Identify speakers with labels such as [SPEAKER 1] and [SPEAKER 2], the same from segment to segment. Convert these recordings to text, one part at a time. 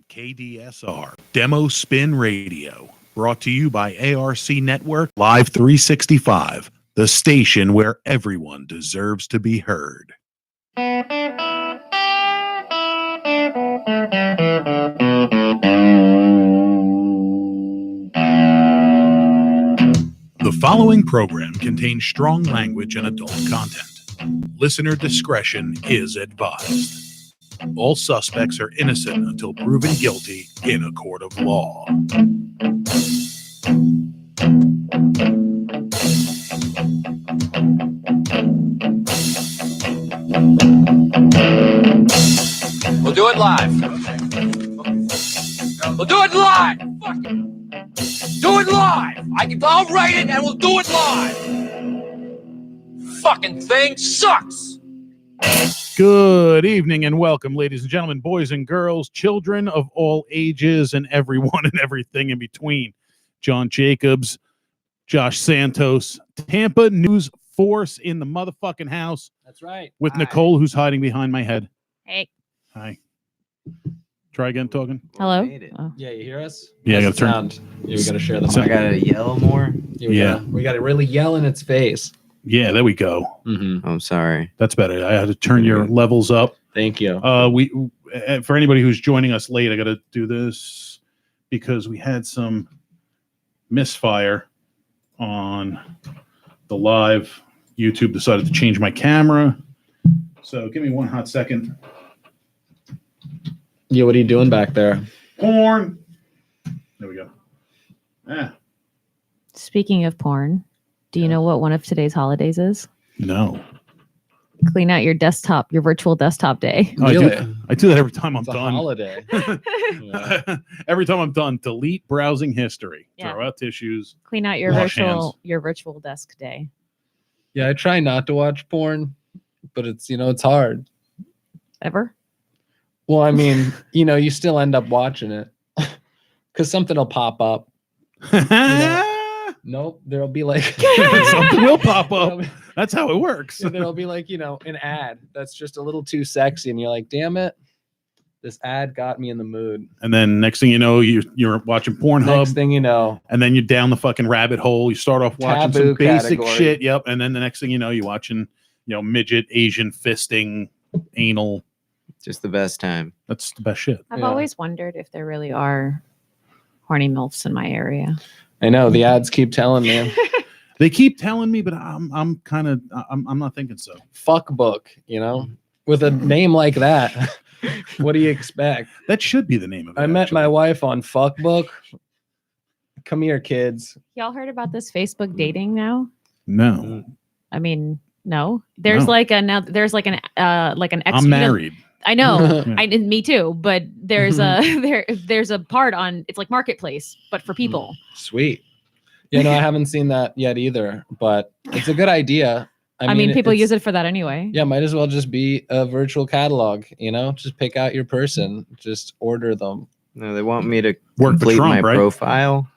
[SPEAKER 1] KDSR Demo Spin Radio, brought to you by ARC Network Live 365, the station where everyone deserves to be heard. The following program contains strong language and adult content. Listener discretion is advised. All suspects are innocent until proven guilty in a court of law.
[SPEAKER 2] We'll do it live. We'll do it live. Fuck it. Do it live. I'll write it and we'll do it live. Fucking thing sucks.
[SPEAKER 1] Good evening and welcome, ladies and gentlemen, boys and girls, children of all ages, and everyone and everything in between. John Jacobs, Josh Santos, Tampa News Force in the motherfucking house.
[SPEAKER 3] That's right.
[SPEAKER 1] With Nicole, who's hiding behind my head.
[SPEAKER 4] Hey.
[SPEAKER 1] Hi. Try again talking.
[SPEAKER 4] Hello.
[SPEAKER 3] Oh. Yeah, you hear us?
[SPEAKER 1] Yeah, I gotta turn.
[SPEAKER 3] Sound. Yeah, we gotta share the
[SPEAKER 1] So-
[SPEAKER 3] mic.
[SPEAKER 5] I gotta yell more.
[SPEAKER 3] We gotta really yell in its face.
[SPEAKER 1] Yeah, there we go.
[SPEAKER 3] Mm-hmm.
[SPEAKER 5] I'm sorry.
[SPEAKER 1] That's better. I had to turn your levels up.
[SPEAKER 3] Thank you.
[SPEAKER 1] We for anybody who's joining us late, I got to do this because we had some misfire on the live. YouTube decided to change my camera, so give me one hot second.
[SPEAKER 3] Yeah, what are you doing back there?
[SPEAKER 1] Porn. There we go. Ah,
[SPEAKER 4] Speaking of porn, do you know what one of today's holidays is?
[SPEAKER 1] no.
[SPEAKER 4] Clean out your desktop, your virtual desktop day.
[SPEAKER 1] Oh,
[SPEAKER 3] Really?
[SPEAKER 1] I do that every time I'm
[SPEAKER 3] It's a
[SPEAKER 1] done.
[SPEAKER 3] holiday. Yeah.
[SPEAKER 1] Every time I'm done, delete browsing history.
[SPEAKER 4] Yeah.
[SPEAKER 1] Throw out tissues.
[SPEAKER 4] Clean out your
[SPEAKER 1] Wash
[SPEAKER 4] virtual desk day.
[SPEAKER 3] Yeah, I try not to watch porn, but it's it's hard.
[SPEAKER 4] Ever?
[SPEAKER 3] Well, I mean, you still end up watching it because something will pop up. Nope, there'll be like
[SPEAKER 1] Something will pop up. That's how it works.
[SPEAKER 3] there'll be like an ad that's just a little too sexy, and you're like, damn it, this ad got me in the mood.
[SPEAKER 1] And then next thing you know, you're watching Pornhub.
[SPEAKER 3] Next thing you know,
[SPEAKER 1] And then you're down the fucking rabbit hole. You start off watching
[SPEAKER 3] Taboo
[SPEAKER 1] some basic
[SPEAKER 3] category.
[SPEAKER 1] shit. Yep. And then the next thing you know, you're watching, midget, Asian fisting, anal.
[SPEAKER 5] Just the best time.
[SPEAKER 1] That's the best shit.
[SPEAKER 4] I've
[SPEAKER 3] Yeah.
[SPEAKER 4] always wondered if there really are horny MILFs in my area.
[SPEAKER 3] I know the ads keep telling me.
[SPEAKER 1] They keep telling me, but I'm not thinking so.
[SPEAKER 3] Fuck book, with a name like that. What do you expect?
[SPEAKER 1] That should be the name of it.
[SPEAKER 3] I met my wife on Fuck Book. Come here, kids.
[SPEAKER 4] Y'all heard about this Facebook dating now?
[SPEAKER 1] No.
[SPEAKER 4] I mean, no. There's
[SPEAKER 1] No.
[SPEAKER 4] like an ex.
[SPEAKER 1] I'm married.
[SPEAKER 4] I know.
[SPEAKER 1] Yeah.
[SPEAKER 4] Me too. But there's there's a part on. It's like Marketplace, but for people.
[SPEAKER 3] Sweet. I haven't seen that yet either, but it's a good idea.
[SPEAKER 4] I mean, people use it for that anyway.
[SPEAKER 3] Yeah, might as well just be a virtual catalog, just pick out your person, just order them.
[SPEAKER 5] No, they want me to
[SPEAKER 1] Work for
[SPEAKER 5] complete
[SPEAKER 1] Trump,
[SPEAKER 5] my
[SPEAKER 1] right?
[SPEAKER 5] profile.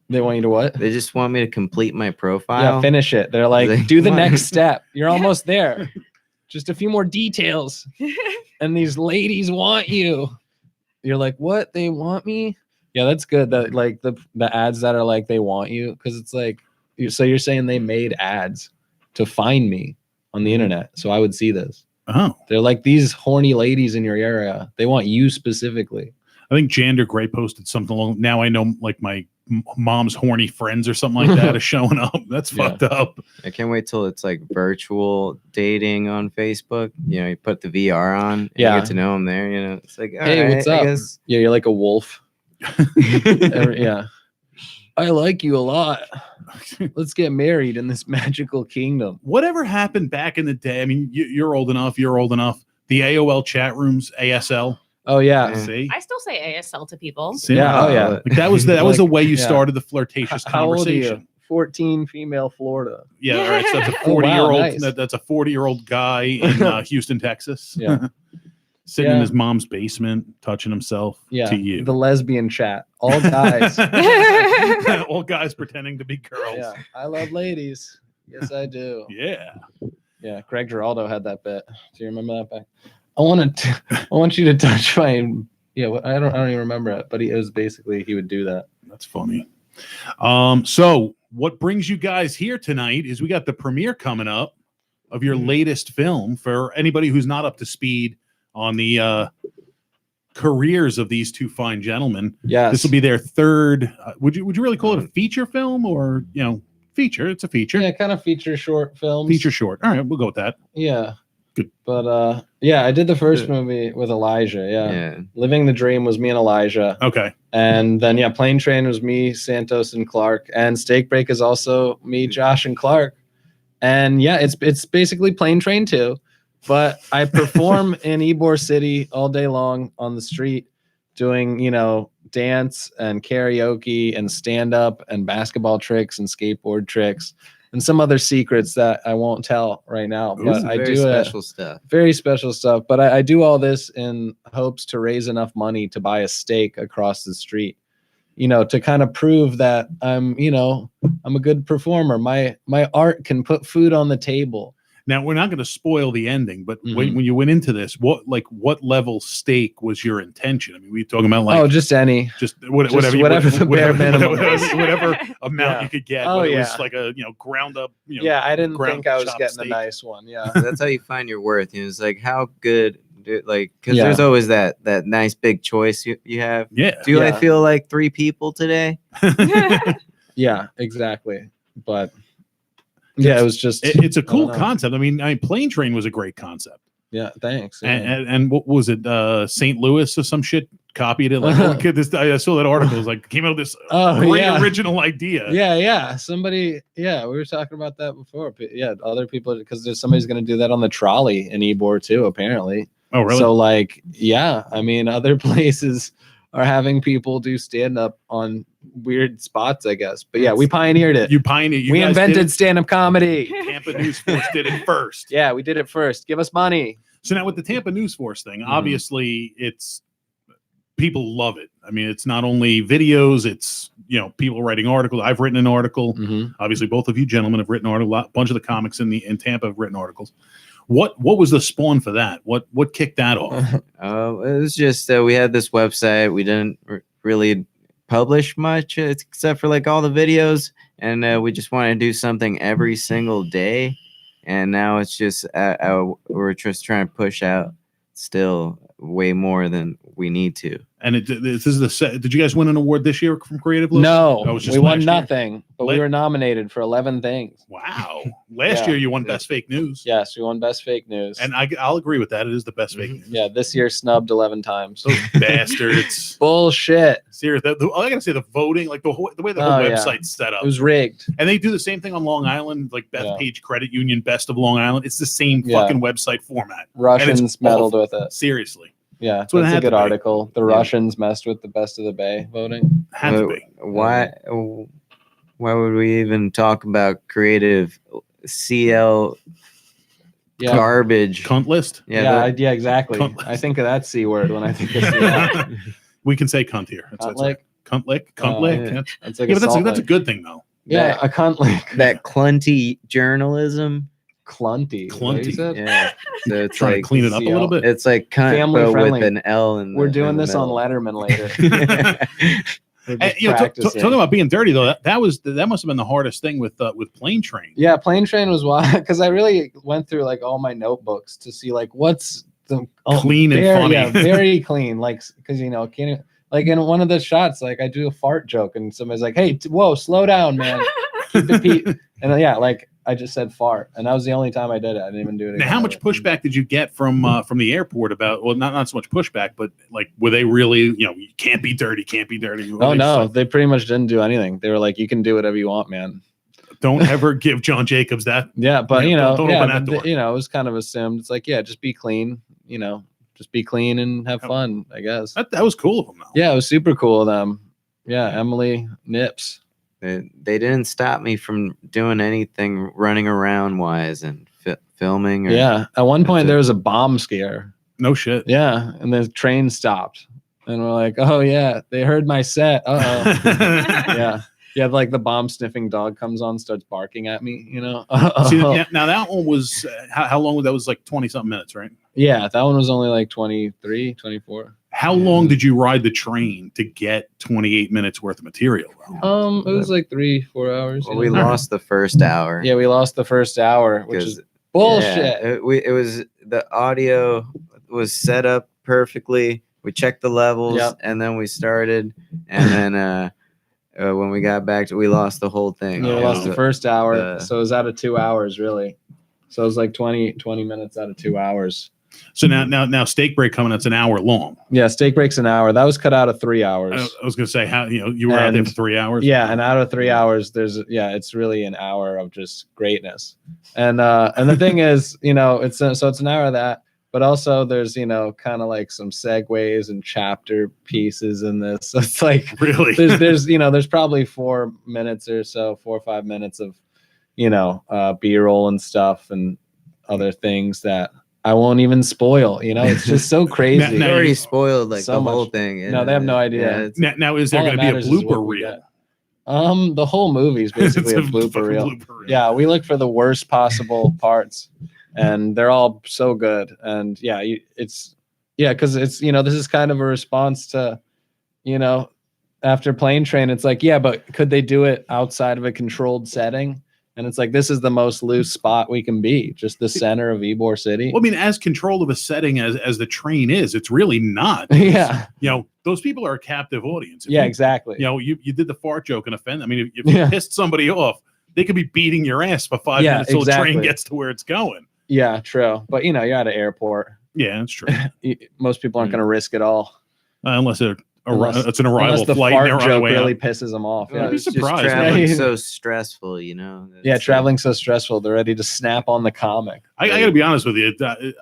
[SPEAKER 3] They want you to what?
[SPEAKER 5] They just want me to complete my
[SPEAKER 3] Yeah,
[SPEAKER 5] profile.
[SPEAKER 3] finish it. They're like,
[SPEAKER 5] They
[SPEAKER 3] do the
[SPEAKER 5] want-
[SPEAKER 3] next step. You're almost there. Just a few more details. And these ladies want you. You're like, what? They want me? Yeah, that's good. That like the ads that are like they want you, because it's like so you're saying they made ads to find me on the internet, so I would see this.
[SPEAKER 1] Oh.
[SPEAKER 3] They're like these horny ladies in your area. They want you specifically.
[SPEAKER 1] I think Jander Gray posted something along. Now I know, like, my mom's horny friends or something like that is showing up. That's
[SPEAKER 3] Yeah.
[SPEAKER 1] fucked up.
[SPEAKER 5] I can't wait till it's like virtual dating on Facebook. You put the VR on. And
[SPEAKER 3] Yeah.
[SPEAKER 5] You get to know them there. It's like,
[SPEAKER 3] Hey,
[SPEAKER 5] all right,
[SPEAKER 3] what's
[SPEAKER 5] I
[SPEAKER 3] up?
[SPEAKER 5] guess.
[SPEAKER 3] Yeah, you're like a wolf. Yeah. I like you a lot. Let's get married in this magical kingdom.
[SPEAKER 1] Whatever happened back in the day? I mean, you're old enough. You're old enough. The AOL chat rooms, ASL.
[SPEAKER 3] Oh yeah.
[SPEAKER 5] Yeah.
[SPEAKER 1] See?
[SPEAKER 4] I still say ASL to people.
[SPEAKER 1] See?
[SPEAKER 3] Yeah. Oh yeah.
[SPEAKER 1] Like, that was the way you
[SPEAKER 3] yeah.
[SPEAKER 1] started the flirtatious
[SPEAKER 3] How old are you?
[SPEAKER 1] conversation.
[SPEAKER 3] 14, female, Florida.
[SPEAKER 1] Yeah, all right. So that's a
[SPEAKER 3] Oh, wow,
[SPEAKER 1] 40-year-old.
[SPEAKER 3] nice.
[SPEAKER 1] That's a 40-year-old guy in Houston, Texas.
[SPEAKER 3] Yeah.
[SPEAKER 1] Sitting in
[SPEAKER 3] Yeah.
[SPEAKER 1] his mom's basement, touching himself
[SPEAKER 3] Yeah.
[SPEAKER 1] to you.
[SPEAKER 3] The lesbian chat. All guys.
[SPEAKER 1] All guys pretending to be girls.
[SPEAKER 3] Yeah. I love ladies. Yes, I do.
[SPEAKER 1] Yeah.
[SPEAKER 3] Yeah. Greg Giraldo had that bit. Do you remember that bit? I want you to touch my Yeah, I don't even remember it, but it was basically he would do that.
[SPEAKER 1] That's funny. So what brings you guys here tonight is we got the premiere coming up of your latest film. For anybody who's not up to speed on the careers of these two fine gentlemen,
[SPEAKER 3] Yes.
[SPEAKER 1] this will be their third. Would you really call it a feature film, or feature? It's a feature.
[SPEAKER 3] Yeah, kind of feature short films.
[SPEAKER 1] Feature short. All right, we'll go with that.
[SPEAKER 3] Yeah.
[SPEAKER 1] Good.
[SPEAKER 3] But yeah, I did the first movie with Elijah. Yeah. Living the Dream was me and Elijah.
[SPEAKER 1] Okay.
[SPEAKER 3] And then Plane Train was me, Santos, and Clark. And Steak Break is also me, Josh, and Clark. And yeah, it's basically Plane Train too. But I perform in Ybor City all day long on the street, doing dance and karaoke and stand up and basketball tricks and skateboard tricks. And some other secrets that I won't tell right now. But I do
[SPEAKER 5] special stuff.
[SPEAKER 3] Very special stuff. But I do all this in hopes to raise enough money to buy a steak across the street, to kind of prove that I'm a good performer. My art can put food on the table.
[SPEAKER 1] Now, we're not going to spoil the ending, but when you went into this, what level steak was your intention? I mean, were you talking about
[SPEAKER 3] just any,
[SPEAKER 1] whatever
[SPEAKER 3] the bare minimum,
[SPEAKER 1] whatever amount you could get.
[SPEAKER 3] Oh,
[SPEAKER 1] it was like a ground up.
[SPEAKER 3] I didn't think I was getting
[SPEAKER 1] steak.
[SPEAKER 3] a nice one. Yeah,
[SPEAKER 5] that's how you find your worth. It's like how good. Because there's always that nice big choice you have.
[SPEAKER 1] Yeah.
[SPEAKER 5] Do I feel like 3 people today?
[SPEAKER 3] Yeah, exactly. But yeah, it was just.
[SPEAKER 1] It's a cool concept. I mean, Plane Train was a great concept.
[SPEAKER 3] Yeah, thanks. Yeah.
[SPEAKER 1] And what was it? St. Louis or some shit copied it. Like, I saw that article. It was like came out with this great original idea.
[SPEAKER 3] Yeah. Somebody. Yeah, we were talking about that before. But yeah, other people, because somebody's going to do that on the trolley in Ybor too, apparently.
[SPEAKER 1] Oh, really?
[SPEAKER 3] So I mean, other places are having people do stand up on weird spots, I guess. But yeah, we pioneered it.
[SPEAKER 1] We
[SPEAKER 3] invented stand-up comedy.
[SPEAKER 1] Tampa News Force did it first.
[SPEAKER 3] Yeah, we did it first. Give us money.
[SPEAKER 1] So now with the Tampa News Force thing, obviously it's people love it. I mean, it's not only videos, it's people writing articles. I've written an article. Obviously, both of you gentlemen have written articles. A bunch of the comics in Tampa have written articles. What was the spawn for that? What kicked that off?
[SPEAKER 5] It was just we had this website. We didn't really publish much except for all the videos, and we just wanted to do something every single day. And now it's just we're just trying to push out still way more than we need to.
[SPEAKER 1] And this is did you guys win an award this year from Creative Loop?
[SPEAKER 3] No,
[SPEAKER 1] That was just
[SPEAKER 3] we won
[SPEAKER 1] last year?
[SPEAKER 3] nothing, but we were nominated for 11 things.
[SPEAKER 1] Wow. Last year you won Best Fake News.
[SPEAKER 3] Yes, we won Best Fake News.
[SPEAKER 1] And I'll agree with that. It is the best fake news.
[SPEAKER 3] Yeah, this year snubbed 11 times.
[SPEAKER 1] Those bastards.
[SPEAKER 3] Bullshit.
[SPEAKER 1] Seriously, I gotta say the voting, the way the whole website's set up.
[SPEAKER 3] It was rigged.
[SPEAKER 1] And they do the same thing on Long Island, like Beth Page Credit Union, Best of Long Island. It's the same fucking website format.
[SPEAKER 3] Russians meddled with it.
[SPEAKER 1] Seriously.
[SPEAKER 3] Yeah, that's a good article. The Russians messed with the Best of the Bay voting.
[SPEAKER 1] Had to be.
[SPEAKER 5] Why would we even talk about creative CL garbage?
[SPEAKER 1] Cunt list?
[SPEAKER 3] Yeah, exactly. I think of that C word when I think of CL.
[SPEAKER 1] We can say cunt here. Cunt lick. Cunt lick.
[SPEAKER 3] Yeah.
[SPEAKER 1] That's a good thing though.
[SPEAKER 3] Yeah, a cunt lick.
[SPEAKER 5] That clunty journalism.
[SPEAKER 3] Clunty.
[SPEAKER 5] Yeah. So it's
[SPEAKER 1] trying to clean it up a little bit.
[SPEAKER 5] It's like cunt,
[SPEAKER 3] family
[SPEAKER 5] but
[SPEAKER 3] friendly.
[SPEAKER 5] with an L in
[SPEAKER 3] We're doing this on Letterman later.
[SPEAKER 1] Talking about being dirty though, that must have been the hardest thing with Plane Train.
[SPEAKER 3] Yeah, Plane Train was wild because I really went through all my notebooks to see what's the
[SPEAKER 1] clean and funny.
[SPEAKER 3] Yeah, very clean. Because can't in one of the shots, I do a fart joke and somebody's like, "Hey, whoa, slow down, man, keep the peep." And I just said fart, and that was the only time I did it. I didn't even do it again.
[SPEAKER 1] Now, how much pushback did you get from the airport about? Well, not so much pushback, but were they really, you can't be dirty, can't be dirty?
[SPEAKER 3] Oh no, they pretty much didn't do anything. They were like, you can do whatever you want, man.
[SPEAKER 1] Don't ever give John Jacobs that.
[SPEAKER 3] Yeah, but
[SPEAKER 1] don't open that door.
[SPEAKER 3] It was kind of assumed. It's just be clean. Just be clean and have fun. I guess
[SPEAKER 1] that was cool of them, though.
[SPEAKER 3] Yeah, it was super cool of them. Yeah, Emily Nips.
[SPEAKER 5] They didn't stop me from doing anything running around wise and filming.
[SPEAKER 3] At one point there was a bomb scare.
[SPEAKER 1] No shit.
[SPEAKER 3] Yeah, and the train stopped, and we're like, "Oh yeah, they heard my set." Yeah. Yeah, the bomb sniffing dog comes on, starts barking at me.
[SPEAKER 1] See, now that one was how long? That was 20 something minutes, right?
[SPEAKER 3] Yeah, that one was only 23, 24.
[SPEAKER 1] How long did you ride the train to get 28 minutes worth of material? Though?
[SPEAKER 3] It was like 3-4 hours.
[SPEAKER 5] Well, we lost the first hour.
[SPEAKER 3] Yeah, we lost the first hour, which is bullshit.
[SPEAKER 5] Yeah, it was the audio was set up perfectly. We checked the levels, and then we started, and then when we got back to, we lost the whole thing.
[SPEAKER 3] Yeah, we lost the first hour, so it was out of 2 hours, really. So it was like 20 minutes out of 2 hours.
[SPEAKER 1] So now steak break coming. That's an hour long.
[SPEAKER 3] Yeah, steak break's an hour. That was cut out of 3 hours.
[SPEAKER 1] I was gonna say how you were out there for 3 hours.
[SPEAKER 3] Yeah, and out of 3 hours, it's really an hour of just greatness. And the thing is, it's an hour of that, but also there's kind of like some segues and chapter pieces in this. So it's like
[SPEAKER 1] really
[SPEAKER 3] there's probably 4 minutes or so, 4 or 5 minutes of B-roll and stuff and other things that I won't even spoil. It's just so crazy.
[SPEAKER 5] They already spoiled like
[SPEAKER 3] So
[SPEAKER 5] the whole
[SPEAKER 3] much.
[SPEAKER 5] thing.
[SPEAKER 3] No, they have no idea.
[SPEAKER 1] Now is there
[SPEAKER 3] All
[SPEAKER 1] going to
[SPEAKER 3] that
[SPEAKER 1] be a
[SPEAKER 3] matters is what
[SPEAKER 1] blooper
[SPEAKER 3] we
[SPEAKER 1] reel?
[SPEAKER 3] get. The whole movie is basically a
[SPEAKER 1] It's
[SPEAKER 3] blooper
[SPEAKER 1] fucking
[SPEAKER 3] reel.
[SPEAKER 1] blooper reel.
[SPEAKER 3] Yeah, we look for the worst possible parts, and they're all so good. And yeah, because it's this is kind of a response to, after Plane Train, it's like, yeah, but could they do it outside of a controlled setting? And it's like, this is the most loose spot we can be, just the center of Ybor City.
[SPEAKER 1] Well, I mean, as controlled of a setting as the train is, it's really not.
[SPEAKER 3] Yeah.
[SPEAKER 1] Those people are a captive audience. If
[SPEAKER 3] Yeah,
[SPEAKER 1] you-
[SPEAKER 3] exactly.
[SPEAKER 1] You did the fart joke and offend. I mean, if you pissed somebody off, they could be beating your ass for 5 minutes till the train
[SPEAKER 3] exactly.
[SPEAKER 1] gets to where it's going.
[SPEAKER 3] Yeah, true. But you're at an airport.
[SPEAKER 1] Yeah, that's true.
[SPEAKER 3] Most people aren't going to risk it all.
[SPEAKER 1] Unless
[SPEAKER 3] Unless-
[SPEAKER 1] it's an arrival
[SPEAKER 3] Unless the
[SPEAKER 1] flight and
[SPEAKER 3] fart
[SPEAKER 1] they're on the
[SPEAKER 3] joke
[SPEAKER 1] way
[SPEAKER 3] really
[SPEAKER 1] out.
[SPEAKER 3] pisses them off.
[SPEAKER 5] Well,
[SPEAKER 3] Yeah,
[SPEAKER 1] I'd be
[SPEAKER 5] it's just
[SPEAKER 1] surprised.
[SPEAKER 5] traveling
[SPEAKER 3] Yeah.
[SPEAKER 5] so stressful,
[SPEAKER 3] Yeah, traveling's so stressful. They're ready to snap on the comic.
[SPEAKER 1] I got to be honest with you.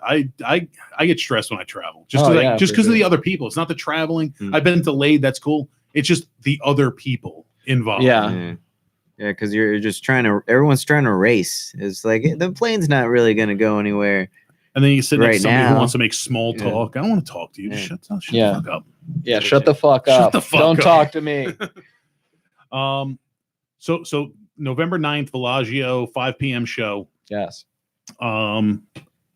[SPEAKER 1] I get stressed when I travel, just
[SPEAKER 3] for
[SPEAKER 1] because of
[SPEAKER 3] sure.
[SPEAKER 1] the other people. It's not the traveling.
[SPEAKER 5] Mm.
[SPEAKER 1] I've been delayed. That's cool. It's just the other people involved.
[SPEAKER 3] Yeah.
[SPEAKER 5] Yeah, because you're just everyone's trying to race. It's like the plane's not really going to go anywhere.
[SPEAKER 1] And then you sit next to
[SPEAKER 5] Right
[SPEAKER 1] somebody who
[SPEAKER 5] now.
[SPEAKER 1] wants to make small
[SPEAKER 5] Yeah.
[SPEAKER 1] talk. I don't want to talk to you. Just
[SPEAKER 5] Yeah.
[SPEAKER 1] shut
[SPEAKER 3] Yeah.
[SPEAKER 1] the fuck up.
[SPEAKER 3] Yeah, shut the fuck up.
[SPEAKER 1] Shut the fuck
[SPEAKER 3] Don't
[SPEAKER 1] up.
[SPEAKER 3] talk to me.
[SPEAKER 1] So November 9th, Bellagio, 5 p.m. show.
[SPEAKER 3] Yes.
[SPEAKER 1] I'm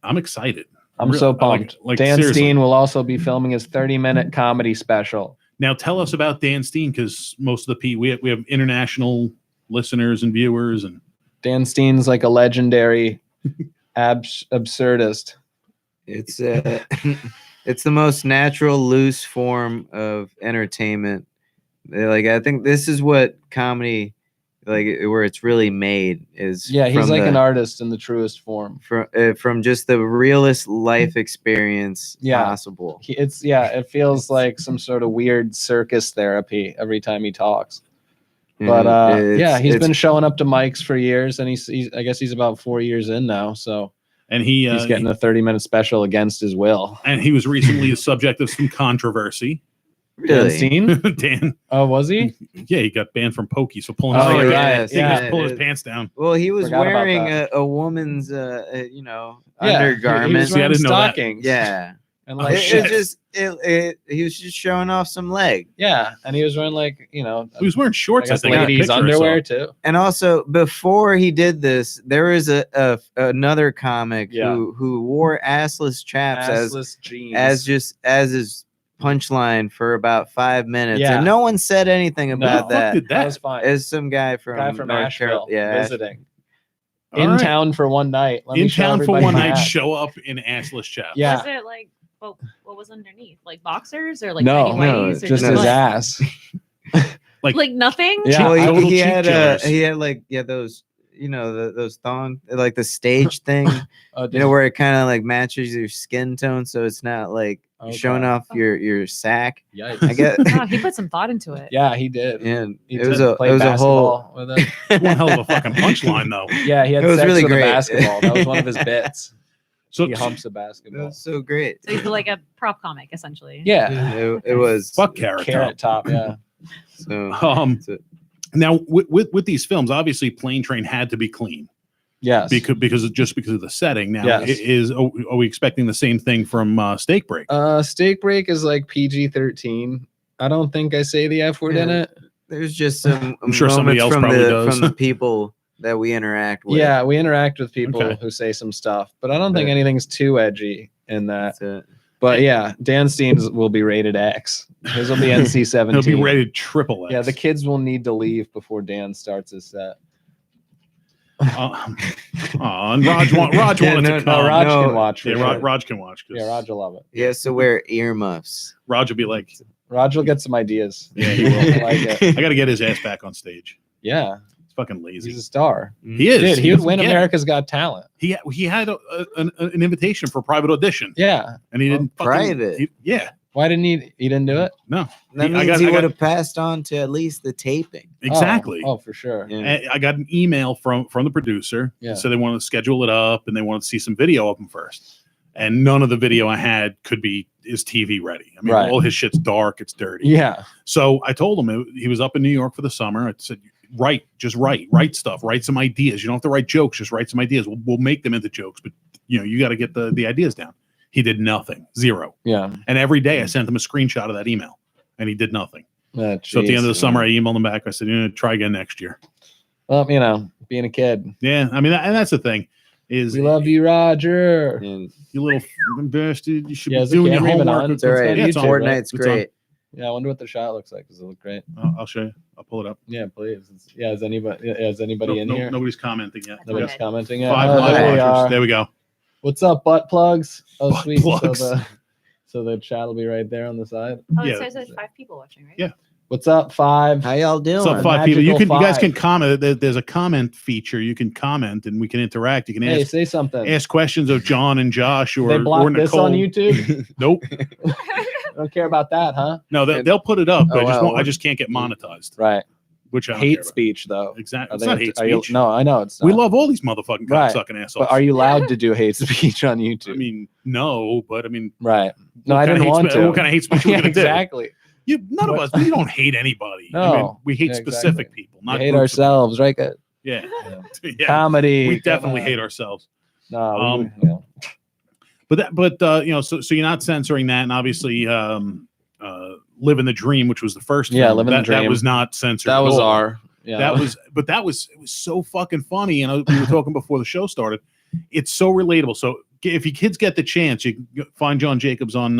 [SPEAKER 1] excited.
[SPEAKER 3] I'm
[SPEAKER 1] Really-
[SPEAKER 3] so
[SPEAKER 1] I like-
[SPEAKER 3] pumped.
[SPEAKER 1] like,
[SPEAKER 3] Dan
[SPEAKER 1] seriously.
[SPEAKER 3] Steen will also be filming his 30-minute comedy special.
[SPEAKER 1] Now tell us about Dan Steen, because most of the we have international listeners and viewers, and
[SPEAKER 3] Dan Steen's like a legendary absurdist.
[SPEAKER 5] It's it's the most natural, loose form of entertainment. Like I think this is what comedy, like where it's really made is.
[SPEAKER 3] Yeah, he's
[SPEAKER 5] from
[SPEAKER 3] like
[SPEAKER 5] the-
[SPEAKER 3] an artist in the truest form.
[SPEAKER 5] from just the realest life experience
[SPEAKER 3] Yeah.
[SPEAKER 5] possible.
[SPEAKER 3] It feels like some sort of weird circus therapy every time he talks. But he's been showing up to mics for years, and he's I guess he's about 4 years in now, so
[SPEAKER 1] and
[SPEAKER 3] he's getting a 30-minute special against his will.
[SPEAKER 1] and he was recently the subject of some controversy.
[SPEAKER 3] Dan
[SPEAKER 5] really.
[SPEAKER 3] Steen?
[SPEAKER 1] Dan,
[SPEAKER 3] Oh, was he?
[SPEAKER 1] yeah, he got banned from Pokey, so pulling
[SPEAKER 3] Oh,
[SPEAKER 1] his,
[SPEAKER 3] right.
[SPEAKER 5] yes,
[SPEAKER 3] Yeah.
[SPEAKER 1] pulling his pants down.
[SPEAKER 5] Well, he was
[SPEAKER 3] Forgot about
[SPEAKER 5] wearing
[SPEAKER 3] that.
[SPEAKER 5] a woman's,
[SPEAKER 3] Yeah,
[SPEAKER 5] undergarment.
[SPEAKER 3] He was
[SPEAKER 1] See, I
[SPEAKER 3] wearing
[SPEAKER 1] didn't know that.
[SPEAKER 3] stockings.
[SPEAKER 5] Yeah,
[SPEAKER 3] And
[SPEAKER 1] Oh,
[SPEAKER 3] like
[SPEAKER 1] shit.
[SPEAKER 5] he was just showing off some leg.
[SPEAKER 3] yeah, and he was wearing like
[SPEAKER 1] He was wearing
[SPEAKER 3] I
[SPEAKER 1] shorts. I
[SPEAKER 3] guess
[SPEAKER 1] think. in the
[SPEAKER 3] ladies
[SPEAKER 1] picture I saw.
[SPEAKER 3] underwear too.
[SPEAKER 5] And also, before he did this, there was another comic
[SPEAKER 3] Yeah.
[SPEAKER 5] who wore assless chaps
[SPEAKER 3] Assless jeans.
[SPEAKER 5] as his punchline for about 5 minutes,
[SPEAKER 3] Yeah.
[SPEAKER 5] and no one said anything
[SPEAKER 3] No.
[SPEAKER 5] about
[SPEAKER 1] Who the fuck
[SPEAKER 5] that.
[SPEAKER 1] did
[SPEAKER 3] that was fine.
[SPEAKER 5] As some guy from North
[SPEAKER 3] Asheville
[SPEAKER 5] Carolina,
[SPEAKER 3] visiting.
[SPEAKER 1] All
[SPEAKER 3] In
[SPEAKER 1] right.
[SPEAKER 3] town for one night. Let me
[SPEAKER 1] In
[SPEAKER 3] show
[SPEAKER 1] town for
[SPEAKER 3] everybody
[SPEAKER 1] one
[SPEAKER 3] my
[SPEAKER 1] night,
[SPEAKER 3] ass.
[SPEAKER 1] show up in assless chaps.
[SPEAKER 3] Yeah.
[SPEAKER 4] Was it like what was underneath? Like boxers or like
[SPEAKER 3] No,
[SPEAKER 4] tidy
[SPEAKER 5] no,
[SPEAKER 4] whities or
[SPEAKER 3] Just
[SPEAKER 5] No.
[SPEAKER 3] his
[SPEAKER 4] like,
[SPEAKER 3] ass.
[SPEAKER 4] like nothing?
[SPEAKER 3] Yeah.
[SPEAKER 5] Well,
[SPEAKER 1] Total
[SPEAKER 5] he
[SPEAKER 1] cheek
[SPEAKER 5] had
[SPEAKER 1] killers.
[SPEAKER 5] he had like those those thong, like the stage thing,
[SPEAKER 3] Oh,
[SPEAKER 5] where it kind of like matches your skin tone, so it's not like
[SPEAKER 3] Okay.
[SPEAKER 5] showing off your sack.
[SPEAKER 3] Yikes.
[SPEAKER 5] I guess.
[SPEAKER 4] Oh, he put some thought into it.
[SPEAKER 3] Yeah, he did.
[SPEAKER 5] And
[SPEAKER 3] He
[SPEAKER 5] it was
[SPEAKER 3] did
[SPEAKER 5] a
[SPEAKER 3] play
[SPEAKER 5] whole.
[SPEAKER 3] basketball with it.
[SPEAKER 1] One hell of a fucking punchline, though.
[SPEAKER 3] Yeah, he had
[SPEAKER 5] It was
[SPEAKER 3] sex
[SPEAKER 5] really
[SPEAKER 3] with
[SPEAKER 5] great.
[SPEAKER 3] a basketball. That was one of his bits.
[SPEAKER 1] So
[SPEAKER 3] He humps a
[SPEAKER 5] It
[SPEAKER 3] basketball.
[SPEAKER 5] was so great.
[SPEAKER 4] So he's like a prop comic essentially.
[SPEAKER 3] Yeah.
[SPEAKER 5] It was
[SPEAKER 1] fuck Carrot
[SPEAKER 3] Carrot
[SPEAKER 1] Top.
[SPEAKER 3] top, yeah.
[SPEAKER 5] so. So-
[SPEAKER 1] Now with these films, obviously, Plane Train had to be clean
[SPEAKER 3] Yes.
[SPEAKER 1] because of the setting. Now,
[SPEAKER 3] Yes.
[SPEAKER 1] are we expecting the same thing from Steak Break?
[SPEAKER 3] Steak Break is like PG-13. I don't think I say the F word in
[SPEAKER 5] Yeah.
[SPEAKER 3] it.
[SPEAKER 5] There's just some
[SPEAKER 1] I'm sure somebody
[SPEAKER 5] moments
[SPEAKER 1] else probably does.
[SPEAKER 5] from the people that we interact with.
[SPEAKER 3] Yeah, we interact with people
[SPEAKER 1] Okay.
[SPEAKER 3] who say some stuff, but I don't think
[SPEAKER 5] But-
[SPEAKER 3] anything's too edgy in that.
[SPEAKER 5] That's it.
[SPEAKER 3] But yeah, Dan Steen's will be rated X. His will be NC-17.
[SPEAKER 1] He'll be rated triple X.
[SPEAKER 3] Yeah, the kids will need to leave before Dan starts his set.
[SPEAKER 1] And Raj wanted
[SPEAKER 5] Yeah,
[SPEAKER 1] to
[SPEAKER 5] no,
[SPEAKER 1] come.
[SPEAKER 3] Raj
[SPEAKER 5] no.
[SPEAKER 3] can watch. For
[SPEAKER 1] Yeah,
[SPEAKER 3] sure.
[SPEAKER 1] Raj can watch. 'Cause
[SPEAKER 3] Yeah, Raj will love it.
[SPEAKER 5] He has to wear earmuffs.
[SPEAKER 1] Raj will be like,
[SPEAKER 3] Raj will get some ideas.
[SPEAKER 1] yeah, he will.
[SPEAKER 3] I like it.
[SPEAKER 1] I got to get his ass back on stage.
[SPEAKER 3] Yeah,
[SPEAKER 1] He's fucking lazy.
[SPEAKER 3] he's a star.
[SPEAKER 1] He is.
[SPEAKER 3] Dude, he would
[SPEAKER 1] doesn't
[SPEAKER 3] win
[SPEAKER 1] get it.
[SPEAKER 3] America's Got Talent.
[SPEAKER 1] He had an invitation for a private audition,
[SPEAKER 3] Yeah.
[SPEAKER 1] and he didn't. fucking-
[SPEAKER 5] private?
[SPEAKER 1] Yeah.
[SPEAKER 3] Why didn't he didn't do it?
[SPEAKER 1] No.
[SPEAKER 5] That
[SPEAKER 1] I
[SPEAKER 5] means
[SPEAKER 1] got-
[SPEAKER 5] he
[SPEAKER 1] I got-
[SPEAKER 5] would have passed on to at least the taping.
[SPEAKER 1] Exactly.
[SPEAKER 3] Oh, for sure.
[SPEAKER 5] Yeah.
[SPEAKER 1] And I got an email from the producer.
[SPEAKER 3] Yeah.
[SPEAKER 1] So they wanted to schedule it up, and they wanted to see some video of him first. And none of the video I had is TV ready. I mean,
[SPEAKER 3] Right.
[SPEAKER 1] all his shit's dark, it's dirty.
[SPEAKER 3] Yeah.
[SPEAKER 1] So I told him he was up in New York for the summer. I said, write stuff, write some ideas. You don't have to write jokes, just write some ideas. We'll make them into jokes, but you got to get the ideas down. He did nothing, zero.
[SPEAKER 3] Yeah.
[SPEAKER 1] And every day I sent him a screenshot of that email, and he did nothing. So at the end of the summer, I emailed him back. I said, try again next year.
[SPEAKER 3] Well, being a kid.
[SPEAKER 1] Yeah, I mean, and that's the thing is
[SPEAKER 3] We love you, Roger.
[SPEAKER 5] And
[SPEAKER 1] you little f***ing bastard. You should
[SPEAKER 3] Yeah,
[SPEAKER 1] be
[SPEAKER 3] is the
[SPEAKER 1] doing your
[SPEAKER 3] camera even
[SPEAKER 1] homework.
[SPEAKER 3] on?
[SPEAKER 5] it's all right.
[SPEAKER 1] Yeah, it's on.
[SPEAKER 5] Fortnite's
[SPEAKER 1] It's on.
[SPEAKER 5] great.
[SPEAKER 3] Yeah, I wonder what the shot looks like. Does it look great?
[SPEAKER 1] I'll show you. I'll pull it up.
[SPEAKER 3] Yeah, please. Is anybody in here?
[SPEAKER 1] Nobody's commenting yet.
[SPEAKER 3] Nobody's
[SPEAKER 4] Okay.
[SPEAKER 3] commenting yet.
[SPEAKER 1] 5
[SPEAKER 3] Oh,
[SPEAKER 1] live
[SPEAKER 3] there we
[SPEAKER 1] watchers.
[SPEAKER 3] are.
[SPEAKER 1] There we go.
[SPEAKER 3] What's up, butt plugs? Oh,
[SPEAKER 1] Butt
[SPEAKER 3] sweet.
[SPEAKER 1] plugs.
[SPEAKER 3] So the chat will be right there on the side.
[SPEAKER 4] Oh,
[SPEAKER 1] Yeah.
[SPEAKER 4] it says there's 5 people watching, right?
[SPEAKER 1] Yeah.
[SPEAKER 3] What's up, 5?
[SPEAKER 5] How y'all doing?
[SPEAKER 1] What's up, 5 people? You
[SPEAKER 3] magical
[SPEAKER 1] guys
[SPEAKER 3] 5.
[SPEAKER 1] can comment. There's a comment feature. You can comment, and we can interact. You can
[SPEAKER 3] Hey,
[SPEAKER 1] ask
[SPEAKER 3] say something.
[SPEAKER 1] questions of John and Josh or
[SPEAKER 3] They
[SPEAKER 1] or
[SPEAKER 3] blocked this
[SPEAKER 1] Nicole.
[SPEAKER 3] on YouTube.
[SPEAKER 1] Nope.
[SPEAKER 3] Don't care about that, huh?
[SPEAKER 1] No, they'll put it up. But
[SPEAKER 5] Oh, wow.
[SPEAKER 1] I just can't get monetized.
[SPEAKER 3] Right.
[SPEAKER 1] Which I don't
[SPEAKER 3] Hate
[SPEAKER 1] care about.
[SPEAKER 3] speech, though.
[SPEAKER 1] Exactly.
[SPEAKER 3] Are
[SPEAKER 1] It's
[SPEAKER 3] they-
[SPEAKER 1] not hate
[SPEAKER 3] are you-
[SPEAKER 1] speech.
[SPEAKER 3] no, I know it's not.
[SPEAKER 1] We love all these motherfucking
[SPEAKER 3] Right.
[SPEAKER 1] cocksucking assholes.
[SPEAKER 3] But are you allowed to do hate speech on YouTube?
[SPEAKER 1] I mean, no, but I mean,
[SPEAKER 3] right. No,
[SPEAKER 1] what
[SPEAKER 3] I
[SPEAKER 1] kind of
[SPEAKER 3] didn't
[SPEAKER 1] hate
[SPEAKER 3] want
[SPEAKER 1] spe-
[SPEAKER 3] to.
[SPEAKER 1] What kind of hate speech are we
[SPEAKER 3] Yeah,
[SPEAKER 1] gonna do?
[SPEAKER 3] exactly.
[SPEAKER 1] None of
[SPEAKER 3] What-
[SPEAKER 1] us. We don't hate anybody. I
[SPEAKER 3] No.
[SPEAKER 1] mean, we hate
[SPEAKER 3] Yeah,
[SPEAKER 1] specific
[SPEAKER 3] exactly.
[SPEAKER 1] people,
[SPEAKER 3] We
[SPEAKER 1] not
[SPEAKER 3] hate
[SPEAKER 1] groups of
[SPEAKER 3] ourselves, right? Good.
[SPEAKER 1] people. Yeah. Yeah.
[SPEAKER 3] Comedy.
[SPEAKER 1] We
[SPEAKER 3] come
[SPEAKER 1] definitely
[SPEAKER 3] on.
[SPEAKER 1] hate ourselves.
[SPEAKER 3] No, yeah.
[SPEAKER 1] So you're not censoring that, and obviously, "Living the Dream," which was the first.
[SPEAKER 3] Yeah,
[SPEAKER 1] film,
[SPEAKER 3] Living the
[SPEAKER 1] that
[SPEAKER 3] Dream.
[SPEAKER 1] was not censored.
[SPEAKER 3] That
[SPEAKER 1] at
[SPEAKER 3] was
[SPEAKER 1] all.
[SPEAKER 3] our. Yeah.
[SPEAKER 1] It was so fucking funny. And we were talking before the show started. It's so relatable. So if you kids get the chance, you can find John Jacobs on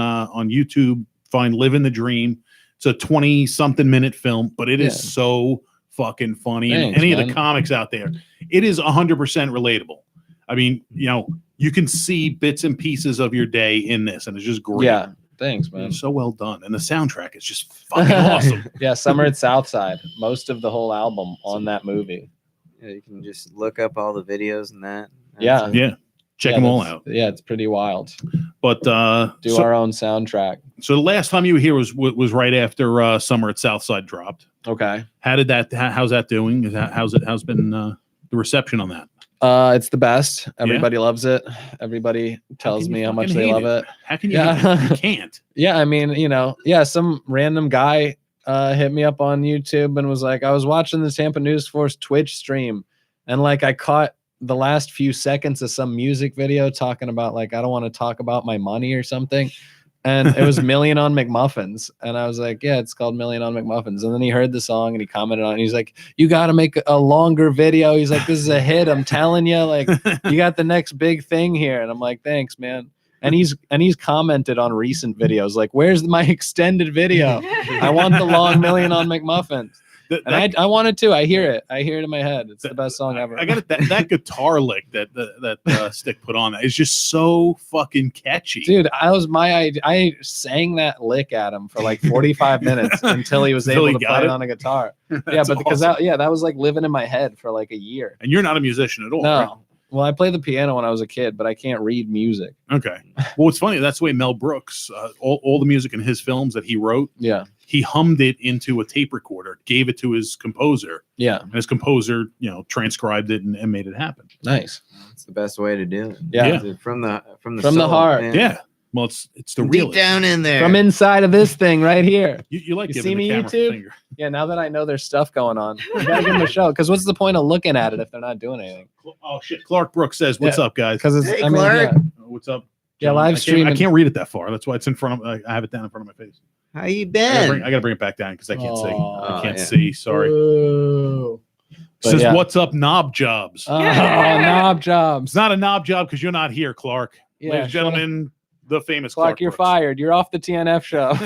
[SPEAKER 1] YouTube. Find "Living the Dream." It's a 20-something minute film, but it is
[SPEAKER 3] Yeah.
[SPEAKER 1] so fucking funny. And
[SPEAKER 3] Thanks,
[SPEAKER 1] any of
[SPEAKER 3] man.
[SPEAKER 1] the comics out there, it is 100% relatable. I mean, you can see bits and pieces of your day in this, and it's just great.
[SPEAKER 3] Yeah. Thanks, man.
[SPEAKER 1] It's so well done, and the soundtrack is just fucking awesome.
[SPEAKER 3] Yeah, Summer at Southside. Most of the whole album on that movie.
[SPEAKER 5] Yeah, you can just look up all the videos and that.
[SPEAKER 3] Yeah.
[SPEAKER 1] Yeah, check
[SPEAKER 3] Yeah,
[SPEAKER 1] them all
[SPEAKER 3] that's-
[SPEAKER 1] out.
[SPEAKER 3] Yeah, it's pretty wild.
[SPEAKER 1] But
[SPEAKER 3] Do
[SPEAKER 1] so,
[SPEAKER 3] our own soundtrack.
[SPEAKER 1] so the last time you were here was right after Summer at Southside dropped.
[SPEAKER 3] Okay.
[SPEAKER 1] How's that doing? How's been the reception on that?
[SPEAKER 3] It's the best. Everybody loves it. Everybody tells
[SPEAKER 1] can
[SPEAKER 3] me
[SPEAKER 1] you
[SPEAKER 3] how much
[SPEAKER 1] fucking
[SPEAKER 3] they
[SPEAKER 1] hate
[SPEAKER 3] love it.
[SPEAKER 1] How can you?
[SPEAKER 3] Yeah.
[SPEAKER 1] You can't.
[SPEAKER 3] Yeah, I mean, some random guy hit me up on YouTube and was like, I was watching the Tampa News Force Twitch stream, and like I caught the last few seconds of some music video talking about like I don't want to talk about my money or something. And it was Million on McMuffins. And I was like, yeah, it's called Million on McMuffins. And then he heard the song and he commented on it. And he's like, you got to make a longer video. He's like, this is a hit. I'm telling you, like, you got the next big thing here. And I'm like, thanks, man. And he's commented on recent videos, like, where's my extended video? I want the long Million on McMuffins. And I wanted to. I hear it in my head. It's the best song ever.
[SPEAKER 1] I got it. That guitar lick that Stick put on is just so fucking catchy,
[SPEAKER 3] Dude, I sang that lick at him for like 45 minutes until he was
[SPEAKER 1] Until
[SPEAKER 3] able
[SPEAKER 1] he
[SPEAKER 3] to
[SPEAKER 1] got
[SPEAKER 3] play it
[SPEAKER 1] it?
[SPEAKER 3] on a guitar. Yeah,
[SPEAKER 1] That's
[SPEAKER 3] but because
[SPEAKER 1] awesome.
[SPEAKER 3] that was like living in my head for like a year.
[SPEAKER 1] And you're not a musician at all.
[SPEAKER 3] No.
[SPEAKER 1] right?
[SPEAKER 3] Well, I played the piano when I was a kid, but I can't read music.
[SPEAKER 1] Okay. Well, it's funny. That's the way Mel Brooks, all the music in his films that he wrote,
[SPEAKER 3] Yeah.
[SPEAKER 1] he hummed it into a tape recorder, gave it to his composer,
[SPEAKER 3] Yeah.
[SPEAKER 1] and his composer, transcribed it and made it happen.
[SPEAKER 3] Nice.
[SPEAKER 5] That's the best way to do it.
[SPEAKER 3] Yeah.
[SPEAKER 5] From the
[SPEAKER 3] From the
[SPEAKER 5] soul,
[SPEAKER 3] heart.
[SPEAKER 5] man.
[SPEAKER 1] Yeah. Well, it's the
[SPEAKER 5] Deep
[SPEAKER 1] real
[SPEAKER 5] down in there.
[SPEAKER 3] From inside of this thing right here.
[SPEAKER 1] You like
[SPEAKER 3] You
[SPEAKER 1] giving
[SPEAKER 3] see me,
[SPEAKER 1] the camera
[SPEAKER 3] YouTube?
[SPEAKER 1] a finger.
[SPEAKER 3] Yeah, now that I know there's stuff going on, you gotta give them a show. Because what's the point of looking at it if they're not doing anything?
[SPEAKER 1] Oh shit! Clark Brooks says, "What's
[SPEAKER 3] Yeah.
[SPEAKER 1] up, guys?
[SPEAKER 3] Because it's,
[SPEAKER 5] Hey,
[SPEAKER 3] I mean,
[SPEAKER 5] Clark.
[SPEAKER 3] yeah.
[SPEAKER 1] What's up?"
[SPEAKER 3] Yeah,
[SPEAKER 1] John?
[SPEAKER 3] live
[SPEAKER 1] I can't-
[SPEAKER 3] streaming.
[SPEAKER 1] I can't read it that far. That's why it's in front of. I have it down in front of my face.
[SPEAKER 5] How you
[SPEAKER 1] I
[SPEAKER 5] been?
[SPEAKER 1] gotta bring it back down because I can't see.
[SPEAKER 3] Aw.
[SPEAKER 1] I can't
[SPEAKER 5] Yeah.
[SPEAKER 1] see. Sorry.
[SPEAKER 3] Ooh. But
[SPEAKER 1] Says,
[SPEAKER 3] yeah.
[SPEAKER 1] "What's up, knob jobs?"
[SPEAKER 3] Oh, knob
[SPEAKER 1] It's
[SPEAKER 3] jobs.
[SPEAKER 1] not a knob job because you're not here, Clark.
[SPEAKER 3] Yeah,
[SPEAKER 1] Ladies and
[SPEAKER 3] shut up.
[SPEAKER 1] gentlemen, The famous
[SPEAKER 3] Clark, you're
[SPEAKER 1] Brooks.
[SPEAKER 3] fired. You're off the TNF show.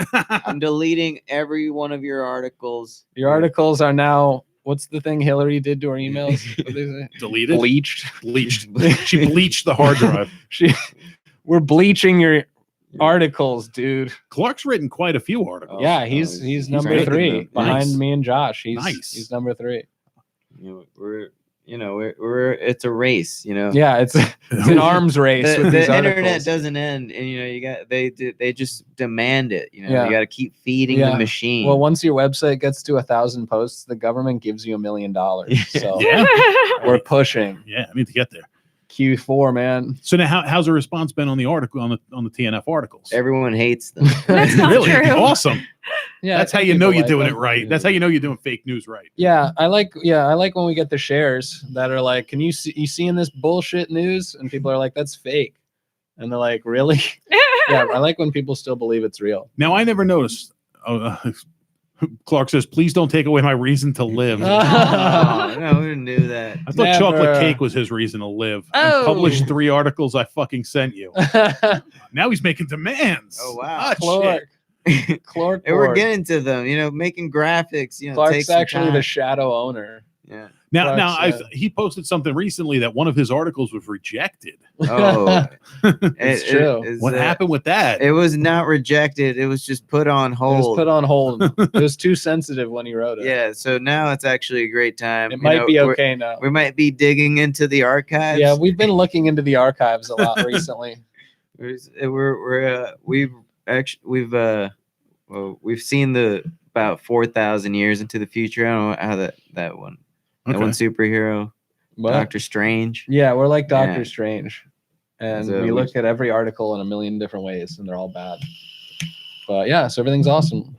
[SPEAKER 5] I'm deleting every one of your articles.
[SPEAKER 3] Your articles are now. What's the thing Hillary did to her emails? What they say?
[SPEAKER 1] Deleted.
[SPEAKER 3] Bleached.
[SPEAKER 1] Bleached. She bleached the hard drive.
[SPEAKER 3] We're bleaching your articles, dude.
[SPEAKER 1] Clark's written quite a few articles.
[SPEAKER 3] Yeah, he's
[SPEAKER 5] he's
[SPEAKER 3] number
[SPEAKER 5] ranking
[SPEAKER 3] 3
[SPEAKER 5] them.
[SPEAKER 3] behind
[SPEAKER 1] Nice.
[SPEAKER 3] me and Josh. He's
[SPEAKER 1] Nice.
[SPEAKER 3] He's number 3.
[SPEAKER 5] We're it's a race,
[SPEAKER 3] Yeah, it's an arms race
[SPEAKER 5] The,
[SPEAKER 3] with these
[SPEAKER 5] the internet
[SPEAKER 3] articles.
[SPEAKER 5] doesn't end, and you got they just demand it.
[SPEAKER 3] Yeah.
[SPEAKER 5] You got to keep feeding
[SPEAKER 3] Yeah.
[SPEAKER 5] the machine.
[SPEAKER 3] Well, once your website gets to 1,000 posts, the government gives you $1 million. So
[SPEAKER 1] Yeah.
[SPEAKER 3] we're pushing
[SPEAKER 1] Yeah, I need to get there.
[SPEAKER 3] Q4, man.
[SPEAKER 1] So now, how's the response been on the article on the TNF articles?
[SPEAKER 5] Everyone hates them.
[SPEAKER 4] That's not
[SPEAKER 1] really
[SPEAKER 4] true.
[SPEAKER 1] awesome.
[SPEAKER 3] Yeah,
[SPEAKER 1] That's
[SPEAKER 3] I
[SPEAKER 1] how
[SPEAKER 3] think
[SPEAKER 1] you know
[SPEAKER 3] people
[SPEAKER 1] you're
[SPEAKER 3] like
[SPEAKER 1] doing
[SPEAKER 3] them.
[SPEAKER 1] it right. That's how you know you're doing fake news right.
[SPEAKER 3] Yeah, I like when we get the shares that are like, "Can you seeing this bullshit news?" And people are like, "That's fake," and they're like, "Really?" Yeah, I like when people still believe it's real.
[SPEAKER 1] Now I never noticed. Clark says, "Please don't take away my reason to live."
[SPEAKER 5] Oh, no, we didn't do that.
[SPEAKER 1] I thought
[SPEAKER 3] Never.
[SPEAKER 1] chocolate cake was his reason to live. And
[SPEAKER 3] Oh.
[SPEAKER 1] published 3 articles I fucking sent you. Now he's making demands.
[SPEAKER 5] Oh, wow.
[SPEAKER 1] Ah, shit.
[SPEAKER 3] Clark. Clark.
[SPEAKER 5] And we're
[SPEAKER 3] Board.
[SPEAKER 5] getting to them. Making graphics. Takes
[SPEAKER 3] Clark's
[SPEAKER 5] some
[SPEAKER 3] actually the
[SPEAKER 5] time.
[SPEAKER 3] shadow owner.
[SPEAKER 5] Yeah.
[SPEAKER 1] Now
[SPEAKER 3] Clark's,
[SPEAKER 1] he posted something recently that one of his articles was rejected.
[SPEAKER 5] Oh,
[SPEAKER 3] It's true.
[SPEAKER 1] What happened with that?
[SPEAKER 5] It was not rejected. It was just put on
[SPEAKER 3] It
[SPEAKER 5] hold.
[SPEAKER 3] was put on hold. It was too sensitive when he wrote it.
[SPEAKER 5] Yeah. So now it's actually a great time.
[SPEAKER 3] It might be
[SPEAKER 5] we're-
[SPEAKER 3] okay now.
[SPEAKER 5] We might be digging into the archives.
[SPEAKER 3] Yeah, we've been looking into the archives a lot recently.
[SPEAKER 5] We've seen the about 4,000 years into the future. I don't know how that one superhero,
[SPEAKER 3] What?
[SPEAKER 5] Doctor Strange.
[SPEAKER 3] Yeah, we're like Doctor
[SPEAKER 5] Yeah.
[SPEAKER 3] Strange. And
[SPEAKER 5] So
[SPEAKER 3] we look at every article in a million different ways, and they're all bad. But yeah, so everything's awesome.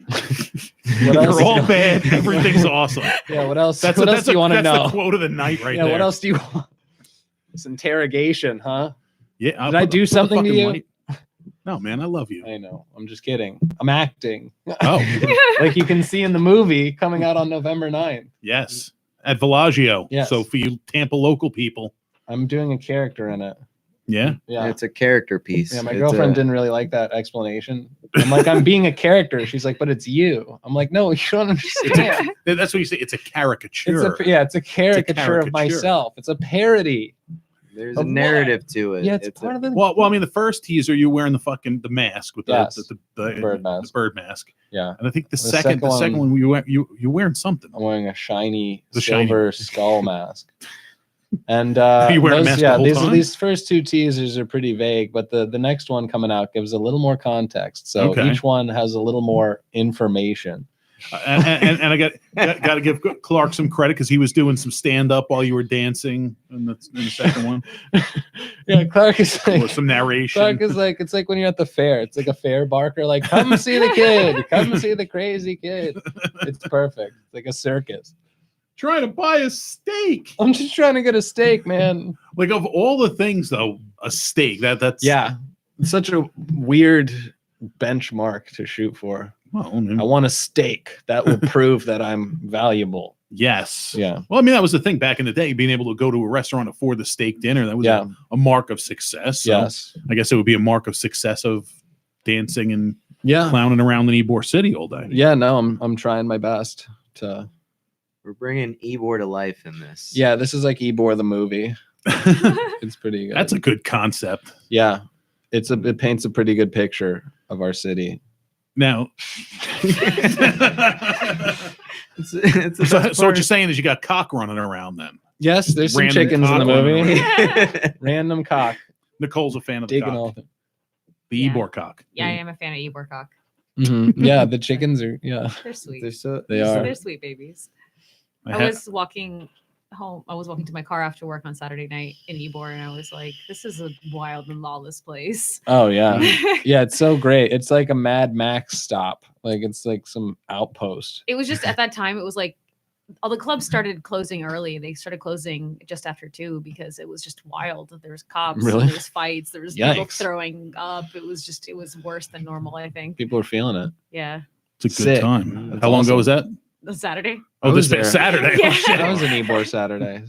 [SPEAKER 3] What else
[SPEAKER 1] They're all
[SPEAKER 3] is-
[SPEAKER 1] bad. Everything's awesome.
[SPEAKER 3] Yeah, what else?
[SPEAKER 1] That's
[SPEAKER 3] what else do you want to
[SPEAKER 1] that's
[SPEAKER 3] know?
[SPEAKER 1] the quote of the night right
[SPEAKER 3] Yeah,
[SPEAKER 1] there.
[SPEAKER 3] what else do you want? This interrogation, huh?
[SPEAKER 1] Yeah,
[SPEAKER 3] Did I do something to you?
[SPEAKER 1] No, man, I love you.
[SPEAKER 3] I know. I'm just kidding. I'm acting.
[SPEAKER 1] Oh,
[SPEAKER 3] Like you can see in the movie coming out on November 9th.
[SPEAKER 1] yes, at Villaggio.
[SPEAKER 3] Yes.
[SPEAKER 1] So for you Tampa local people,
[SPEAKER 3] I'm doing a character in it.
[SPEAKER 1] yeah.
[SPEAKER 3] Yeah.
[SPEAKER 5] It's a character piece.
[SPEAKER 3] Yeah, my
[SPEAKER 5] It's
[SPEAKER 3] girlfriend
[SPEAKER 5] a-
[SPEAKER 3] didn't really like that explanation. I'm like, I'm being a character. She's like, but it's you. I'm like, no, you don't understand.
[SPEAKER 1] That's what you say. It's a caricature.
[SPEAKER 3] It's a caricature
[SPEAKER 1] caricature.
[SPEAKER 3] of myself. It's a parody.
[SPEAKER 5] There's
[SPEAKER 3] Of
[SPEAKER 5] a
[SPEAKER 3] what?
[SPEAKER 5] narrative to it.
[SPEAKER 3] Yeah, it's part of the
[SPEAKER 1] Well, I mean, the first teaser, you're wearing the mask with the,
[SPEAKER 3] Yes.
[SPEAKER 1] the
[SPEAKER 3] bird mask.
[SPEAKER 1] The bird mask.
[SPEAKER 3] Yeah.
[SPEAKER 1] And I think the
[SPEAKER 3] second
[SPEAKER 1] second one you're wearing something.
[SPEAKER 3] I'm wearing a shiny
[SPEAKER 1] The shiny
[SPEAKER 3] silver skull mask. And
[SPEAKER 1] You wearing a mask the whole time?
[SPEAKER 3] these first 2 teasers are pretty vague, but the next one coming out gives a little more context. So
[SPEAKER 1] Okay.
[SPEAKER 3] each one has a little more information.
[SPEAKER 1] And I got to give Clark some credit because he was doing some stand up while you were dancing in the second one,
[SPEAKER 3] Yeah, Clark is
[SPEAKER 1] or
[SPEAKER 3] like,
[SPEAKER 1] some narration.
[SPEAKER 3] Clark is like, it's like when you're at the fair. It's like a fair barker, like, come see the kid, come see the crazy kid. It's perfect. It's like a circus.
[SPEAKER 1] Trying to buy a steak.
[SPEAKER 3] I'm just trying to get a steak, man.
[SPEAKER 1] Like of all the things, though, a steak. That's
[SPEAKER 3] Yeah, it's such a weird benchmark to shoot for.
[SPEAKER 1] Well, I mean,
[SPEAKER 3] I want a steak that will prove that I'm valuable.
[SPEAKER 1] yes.
[SPEAKER 3] Yeah.
[SPEAKER 1] Well, I mean, that was the thing back in the day, being able to go to a restaurant afford the steak dinner. That was
[SPEAKER 3] Yeah.
[SPEAKER 1] a mark of success. So
[SPEAKER 3] Yes.
[SPEAKER 1] I guess it would be a mark of success of dancing and
[SPEAKER 3] Yeah.
[SPEAKER 1] clowning around in Ybor City all day.
[SPEAKER 3] Yeah. No, I'm trying my best to.
[SPEAKER 5] We're bringing Ybor to life in this.
[SPEAKER 3] Yeah, this is like Ybor the movie. It's pretty good.
[SPEAKER 1] That's a good concept.
[SPEAKER 3] Yeah. It paints a pretty good picture of our city.
[SPEAKER 1] Now,
[SPEAKER 5] It's the
[SPEAKER 1] so
[SPEAKER 5] best
[SPEAKER 1] what
[SPEAKER 5] part.
[SPEAKER 1] you're saying is you got cock running around then.
[SPEAKER 3] Yes, there's some
[SPEAKER 1] Random
[SPEAKER 3] chickens in the
[SPEAKER 1] cock on
[SPEAKER 3] movie. Random cock
[SPEAKER 1] Nicole's a fan of the
[SPEAKER 3] digging
[SPEAKER 1] cock.
[SPEAKER 3] all.
[SPEAKER 1] The
[SPEAKER 4] Yeah.
[SPEAKER 1] Ybor cock.
[SPEAKER 4] Yeah, I am a fan of Ybor cock.
[SPEAKER 3] Yeah, the chickens are. Yeah,
[SPEAKER 4] They're sweet.
[SPEAKER 5] They're so
[SPEAKER 3] they are.
[SPEAKER 4] They're sweet babies.
[SPEAKER 1] I
[SPEAKER 4] I
[SPEAKER 1] ha-
[SPEAKER 4] was walking home. I was walking to my car after work on Saturday night in Ybor, and I was like, "This is a wild and lawless place."
[SPEAKER 3] Oh yeah, yeah. It's so great. It's like a Mad Max stop. Like it's like some outpost.
[SPEAKER 4] It was just at that time. It was like all the clubs started closing early. They started closing just after 2 because it was just wild. There was cops.
[SPEAKER 3] Really?
[SPEAKER 4] There was fights. There was people
[SPEAKER 3] Yikes.
[SPEAKER 4] throwing up. It was worse than normal. I think.
[SPEAKER 3] People are feeling it.
[SPEAKER 4] Yeah.
[SPEAKER 1] It's a good
[SPEAKER 3] Sick.
[SPEAKER 1] time.
[SPEAKER 3] That's
[SPEAKER 1] How long ago
[SPEAKER 3] awesome.
[SPEAKER 1] was that?
[SPEAKER 4] The Saturday.
[SPEAKER 1] Oh,
[SPEAKER 3] I
[SPEAKER 1] this
[SPEAKER 3] was
[SPEAKER 1] past
[SPEAKER 3] there.
[SPEAKER 1] Saturday.
[SPEAKER 4] Yeah.
[SPEAKER 1] Oh, shit.
[SPEAKER 3] That was an Ybor Saturday.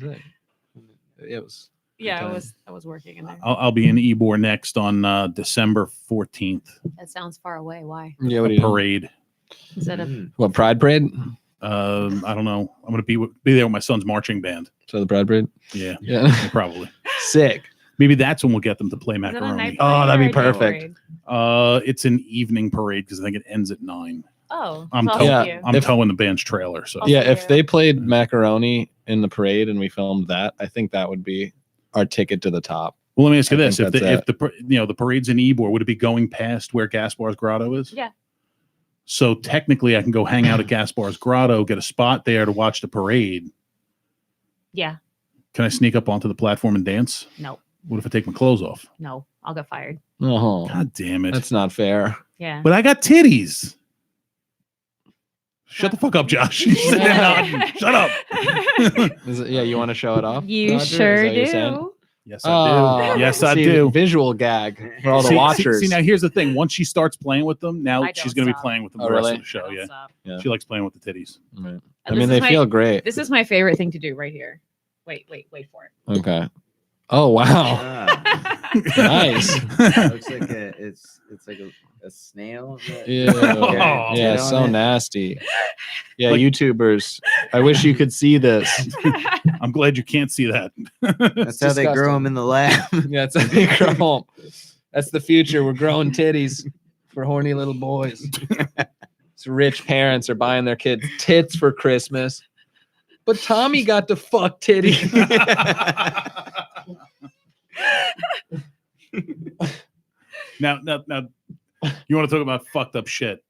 [SPEAKER 3] It was.
[SPEAKER 4] Yeah,
[SPEAKER 3] time.
[SPEAKER 4] I was working in there.
[SPEAKER 1] I'll be in Ybor next on December 14th.
[SPEAKER 4] That sounds far away. Why?
[SPEAKER 3] Yeah, what
[SPEAKER 1] A
[SPEAKER 3] are you doing?
[SPEAKER 1] parade.
[SPEAKER 4] Is that a
[SPEAKER 5] Mm.
[SPEAKER 3] What, Pride Parade?
[SPEAKER 1] I don't know. I'm gonna be there with my son's marching band.
[SPEAKER 3] So the Pride Parade?
[SPEAKER 1] Yeah,
[SPEAKER 3] Yeah.
[SPEAKER 1] probably.
[SPEAKER 3] Sick.
[SPEAKER 1] Maybe that's when we'll get them to play
[SPEAKER 4] is it a
[SPEAKER 1] macaroni.
[SPEAKER 4] night
[SPEAKER 3] Oh, that'd be
[SPEAKER 4] parade or a day
[SPEAKER 3] perfect.
[SPEAKER 4] parade?
[SPEAKER 1] It's an evening parade because I think it ends at 9.
[SPEAKER 4] Oh,
[SPEAKER 1] I'm
[SPEAKER 4] so I'll
[SPEAKER 1] towing.
[SPEAKER 3] Yeah.
[SPEAKER 4] see you.
[SPEAKER 1] I'm
[SPEAKER 3] If-
[SPEAKER 1] towing the band's trailer. So
[SPEAKER 4] I'll
[SPEAKER 3] Yeah,
[SPEAKER 4] see
[SPEAKER 3] if
[SPEAKER 4] you.
[SPEAKER 3] they played Macaroni in the parade and we filmed that, I think that would be our ticket to the top.
[SPEAKER 1] well, let me ask you
[SPEAKER 3] I
[SPEAKER 1] this:
[SPEAKER 3] think
[SPEAKER 1] if the
[SPEAKER 3] that's
[SPEAKER 1] the parade's in Ybor, would it be going past where Gaspar's Grotto is?
[SPEAKER 4] Yeah.
[SPEAKER 1] So technically, I can go hang out at Gaspar's Grotto, get a spot there to watch the parade.
[SPEAKER 4] Yeah.
[SPEAKER 1] Can I sneak up onto the platform and dance?
[SPEAKER 4] No.
[SPEAKER 1] What if I take my clothes off?
[SPEAKER 4] No. I'll get fired.
[SPEAKER 3] Oh,
[SPEAKER 1] God damn it!
[SPEAKER 3] that's not fair.
[SPEAKER 4] Yeah.
[SPEAKER 1] But I got titties. Shut the fuck up, Josh. You sit there nodding. Shut up.
[SPEAKER 3] Is it, yeah, you want to show it off?
[SPEAKER 4] You
[SPEAKER 3] Roger? Is
[SPEAKER 4] sure
[SPEAKER 3] that what you're saying?
[SPEAKER 4] do.
[SPEAKER 1] Yes, I do. Yes, I
[SPEAKER 3] See,
[SPEAKER 1] do.
[SPEAKER 3] Visual gag for all the
[SPEAKER 1] See,
[SPEAKER 3] watchers.
[SPEAKER 1] See, now here's the thing. Once she starts playing with them, now
[SPEAKER 4] I
[SPEAKER 1] she's
[SPEAKER 4] don't
[SPEAKER 1] going to be
[SPEAKER 4] stop.
[SPEAKER 1] playing with them
[SPEAKER 3] Oh,
[SPEAKER 1] the rest
[SPEAKER 3] really?
[SPEAKER 1] of the show.
[SPEAKER 4] Don't
[SPEAKER 1] Yeah.
[SPEAKER 4] stop.
[SPEAKER 3] Yeah.
[SPEAKER 1] She likes playing with the titties.
[SPEAKER 3] Right. I
[SPEAKER 4] This
[SPEAKER 3] mean,
[SPEAKER 4] is
[SPEAKER 3] they
[SPEAKER 4] my-
[SPEAKER 3] feel great.
[SPEAKER 4] This is my favorite thing to do right here. Wait for it.
[SPEAKER 3] Okay. Oh wow,
[SPEAKER 5] Ah,
[SPEAKER 3] nice.
[SPEAKER 5] looks like it's like a snail.
[SPEAKER 3] Ew.
[SPEAKER 1] Oh.
[SPEAKER 3] Yeah,
[SPEAKER 5] Get on
[SPEAKER 3] so
[SPEAKER 5] it.
[SPEAKER 3] nasty. Yeah,
[SPEAKER 1] Like-
[SPEAKER 3] YouTubers. I wish you could see this.
[SPEAKER 1] I'm glad you can't see that.
[SPEAKER 5] That's how they grow
[SPEAKER 3] disgusting.
[SPEAKER 5] them in the lab.
[SPEAKER 3] Yeah, that's how they grow 'em. That's the future. We're growing titties for horny little boys. It's rich parents are buying their kids tits for Christmas. But Tommy got to fuck titty.
[SPEAKER 1] now, you want to talk about fucked up shit?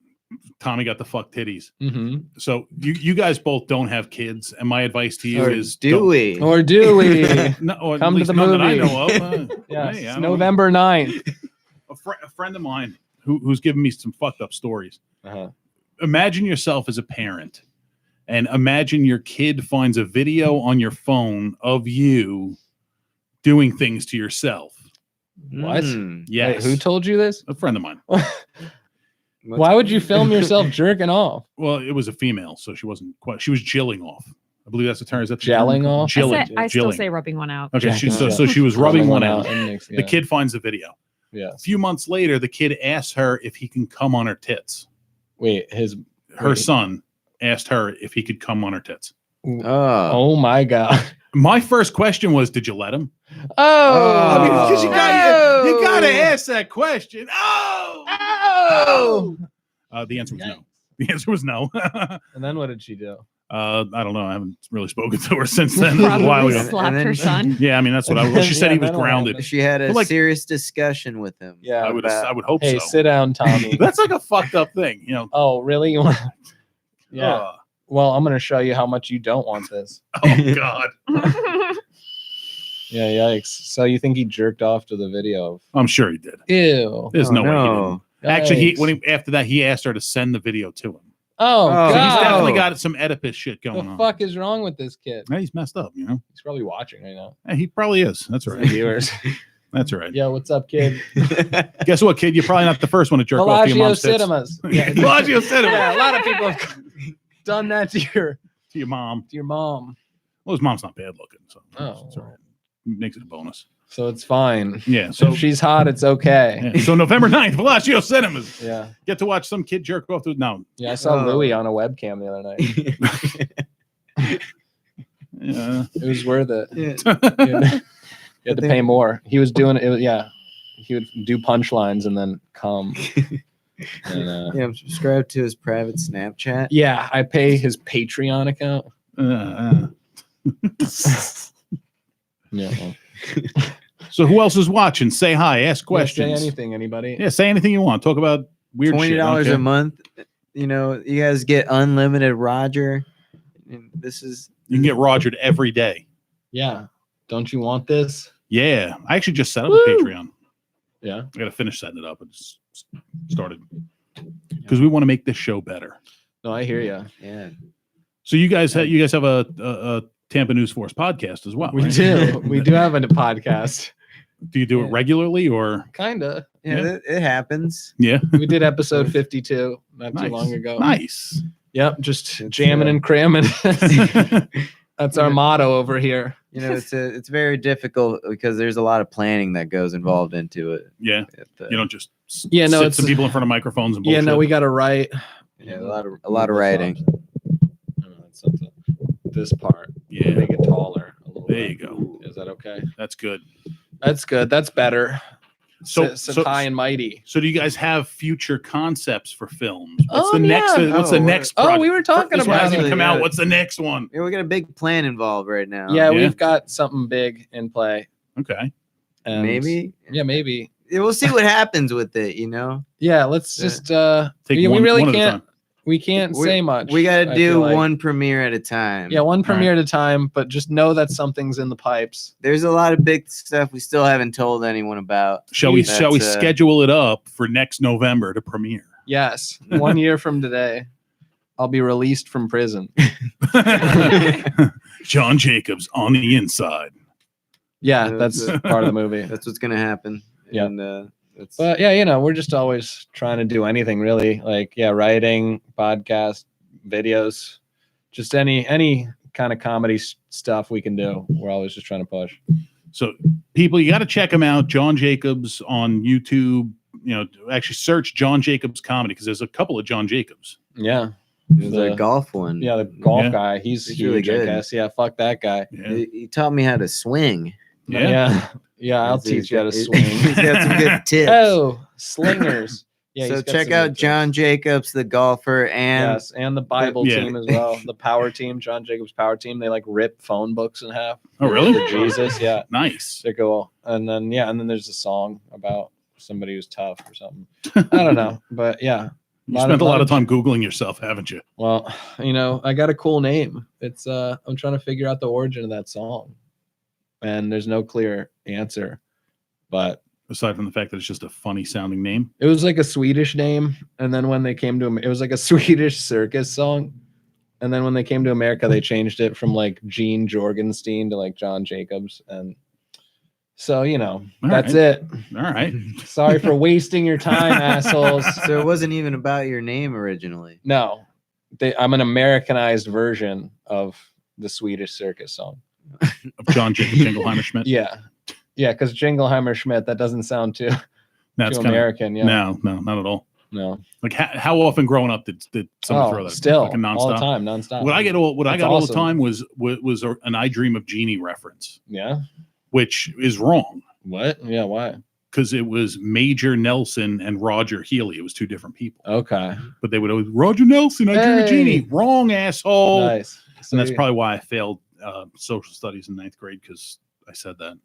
[SPEAKER 1] Tommy got the fuck titties.
[SPEAKER 3] Mm-hmm.
[SPEAKER 1] So you guys both don't have kids, and my advice to you
[SPEAKER 5] Or
[SPEAKER 1] is
[SPEAKER 5] do
[SPEAKER 1] don't-
[SPEAKER 5] we?
[SPEAKER 3] Or do we?
[SPEAKER 1] No, or at
[SPEAKER 3] Come to
[SPEAKER 1] least
[SPEAKER 3] the
[SPEAKER 1] none that I
[SPEAKER 3] movie.
[SPEAKER 1] know of.
[SPEAKER 3] Yeah,
[SPEAKER 1] Hey, I
[SPEAKER 3] it's
[SPEAKER 1] don't know.
[SPEAKER 3] November 9th.
[SPEAKER 1] A friend of mine who's given me some fucked up stories.
[SPEAKER 3] Uh-huh.
[SPEAKER 1] Imagine yourself as a parent, and imagine your kid finds a video on your phone of you doing things to yourself.
[SPEAKER 3] What?
[SPEAKER 5] Mm.
[SPEAKER 1] Yes,
[SPEAKER 3] Wait, who told you this?
[SPEAKER 1] a friend of mine.
[SPEAKER 3] Why would you film yourself jerking off?
[SPEAKER 1] Well, it was a female, so she wasn't quite. She was jilling off. I believe that's the term. Is that the
[SPEAKER 3] Gelling
[SPEAKER 1] term?
[SPEAKER 3] off?
[SPEAKER 1] Jilling.
[SPEAKER 4] I still
[SPEAKER 1] jilling.
[SPEAKER 4] say rubbing one out.
[SPEAKER 1] Okay,
[SPEAKER 3] Jacking
[SPEAKER 1] so
[SPEAKER 3] off.
[SPEAKER 1] she was rubbing one out.
[SPEAKER 3] and mix-
[SPEAKER 1] The
[SPEAKER 3] yeah.
[SPEAKER 1] kid finds the video.
[SPEAKER 3] Yeah.
[SPEAKER 1] A few months later, the kid asks her if he can come on her tits.
[SPEAKER 3] Wait,
[SPEAKER 1] Her
[SPEAKER 3] Wait.
[SPEAKER 1] son asked her if he could come on her tits.
[SPEAKER 5] Oh.
[SPEAKER 3] Oh my god.
[SPEAKER 1] My first question was, did you let him?
[SPEAKER 3] Oh.
[SPEAKER 1] I mean, because you
[SPEAKER 3] No.
[SPEAKER 1] gotta ask that question. Oh. The answer was no. The answer was no.
[SPEAKER 3] And then what did she do?
[SPEAKER 1] I don't know. I haven't really spoken to her since then. It was a while
[SPEAKER 4] Probably
[SPEAKER 1] ago.
[SPEAKER 5] And
[SPEAKER 4] slapped
[SPEAKER 5] then-
[SPEAKER 4] her son.
[SPEAKER 1] Yeah, I mean that's what I. Well, she said
[SPEAKER 3] Yeah,
[SPEAKER 1] he was
[SPEAKER 3] then what
[SPEAKER 1] grounded.
[SPEAKER 3] happened?
[SPEAKER 5] She had a
[SPEAKER 1] But, like-
[SPEAKER 5] serious discussion with him.
[SPEAKER 3] Yeah.
[SPEAKER 1] I would. I would hope
[SPEAKER 3] Hey,
[SPEAKER 1] so.
[SPEAKER 3] sit down, Tommy.
[SPEAKER 1] That's like a fucked up thing, you know.
[SPEAKER 3] Oh, really? You want? Yeah.
[SPEAKER 1] Ugh.
[SPEAKER 3] Well, I'm gonna show you how much you don't want this.
[SPEAKER 1] Oh God.
[SPEAKER 3] Yeah, yikes. So you think he jerked off to the video of?
[SPEAKER 1] I'm sure he did.
[SPEAKER 3] Ew.
[SPEAKER 1] There's
[SPEAKER 5] Oh,
[SPEAKER 1] no way. He
[SPEAKER 5] no.
[SPEAKER 1] didn't. Actually,
[SPEAKER 3] Yikes.
[SPEAKER 1] after that he asked her to send the video to him.
[SPEAKER 3] Oh,
[SPEAKER 5] Oh,
[SPEAKER 3] God.
[SPEAKER 1] So he's definitely
[SPEAKER 5] Oh.
[SPEAKER 1] got some Oedipus shit
[SPEAKER 3] the
[SPEAKER 1] going on.
[SPEAKER 3] fuck is wrong with this kid?
[SPEAKER 1] Yeah, he's messed up, you know.
[SPEAKER 3] He's probably watching right now.
[SPEAKER 1] Yeah, he probably is. That's
[SPEAKER 3] The
[SPEAKER 1] right.
[SPEAKER 3] viewers.
[SPEAKER 1] That's right.
[SPEAKER 3] Yo, what's up, kid?
[SPEAKER 1] Guess what, kid? You're probably not the first one to jerk off to your
[SPEAKER 3] Bellagio
[SPEAKER 1] mom's tits.
[SPEAKER 3] Cinemas.
[SPEAKER 1] Yeah, Bellagio Cinema.
[SPEAKER 3] Yeah, a lot of people have done that to
[SPEAKER 1] To your mom.
[SPEAKER 3] your mom.
[SPEAKER 1] Well, his mom's not bad looking, so
[SPEAKER 3] Oh.
[SPEAKER 1] it's all right. Makes it a bonus.
[SPEAKER 3] So it's fine.
[SPEAKER 1] Yeah.
[SPEAKER 3] So
[SPEAKER 1] So
[SPEAKER 3] if she's hot, it's okay.
[SPEAKER 1] yeah. So November 9th, Bellagio Cinemas.
[SPEAKER 3] Yeah.
[SPEAKER 1] Get to watch some kid jerk off to no.
[SPEAKER 3] Yeah, I saw
[SPEAKER 5] Oh.
[SPEAKER 3] Louis on a webcam the other night.
[SPEAKER 1] Yeah.
[SPEAKER 3] It was worth it.
[SPEAKER 5] Yeah.
[SPEAKER 3] You had to pay more. He was doing it. Yeah. He would do punchlines and then come. And,
[SPEAKER 5] Yeah, I'm subscribed to his private Snapchat.
[SPEAKER 3] yeah, I pay his Patreon account. Yeah. well,
[SPEAKER 1] So who else is watching? Say hi. Ask questions.
[SPEAKER 3] Say anything, anybody.
[SPEAKER 1] Yeah, say anything you want. Talk about weird shit. I don't
[SPEAKER 5] $20
[SPEAKER 1] care.
[SPEAKER 5] a month. You know, you guys get unlimited Roger. And this is
[SPEAKER 1] You can get Rogered every day.
[SPEAKER 3] Yeah. Don't you want this?
[SPEAKER 1] Yeah. I actually just set up
[SPEAKER 3] Woo!
[SPEAKER 1] a Patreon.
[SPEAKER 3] Yeah.
[SPEAKER 1] I got to finish setting it up. It's started because we want to make this show better.
[SPEAKER 3] No, I hear you.
[SPEAKER 5] yeah.
[SPEAKER 1] So you guys have a Tampa News Force podcast as well.
[SPEAKER 3] We
[SPEAKER 1] right?
[SPEAKER 3] do. We do have a podcast.
[SPEAKER 1] Do you do it
[SPEAKER 3] Yeah.
[SPEAKER 1] regularly or?
[SPEAKER 3] Kinda.
[SPEAKER 5] Yeah,
[SPEAKER 1] Yeah.
[SPEAKER 5] it happens.
[SPEAKER 1] Yeah.
[SPEAKER 3] We did episode 52 not
[SPEAKER 1] Nice.
[SPEAKER 3] too long ago.
[SPEAKER 1] Nice.
[SPEAKER 3] Yep. Just
[SPEAKER 5] It's,
[SPEAKER 3] jamming and cramming. That's our motto over here.
[SPEAKER 5] You know, it's very difficult because there's a lot of planning that goes involved into it.
[SPEAKER 1] Yeah.
[SPEAKER 5] You
[SPEAKER 1] You don't just
[SPEAKER 3] Yeah, no,
[SPEAKER 1] sit
[SPEAKER 3] it's
[SPEAKER 1] some people in front of microphones and
[SPEAKER 3] yeah,
[SPEAKER 1] bullshit.
[SPEAKER 3] no, we got to write.
[SPEAKER 5] Yeah, a lot of writing.
[SPEAKER 3] This part.
[SPEAKER 1] Yeah.
[SPEAKER 3] Make it taller. A little
[SPEAKER 1] There
[SPEAKER 3] bit.
[SPEAKER 1] you go.
[SPEAKER 3] Is that okay?
[SPEAKER 1] That's good.
[SPEAKER 3] That's good. That's better.
[SPEAKER 1] So,
[SPEAKER 3] Sit high and mighty.
[SPEAKER 1] So do you guys have future concepts for films? What's the
[SPEAKER 3] Yeah.
[SPEAKER 1] next? What's the next?
[SPEAKER 3] Oh, we were talking
[SPEAKER 1] This one
[SPEAKER 3] about
[SPEAKER 1] hasn't
[SPEAKER 3] it.
[SPEAKER 1] even come
[SPEAKER 5] Yeah.
[SPEAKER 1] out. What's the next one?
[SPEAKER 5] Yeah, we got a big plan involved right now.
[SPEAKER 3] Yeah,
[SPEAKER 1] Yeah.
[SPEAKER 3] we've got something big in play.
[SPEAKER 1] Okay.
[SPEAKER 3] And
[SPEAKER 5] Maybe.
[SPEAKER 3] Yeah, maybe.
[SPEAKER 5] Yeah, we'll see what happens with it. You know,
[SPEAKER 3] Yeah, let's
[SPEAKER 5] Yeah.
[SPEAKER 3] just
[SPEAKER 1] Take
[SPEAKER 3] we
[SPEAKER 1] one,
[SPEAKER 3] really
[SPEAKER 1] one at a
[SPEAKER 3] can't
[SPEAKER 1] time.
[SPEAKER 3] we can't say much.
[SPEAKER 5] We got to
[SPEAKER 3] I
[SPEAKER 5] do
[SPEAKER 3] feel like.
[SPEAKER 5] one premiere at a time.
[SPEAKER 3] Yeah, one
[SPEAKER 1] right.
[SPEAKER 3] premiere at a time, but just know that something's in the pipes.
[SPEAKER 5] There's a lot of big stuff we still haven't told anyone about.
[SPEAKER 1] Shall we
[SPEAKER 5] That's,
[SPEAKER 1] schedule it up for next November to premiere?
[SPEAKER 3] Yes, 1 year from today, I'll be released from prison.
[SPEAKER 1] John Jacobs on the inside.
[SPEAKER 3] Yeah,
[SPEAKER 5] Yeah,
[SPEAKER 3] that's
[SPEAKER 5] that's-
[SPEAKER 3] part of the movie.
[SPEAKER 5] That's what's gonna happen.
[SPEAKER 3] Yeah.
[SPEAKER 5] And, that's,
[SPEAKER 3] But yeah, you know, we're just always trying to do anything really. Like, yeah, writing, podcast, videos, just any kind of comedy stuff we can do. We're always just trying to push.
[SPEAKER 1] So people, you got to check him out. John Jacobs on YouTube. You know, actually search John Jacobs comedy because there's a couple of John Jacobs.
[SPEAKER 3] Yeah.
[SPEAKER 5] the golf one.
[SPEAKER 3] Yeah, the golf
[SPEAKER 1] Yeah.
[SPEAKER 3] guy. He's
[SPEAKER 5] He's
[SPEAKER 3] huge,
[SPEAKER 5] really
[SPEAKER 3] I
[SPEAKER 5] good.
[SPEAKER 3] guess. Yeah, fuck that guy.
[SPEAKER 1] Yeah.
[SPEAKER 5] He taught me how to swing.
[SPEAKER 1] Yeah.
[SPEAKER 3] Yeah, I'll
[SPEAKER 5] He's
[SPEAKER 3] teach you how to
[SPEAKER 5] got-
[SPEAKER 3] swing.
[SPEAKER 5] He's got some good tips.
[SPEAKER 3] Oh, slingers. Yeah,
[SPEAKER 5] so
[SPEAKER 3] he's got
[SPEAKER 5] check
[SPEAKER 3] some
[SPEAKER 5] out
[SPEAKER 3] good tips.
[SPEAKER 5] John Jacobs, the golfer, and
[SPEAKER 3] Yes, and the Bible
[SPEAKER 1] Yeah.
[SPEAKER 3] team as well. The power team, John Jacobs power team. They like rip phone books in half.
[SPEAKER 1] Oh, really?
[SPEAKER 3] For Jesus, yeah.
[SPEAKER 1] Nice.
[SPEAKER 3] They're cool. And then there's a song about somebody who's tough or something. I don't know, but yeah.
[SPEAKER 1] You spent a lot of time Googling yourself, haven't you?
[SPEAKER 3] Well, you know, I got a cool name. It's I'm trying to figure out the origin of that song, and there's no clear answer. But
[SPEAKER 1] Aside from the fact that it's just a funny sounding name.
[SPEAKER 3] it was like a Swedish name, and then when they came to it was like a Swedish circus song, and then when they came to America, they changed it from like Gene Jorgenstein to like John Jacobs, and so you know
[SPEAKER 1] All
[SPEAKER 3] that's
[SPEAKER 1] right.
[SPEAKER 3] it.
[SPEAKER 1] All right.
[SPEAKER 3] Sorry for wasting your time, assholes.
[SPEAKER 5] so it wasn't even about your name originally.
[SPEAKER 3] No, I'm an Americanized version of the Swedish circus song.
[SPEAKER 1] Of John Jacob Jingleheimer Schmidt.
[SPEAKER 3] Yeah, because Jingleheimer Schmidt, that doesn't sound too
[SPEAKER 1] That's
[SPEAKER 3] too
[SPEAKER 1] kind of
[SPEAKER 3] American. Yeah,
[SPEAKER 1] no, not at all.
[SPEAKER 3] no.
[SPEAKER 1] Like how often growing up did someone throw that?
[SPEAKER 3] Still
[SPEAKER 1] Fucking nonstop.
[SPEAKER 3] all the time, nonstop.
[SPEAKER 1] What I got all
[SPEAKER 3] That's
[SPEAKER 1] the
[SPEAKER 3] awesome.
[SPEAKER 1] time was an I Dream of Jeannie reference,
[SPEAKER 3] Yeah.
[SPEAKER 1] which is wrong
[SPEAKER 3] What? Yeah. Why?
[SPEAKER 1] because it was Major Nelson and Roger Healy. It was two different people,
[SPEAKER 3] Okay.
[SPEAKER 1] but they would always Roger Nelson, I Dream of
[SPEAKER 3] Hey.
[SPEAKER 1] Jeannie. Wrong, asshole.
[SPEAKER 3] Nice.
[SPEAKER 1] And that's probably why I failed social studies in 9th grade because I said that.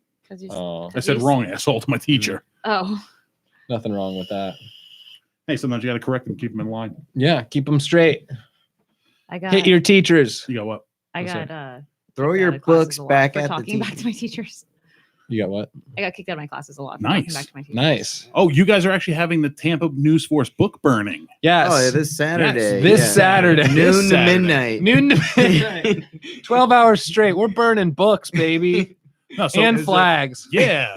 [SPEAKER 3] Oh,
[SPEAKER 1] I said wrong, asshole to my teacher.
[SPEAKER 4] Oh,
[SPEAKER 3] nothing wrong with that.
[SPEAKER 1] Hey, sometimes you got to correct them, keep them in line.
[SPEAKER 3] Yeah, keep them straight.
[SPEAKER 4] I got.
[SPEAKER 3] Hit your teachers.
[SPEAKER 1] You got what?
[SPEAKER 4] I
[SPEAKER 1] what's
[SPEAKER 4] got.
[SPEAKER 1] that?
[SPEAKER 5] Throw
[SPEAKER 4] kicked
[SPEAKER 5] your
[SPEAKER 4] out of classes
[SPEAKER 5] books
[SPEAKER 4] a lot
[SPEAKER 5] back
[SPEAKER 4] for
[SPEAKER 5] at the
[SPEAKER 4] talking back to
[SPEAKER 5] teacher.
[SPEAKER 4] my teachers.
[SPEAKER 3] You got what?
[SPEAKER 4] I got kicked out of my classes a lot. For
[SPEAKER 1] Nice.
[SPEAKER 4] talking back to my teachers.
[SPEAKER 3] Nice.
[SPEAKER 1] Oh, you guys are actually having the Tampa News Force book burning.
[SPEAKER 3] Yes.
[SPEAKER 5] Oh, yeah, this Saturday.
[SPEAKER 3] This
[SPEAKER 5] yeah.
[SPEAKER 3] Saturday.
[SPEAKER 5] Noon
[SPEAKER 1] This
[SPEAKER 5] to
[SPEAKER 1] Saturday.
[SPEAKER 5] midnight.
[SPEAKER 3] Noon to midnight. 12 hours straight. We're burning books, baby.
[SPEAKER 1] No, so
[SPEAKER 3] And
[SPEAKER 1] is it-
[SPEAKER 3] flags.
[SPEAKER 1] Yeah.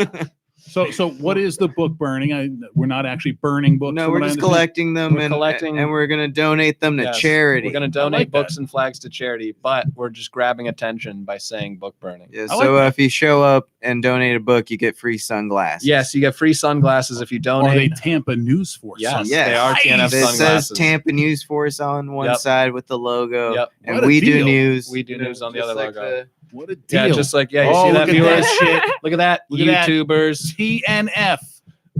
[SPEAKER 1] So what is the book burning? We're not actually burning books.
[SPEAKER 5] No,
[SPEAKER 1] from
[SPEAKER 5] we're
[SPEAKER 1] what I
[SPEAKER 5] just
[SPEAKER 1] understand.
[SPEAKER 5] collecting them
[SPEAKER 3] We're
[SPEAKER 5] and
[SPEAKER 3] collecting-
[SPEAKER 5] and we're gonna donate them to
[SPEAKER 3] Yes.
[SPEAKER 5] charity.
[SPEAKER 3] We're going to
[SPEAKER 1] I
[SPEAKER 3] donate
[SPEAKER 1] like
[SPEAKER 3] books
[SPEAKER 1] that.
[SPEAKER 3] and flags to charity, but we're just grabbing attention by saying book burning.
[SPEAKER 5] Yeah,
[SPEAKER 1] I
[SPEAKER 5] so
[SPEAKER 1] like that.
[SPEAKER 5] if you show up and donate a book, you get free sunglasses.
[SPEAKER 3] Yes, you get free sunglasses if you
[SPEAKER 1] Are they
[SPEAKER 3] donate.
[SPEAKER 1] Tampa News Force?
[SPEAKER 3] Yes,
[SPEAKER 1] sunglasses?
[SPEAKER 5] Yes.
[SPEAKER 3] they are TNF
[SPEAKER 5] It says
[SPEAKER 3] sunglasses.
[SPEAKER 5] Tampa News Force on one
[SPEAKER 3] Yep.
[SPEAKER 5] side with the logo,
[SPEAKER 3] Yep.
[SPEAKER 5] and
[SPEAKER 1] What a
[SPEAKER 5] we do
[SPEAKER 1] deal.
[SPEAKER 5] news.
[SPEAKER 3] We do news on the
[SPEAKER 5] just
[SPEAKER 3] other
[SPEAKER 5] like
[SPEAKER 3] logo.
[SPEAKER 1] What a deal.
[SPEAKER 3] Yeah, just like, yeah, you
[SPEAKER 1] Oh,
[SPEAKER 3] see that,
[SPEAKER 1] look at
[SPEAKER 3] viewers?
[SPEAKER 1] that shit.
[SPEAKER 3] Look at that.
[SPEAKER 1] Look at that.
[SPEAKER 3] YouTubers,
[SPEAKER 1] TNF.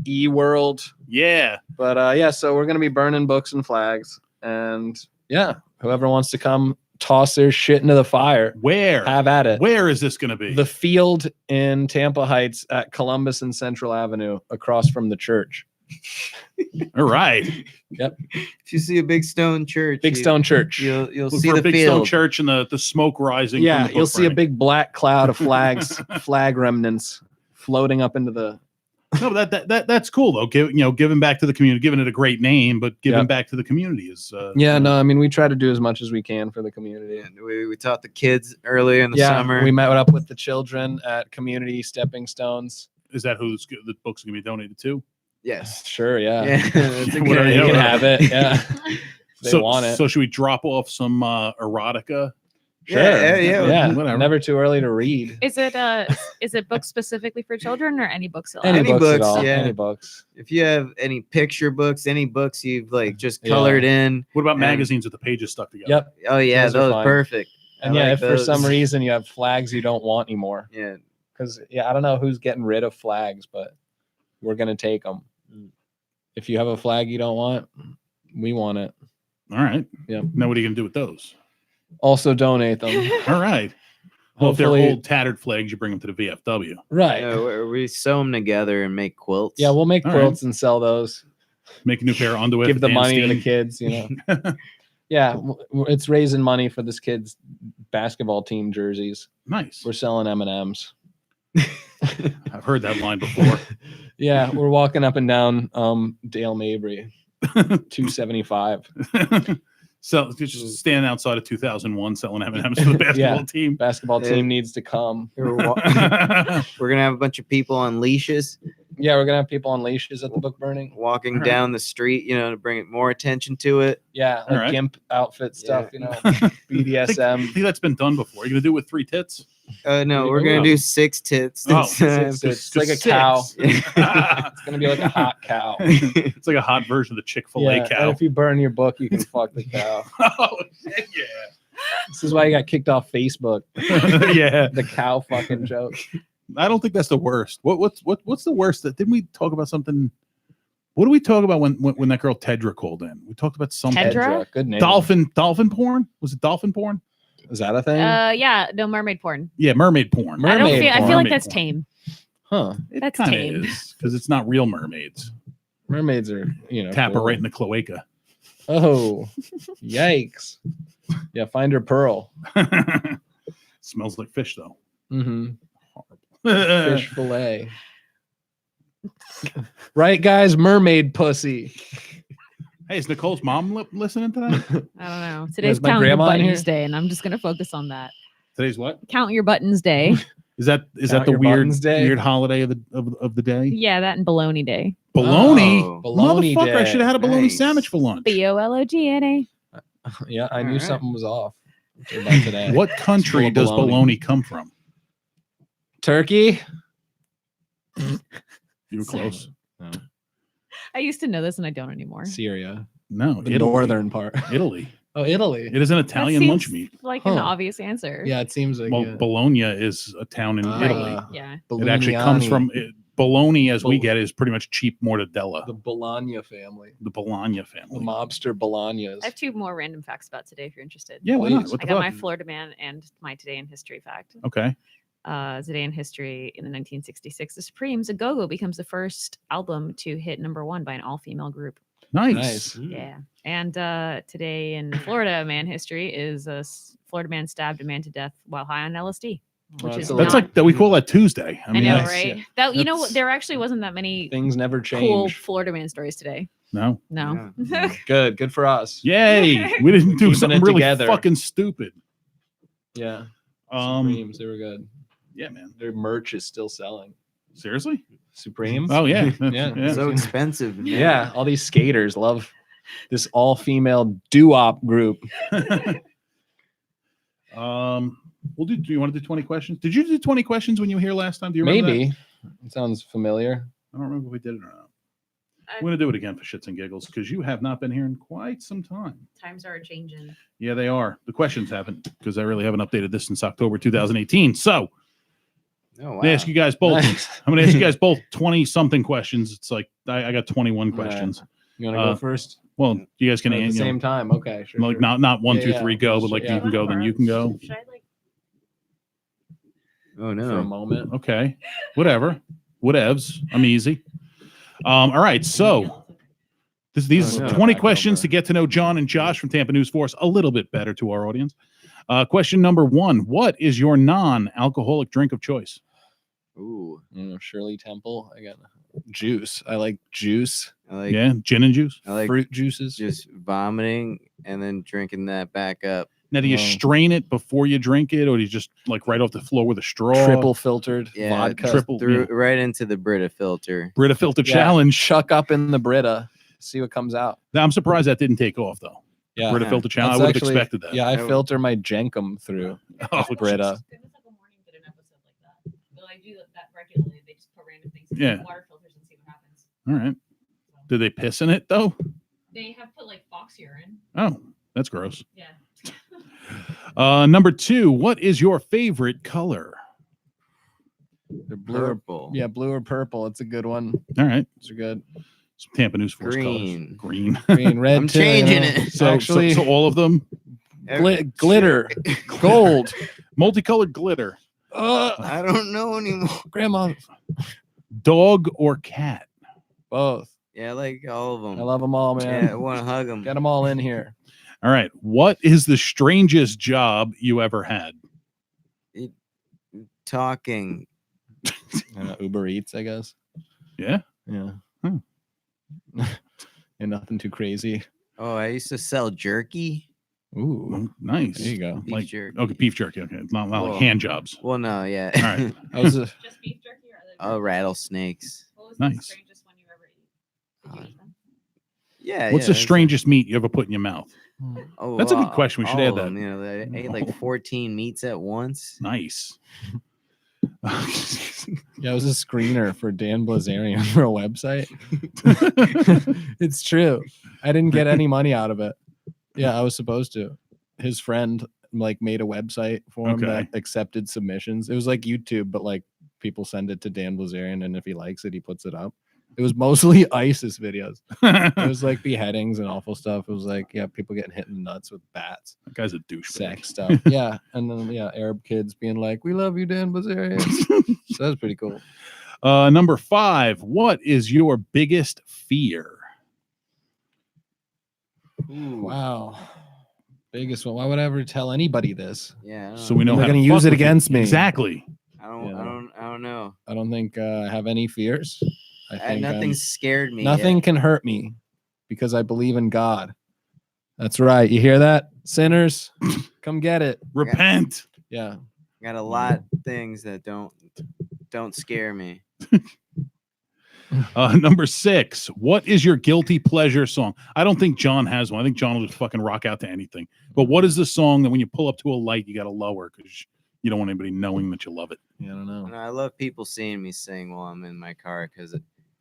[SPEAKER 3] E-World.
[SPEAKER 1] Yeah.
[SPEAKER 3] But yeah, so we're going to be burning books and flags. And yeah, whoever wants to come toss their shit into the fire,
[SPEAKER 1] Where?
[SPEAKER 3] have at it.
[SPEAKER 1] Where is this going to be?
[SPEAKER 3] The field in Tampa Heights at Columbus and Central Avenue across from the church.
[SPEAKER 1] All right.
[SPEAKER 5] If you see a big stone church,
[SPEAKER 3] Big Stone Church.
[SPEAKER 5] you'll
[SPEAKER 1] Look
[SPEAKER 5] see
[SPEAKER 1] for
[SPEAKER 5] the
[SPEAKER 1] a big stone
[SPEAKER 5] field.
[SPEAKER 1] church and the smoke rising.
[SPEAKER 3] Yeah,
[SPEAKER 1] from the
[SPEAKER 3] you'll
[SPEAKER 1] book
[SPEAKER 3] see a
[SPEAKER 1] burning.
[SPEAKER 3] big black cloud of flags, flag remnants floating up into the.
[SPEAKER 1] No, that's cool though. Giving back to the community, giving it a great name, but giving
[SPEAKER 3] Yep.
[SPEAKER 1] back to the community is.
[SPEAKER 3] Yeah, no, I mean, we try to do as much as we can for the community.
[SPEAKER 5] And we taught the kids earlier in the
[SPEAKER 3] Yeah,
[SPEAKER 5] summer.
[SPEAKER 3] we met up with the children at Community Stepping Stones.
[SPEAKER 1] Is that who the book's going to be donated to?
[SPEAKER 5] yes.
[SPEAKER 3] Sure, yeah.
[SPEAKER 5] Yeah, that's a good
[SPEAKER 1] Whatever,
[SPEAKER 3] You
[SPEAKER 5] idea.
[SPEAKER 3] can have it. Yeah. They
[SPEAKER 1] so,
[SPEAKER 3] want it.
[SPEAKER 1] So should we drop off some erotica
[SPEAKER 3] Sure.
[SPEAKER 5] Yeah,
[SPEAKER 1] whatever.
[SPEAKER 3] Never too early to read.
[SPEAKER 4] Is it books specifically for children or any books?
[SPEAKER 3] Any
[SPEAKER 5] Any
[SPEAKER 3] books at
[SPEAKER 5] books,
[SPEAKER 3] all.
[SPEAKER 5] yeah.
[SPEAKER 3] Any books.
[SPEAKER 5] If you have any picture books, any books you've like just
[SPEAKER 3] Yeah.
[SPEAKER 5] colored in.
[SPEAKER 1] What about
[SPEAKER 5] And-
[SPEAKER 1] magazines with the pages stuck together?
[SPEAKER 3] Yep.
[SPEAKER 5] Oh yeah,
[SPEAKER 3] Those are
[SPEAKER 5] those
[SPEAKER 3] fine.
[SPEAKER 5] perfect.
[SPEAKER 3] And
[SPEAKER 5] I
[SPEAKER 3] yeah,
[SPEAKER 5] like
[SPEAKER 3] if for some
[SPEAKER 5] those.
[SPEAKER 3] reason you have flags you don't want anymore,
[SPEAKER 5] Yeah.
[SPEAKER 3] because I don't know who's getting rid of flags, but we're gonna take them. If you have a flag you don't want, we want it.
[SPEAKER 1] All right.
[SPEAKER 3] Yeah.
[SPEAKER 1] Now what are you gonna do with those?
[SPEAKER 3] Also donate them.
[SPEAKER 1] All right. Well, if they're
[SPEAKER 3] Hopefully-
[SPEAKER 1] old tattered flags, you bring them to the VFW.
[SPEAKER 3] Right.
[SPEAKER 5] We sew them together and make quilts.
[SPEAKER 3] Yeah, we'll make
[SPEAKER 1] All right.
[SPEAKER 3] quilts and sell those.
[SPEAKER 1] Make a new pair of underwear.
[SPEAKER 3] Give
[SPEAKER 1] for
[SPEAKER 3] the
[SPEAKER 1] Dan
[SPEAKER 3] money to the
[SPEAKER 1] Steen.
[SPEAKER 3] kids, Yeah, it's raising money for this kid's basketball team jerseys.
[SPEAKER 1] Nice.
[SPEAKER 3] We're selling M&Ms.
[SPEAKER 1] I've heard that line before.
[SPEAKER 3] Yeah, we're walking up and down Dale Mabry, 275.
[SPEAKER 1] So just standing outside of 2001 selling M&Ms for the basketball team.
[SPEAKER 3] Basketball
[SPEAKER 5] Yeah.
[SPEAKER 3] team needs to come.
[SPEAKER 5] We're gonna have a bunch of people on leashes
[SPEAKER 3] Yeah, we're gonna have people on leashes at the book burning.
[SPEAKER 5] walking
[SPEAKER 1] All right.
[SPEAKER 5] down the street, to bring more attention to it.
[SPEAKER 3] Yeah, like
[SPEAKER 1] All right.
[SPEAKER 3] gimp outfit stuff,
[SPEAKER 1] I
[SPEAKER 3] BDSM.
[SPEAKER 1] think that's been done before. Are you gonna do it with 3 tits?
[SPEAKER 5] No, we're
[SPEAKER 3] Oh.
[SPEAKER 5] gonna do 6 tits.
[SPEAKER 1] Oh,
[SPEAKER 3] It's like a
[SPEAKER 1] Just
[SPEAKER 3] cow.
[SPEAKER 1] 6.
[SPEAKER 3] It's gonna be like a hot cow.
[SPEAKER 1] It's like a hot version of the Chick-fil-A
[SPEAKER 3] Yeah,
[SPEAKER 1] cow.
[SPEAKER 3] and if you burn your book, you can fuck the cow.
[SPEAKER 1] Oh shit,
[SPEAKER 3] This is why you got kicked off Facebook.
[SPEAKER 1] yeah. Yeah.
[SPEAKER 3] The cow fucking joke.
[SPEAKER 1] I don't think that's the worst. What's the worst? Didn't we talk about something? What did we talk about when that girl Tedra called in? We talked about something.
[SPEAKER 4] Tedra?
[SPEAKER 3] Good name.
[SPEAKER 1] Dolphin porn? Was it dolphin porn?
[SPEAKER 3] Is that a thing?
[SPEAKER 4] Yeah, no, mermaid porn.
[SPEAKER 1] Yeah, mermaid porn.
[SPEAKER 3] Mer-
[SPEAKER 4] I don't
[SPEAKER 3] Mermaid
[SPEAKER 4] feel. I
[SPEAKER 3] porn.
[SPEAKER 4] feel like
[SPEAKER 1] Mermaid
[SPEAKER 4] that's
[SPEAKER 1] porn.
[SPEAKER 4] tame.
[SPEAKER 3] Huh.
[SPEAKER 1] It
[SPEAKER 4] That's
[SPEAKER 1] kinda
[SPEAKER 4] tame.
[SPEAKER 1] is because it's not real mermaids.
[SPEAKER 3] Mermaids are,
[SPEAKER 1] Tap her
[SPEAKER 3] cool.
[SPEAKER 1] right in the cloaca.
[SPEAKER 3] Oh, yikes. Yeah, find her pearl.
[SPEAKER 1] Smells like fish though.
[SPEAKER 3] Mm-hmm. Fish fillet. Right, guys? Mermaid pussy.
[SPEAKER 1] Hey, is Nicole's mom listening to that?
[SPEAKER 4] I don't know. Today's
[SPEAKER 3] my
[SPEAKER 4] Count Your
[SPEAKER 3] grandma in
[SPEAKER 4] Buttons
[SPEAKER 3] here?
[SPEAKER 4] Day, and I'm just gonna focus on that.
[SPEAKER 1] Today's what?
[SPEAKER 4] Count Your Buttons Day.
[SPEAKER 1] Is that
[SPEAKER 3] Count
[SPEAKER 1] the
[SPEAKER 3] your
[SPEAKER 1] weird
[SPEAKER 3] buttons day?
[SPEAKER 1] weird holiday of the day?
[SPEAKER 4] Yeah, that and Bologna Day.
[SPEAKER 1] Bologna.
[SPEAKER 5] Oh.
[SPEAKER 3] Bologna
[SPEAKER 1] Motherfucker, I
[SPEAKER 3] day.
[SPEAKER 1] should have had a bologna
[SPEAKER 5] Nice.
[SPEAKER 1] sandwich for lunch.
[SPEAKER 4] BOLOGNA.
[SPEAKER 3] Yeah, I knew
[SPEAKER 5] Alright.
[SPEAKER 3] something was off about today.
[SPEAKER 1] What country
[SPEAKER 3] Full of
[SPEAKER 1] does
[SPEAKER 3] bologna.
[SPEAKER 1] bologna come from?
[SPEAKER 3] Turkey?
[SPEAKER 1] You were close.
[SPEAKER 3] No.
[SPEAKER 4] I used to know this, and I don't anymore.
[SPEAKER 3] Syria.
[SPEAKER 1] No,
[SPEAKER 3] The
[SPEAKER 1] Italy.
[SPEAKER 3] northern part.
[SPEAKER 1] Italy.
[SPEAKER 3] Oh, Italy.
[SPEAKER 1] It is an
[SPEAKER 4] That
[SPEAKER 1] Italian lunch
[SPEAKER 4] seems
[SPEAKER 1] meat.
[SPEAKER 4] like an
[SPEAKER 3] Huh.
[SPEAKER 4] obvious answer.
[SPEAKER 3] Yeah, it seems like
[SPEAKER 1] Well, Bologna is a town in Italy.
[SPEAKER 4] Yeah.
[SPEAKER 1] It actually comes from bologna, as we
[SPEAKER 3] Bol-
[SPEAKER 1] get, is pretty much cheap mortadella.
[SPEAKER 3] the Bologna family.
[SPEAKER 1] The Bologna
[SPEAKER 3] The
[SPEAKER 1] family.
[SPEAKER 3] mobster Bolognas.
[SPEAKER 4] I have 2 more random facts about today if you're interested.
[SPEAKER 1] Yeah, why not?
[SPEAKER 3] Please.
[SPEAKER 1] What
[SPEAKER 4] I
[SPEAKER 1] the
[SPEAKER 4] got
[SPEAKER 1] fuck?
[SPEAKER 4] my Florida man and my Today in History fact.
[SPEAKER 1] Okay.
[SPEAKER 4] Today in History in the 1966, The Supremes, A Go-Go becomes the first album to hit #1 by an all-female group.
[SPEAKER 1] Nice.
[SPEAKER 3] Nice.
[SPEAKER 4] Yeah. And today in Florida man history is Florida man stabbed a man to death while high on LSD. Which is
[SPEAKER 1] That's
[SPEAKER 4] not-
[SPEAKER 1] like that. We call that Tuesday.
[SPEAKER 4] I know,
[SPEAKER 3] nice,
[SPEAKER 4] right?
[SPEAKER 3] yeah.
[SPEAKER 4] That you know,
[SPEAKER 1] That's-
[SPEAKER 4] there actually wasn't that many
[SPEAKER 3] Things never change.
[SPEAKER 4] cool Florida man stories today.
[SPEAKER 1] No.
[SPEAKER 4] No.
[SPEAKER 5] Yeah.
[SPEAKER 3] Good for us.
[SPEAKER 1] Yay! We didn't do
[SPEAKER 3] Keeping
[SPEAKER 1] something
[SPEAKER 3] it
[SPEAKER 1] really
[SPEAKER 3] together.
[SPEAKER 1] fucking stupid.
[SPEAKER 3] Yeah.
[SPEAKER 1] Supremes.
[SPEAKER 3] Supremes, they were good.
[SPEAKER 1] Yeah, man.
[SPEAKER 3] Their merch is still selling.
[SPEAKER 1] Seriously?
[SPEAKER 3] Supremes.
[SPEAKER 1] Oh yeah.
[SPEAKER 3] Yeah.
[SPEAKER 5] So expensive. man.
[SPEAKER 3] Yeah, all these skaters love this all-female doo-wop group.
[SPEAKER 1] We'll do. Do you want to do 20 questions? Did you do 20 questions when you were here last time? Do you remember?
[SPEAKER 3] Maybe. It sounds familiar.
[SPEAKER 1] That? I don't remember if we did it or not. We're gonna do it again for shits and giggles because you have not been here in quite some time.
[SPEAKER 4] Times are changing.
[SPEAKER 1] Yeah, they are. The questions haven't because I really haven't updated this since October 2018. So
[SPEAKER 5] Oh, wow.
[SPEAKER 1] I'm gonna ask you guys both.
[SPEAKER 3] Nice.
[SPEAKER 1] I'm gonna ask you guys both 20 something questions. It's like I got 21
[SPEAKER 3] All right.
[SPEAKER 1] questions.
[SPEAKER 3] You want to go
[SPEAKER 1] Uh,
[SPEAKER 3] first?
[SPEAKER 1] Well, you guys can
[SPEAKER 3] At the
[SPEAKER 1] answer.
[SPEAKER 3] same time. Okay, sure.
[SPEAKER 1] Like
[SPEAKER 3] sure.
[SPEAKER 1] not 1,
[SPEAKER 3] Yeah,
[SPEAKER 1] 2,
[SPEAKER 3] yeah.
[SPEAKER 1] 3, go, but like
[SPEAKER 3] Yeah.
[SPEAKER 1] you can go, then you can go.
[SPEAKER 4] Should I like
[SPEAKER 5] Oh
[SPEAKER 3] For a
[SPEAKER 5] no.
[SPEAKER 3] moment.
[SPEAKER 1] Okay, whatever, whatevs. I'm easy. All right, so these
[SPEAKER 5] Oh, no.
[SPEAKER 1] 20
[SPEAKER 3] Back
[SPEAKER 1] questions
[SPEAKER 3] over.
[SPEAKER 1] to get to know John and Josh from Tampa News Force a little bit better to our audience. Question number 1: what is your non-alcoholic drink of choice?
[SPEAKER 5] Ooh.
[SPEAKER 3] Shirley Temple. I got juice. I like juice.
[SPEAKER 5] I like
[SPEAKER 1] Yeah, gin and juice.
[SPEAKER 5] I like
[SPEAKER 3] Fruit juices.
[SPEAKER 5] just vomiting and then drinking that back up.
[SPEAKER 1] Now, do you
[SPEAKER 3] Wow.
[SPEAKER 1] strain it before you drink it, or do you just like right off the floor with a straw?
[SPEAKER 3] Triple filtered
[SPEAKER 5] Yeah,
[SPEAKER 3] vodka.
[SPEAKER 1] triple
[SPEAKER 5] Through
[SPEAKER 1] yeah.
[SPEAKER 5] right into the Brita filter.
[SPEAKER 1] Brita filter
[SPEAKER 3] Yeah,
[SPEAKER 1] challenge.
[SPEAKER 3] Chuck up in the Brita. See what comes out.
[SPEAKER 1] Now, I'm surprised that didn't take off though.
[SPEAKER 3] Yeah.
[SPEAKER 1] Brita
[SPEAKER 5] Yeah.
[SPEAKER 1] filter channel. I
[SPEAKER 3] That's
[SPEAKER 1] would have
[SPEAKER 3] actually-
[SPEAKER 1] expected that.
[SPEAKER 3] Yeah, I
[SPEAKER 5] Oh.
[SPEAKER 3] filter my Jenkum through
[SPEAKER 1] Oh,
[SPEAKER 3] Brita.
[SPEAKER 4] Goodness of the Morning did an episode like that. They'll like do that regularly. They just put random things in
[SPEAKER 1] Yeah.
[SPEAKER 4] water filters and see what happens.
[SPEAKER 1] All right.
[SPEAKER 4] So,
[SPEAKER 1] Did they piss in it though?
[SPEAKER 4] they have put like fox urine.
[SPEAKER 1] Oh, that's gross.
[SPEAKER 4] Yeah.
[SPEAKER 1] Number 2, what is your favorite color?
[SPEAKER 3] They're blue. Or,
[SPEAKER 5] Purple.
[SPEAKER 3] yeah, blue or purple. It's a good one.
[SPEAKER 1] All right.
[SPEAKER 3] Those are good.
[SPEAKER 1] Some Tampa News Force
[SPEAKER 5] Green.
[SPEAKER 1] colors. Green.
[SPEAKER 3] Green, red.
[SPEAKER 5] I'm
[SPEAKER 3] too, you
[SPEAKER 5] changing
[SPEAKER 3] know.
[SPEAKER 5] it.
[SPEAKER 1] So,
[SPEAKER 3] Actually,
[SPEAKER 1] so all of them,
[SPEAKER 3] glitter, gold.
[SPEAKER 1] multicolored glitter.
[SPEAKER 5] I don't know anymore.
[SPEAKER 3] Grandma,
[SPEAKER 1] Dog or cat?
[SPEAKER 3] both.
[SPEAKER 5] Yeah, I like all of them.
[SPEAKER 3] I love them all, man.
[SPEAKER 5] Yeah, I want to hug them.
[SPEAKER 3] Get them all in here.
[SPEAKER 1] All right. What is the strangest job you ever had?
[SPEAKER 5] Talking.
[SPEAKER 3] Uber Eats, I guess.
[SPEAKER 1] Yeah.
[SPEAKER 3] Yeah.
[SPEAKER 1] Hmm.
[SPEAKER 3] And nothing too crazy.
[SPEAKER 5] Oh, I used to sell jerky.
[SPEAKER 3] Ooh,
[SPEAKER 1] Oh, nice.
[SPEAKER 3] there you go.
[SPEAKER 5] Beef
[SPEAKER 1] Like
[SPEAKER 5] jerky.
[SPEAKER 1] okay, beef jerky. Okay, it's not
[SPEAKER 5] Whoa.
[SPEAKER 1] like hand jobs.
[SPEAKER 5] Well, no, yeah.
[SPEAKER 1] All right.
[SPEAKER 3] I was a,
[SPEAKER 4] Just beef jerky or other?
[SPEAKER 5] Oh, rattlesnakes.
[SPEAKER 4] What was
[SPEAKER 1] Nice.
[SPEAKER 4] the strangest one you ever ate? Did you eat them?
[SPEAKER 5] Yeah.
[SPEAKER 1] What's
[SPEAKER 5] yeah,
[SPEAKER 1] the
[SPEAKER 5] that's-
[SPEAKER 1] strangest meat you ever put in your mouth?
[SPEAKER 5] Oh,
[SPEAKER 1] That's a good question. We should
[SPEAKER 5] all
[SPEAKER 1] add
[SPEAKER 5] of
[SPEAKER 1] that.
[SPEAKER 5] them, you know, I ate like 14 meats at once.
[SPEAKER 1] Nice.
[SPEAKER 3] yeah, I was a screener for Dan Blazarian for a website. It's true. I didn't get any money out of it. Yeah, I was supposed to. His friend like made a website for him
[SPEAKER 1] Okay.
[SPEAKER 3] that accepted submissions. It was like YouTube, but like people send it to Dan Blazarian, and if he likes it, he puts it up. It was mostly ISIS videos. It was like beheadings and awful stuff. It was like, yeah, people getting hit in the nuts with bats,
[SPEAKER 1] That guy's a douchebag.
[SPEAKER 3] sex stuff. Yeah. And then, yeah, Arab kids being like, we love you, Dan Blazarian. So that was pretty cool.
[SPEAKER 1] Number 5, what is your biggest fear?
[SPEAKER 5] Ooh.
[SPEAKER 3] Wow. Biggest one. Why would I ever tell anybody this?
[SPEAKER 5] Yeah. I don't
[SPEAKER 1] So we know
[SPEAKER 3] They're
[SPEAKER 1] how to
[SPEAKER 3] gonna use
[SPEAKER 1] fuck
[SPEAKER 3] it
[SPEAKER 1] with you.
[SPEAKER 3] against me.
[SPEAKER 1] Exactly.
[SPEAKER 5] I don't.
[SPEAKER 3] Yeah.
[SPEAKER 5] I don't know.
[SPEAKER 3] I don't think I have any fears. I think
[SPEAKER 5] Nothing scared me.
[SPEAKER 3] nothing
[SPEAKER 5] yet.
[SPEAKER 3] can hurt me because I believe in God. That's right. You hear that? Sinners, come get it.
[SPEAKER 1] Repent.
[SPEAKER 3] Yeah.
[SPEAKER 5] Got a lot of things that don't scare me.
[SPEAKER 1] Number 6, what is your guilty pleasure song? I don't think John has one. I think John will just fucking rock out to anything. But what is the song that when you pull up to a light, you got to lower because you don't want anybody knowing that you love it?
[SPEAKER 3] Yeah, I don't know.
[SPEAKER 5] I love people seeing me sing while I'm in my car because,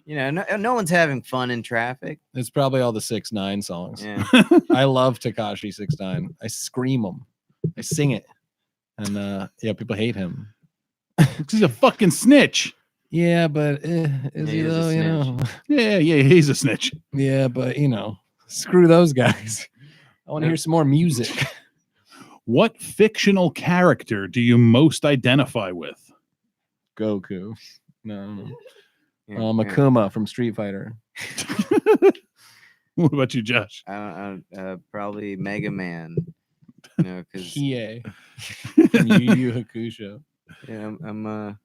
[SPEAKER 5] you know, no one's having fun in traffic.
[SPEAKER 3] It's probably all the 6ix9ine songs.
[SPEAKER 5] Yeah.
[SPEAKER 3] I love Tekashi 6ix9ine. I scream them. I sing it. And yeah, people hate him.
[SPEAKER 1] He's a fucking snitch.
[SPEAKER 3] Yeah, but is
[SPEAKER 5] Yeah,
[SPEAKER 3] he
[SPEAKER 5] he is a
[SPEAKER 3] though? You know.
[SPEAKER 1] Yeah, he's a snitch.
[SPEAKER 3] Yeah, but you know, screw those guys. I want to hear some more music.
[SPEAKER 1] What fictional character do you most identify with?
[SPEAKER 3] Goku. No.
[SPEAKER 5] Yeah, yeah.
[SPEAKER 3] Akuma from Street Fighter.
[SPEAKER 1] What about you, Josh?
[SPEAKER 5] Probably Mega Man. You know, because
[SPEAKER 3] Kie. From Yu Yu Hakusho.
[SPEAKER 5] yeah, I'm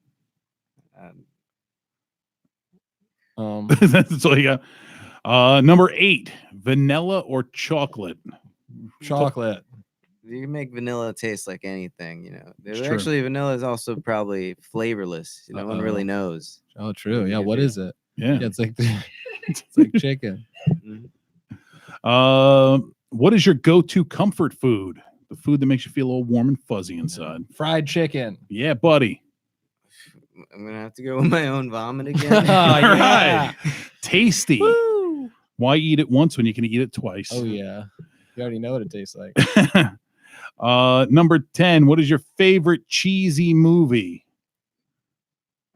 [SPEAKER 1] That's all you got. Number 8, vanilla or chocolate?
[SPEAKER 3] Chocolate.
[SPEAKER 5] you can make vanilla taste like anything. You know,
[SPEAKER 1] It's true.
[SPEAKER 5] actually vanilla is also probably flavorless. No one really knows.
[SPEAKER 3] Oh, true. Yeah. What is it?
[SPEAKER 1] Yeah.
[SPEAKER 3] Yeah, it's like it's like chicken.
[SPEAKER 1] What is your go-to comfort food? The food that makes you feel all warm and fuzzy inside.
[SPEAKER 3] Fried chicken.
[SPEAKER 1] Yeah, buddy.
[SPEAKER 5] I'm gonna have to go with my own vomit again.
[SPEAKER 3] Oh, yeah.
[SPEAKER 1] Right. Tasty.
[SPEAKER 3] Woo!
[SPEAKER 1] Why eat it once when you can eat it twice?
[SPEAKER 3] Oh yeah. You already know what it tastes like.
[SPEAKER 1] Number 10, what is your favorite cheesy movie?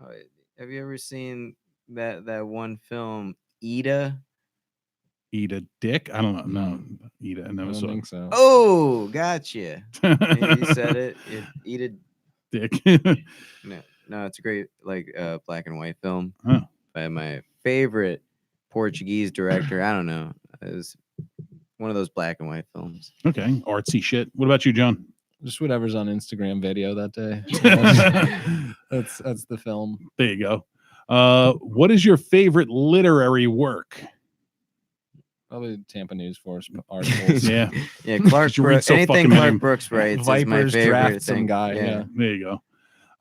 [SPEAKER 5] Oh, have you ever seen that one film, Ida?
[SPEAKER 1] Eat a dick? I don't know. No, eat it. I
[SPEAKER 3] I
[SPEAKER 1] never
[SPEAKER 3] don't
[SPEAKER 1] saw
[SPEAKER 3] think so.
[SPEAKER 5] Oh, gotcha. You said it. Eat a
[SPEAKER 1] dick.
[SPEAKER 5] no, it's a great black and white film
[SPEAKER 1] Huh.
[SPEAKER 5] by my favorite Portuguese director. I don't know. It was one of those black and white films.
[SPEAKER 1] Okay, artsy shit. What about you, John?
[SPEAKER 3] Just whatever's on Instagram video that day. That's the film.
[SPEAKER 1] There you go. What is your favorite literary work?
[SPEAKER 3] Probably Tampa News Force articles.
[SPEAKER 1] Yeah,
[SPEAKER 5] Yeah, Clark
[SPEAKER 1] You read
[SPEAKER 5] Brooks.
[SPEAKER 1] so
[SPEAKER 5] Anything
[SPEAKER 1] fucking
[SPEAKER 5] Clark
[SPEAKER 1] many.
[SPEAKER 5] Brooks writes is my
[SPEAKER 3] Vipers
[SPEAKER 5] favorite
[SPEAKER 3] draft
[SPEAKER 5] thing.
[SPEAKER 3] some guy. Yeah.
[SPEAKER 1] there you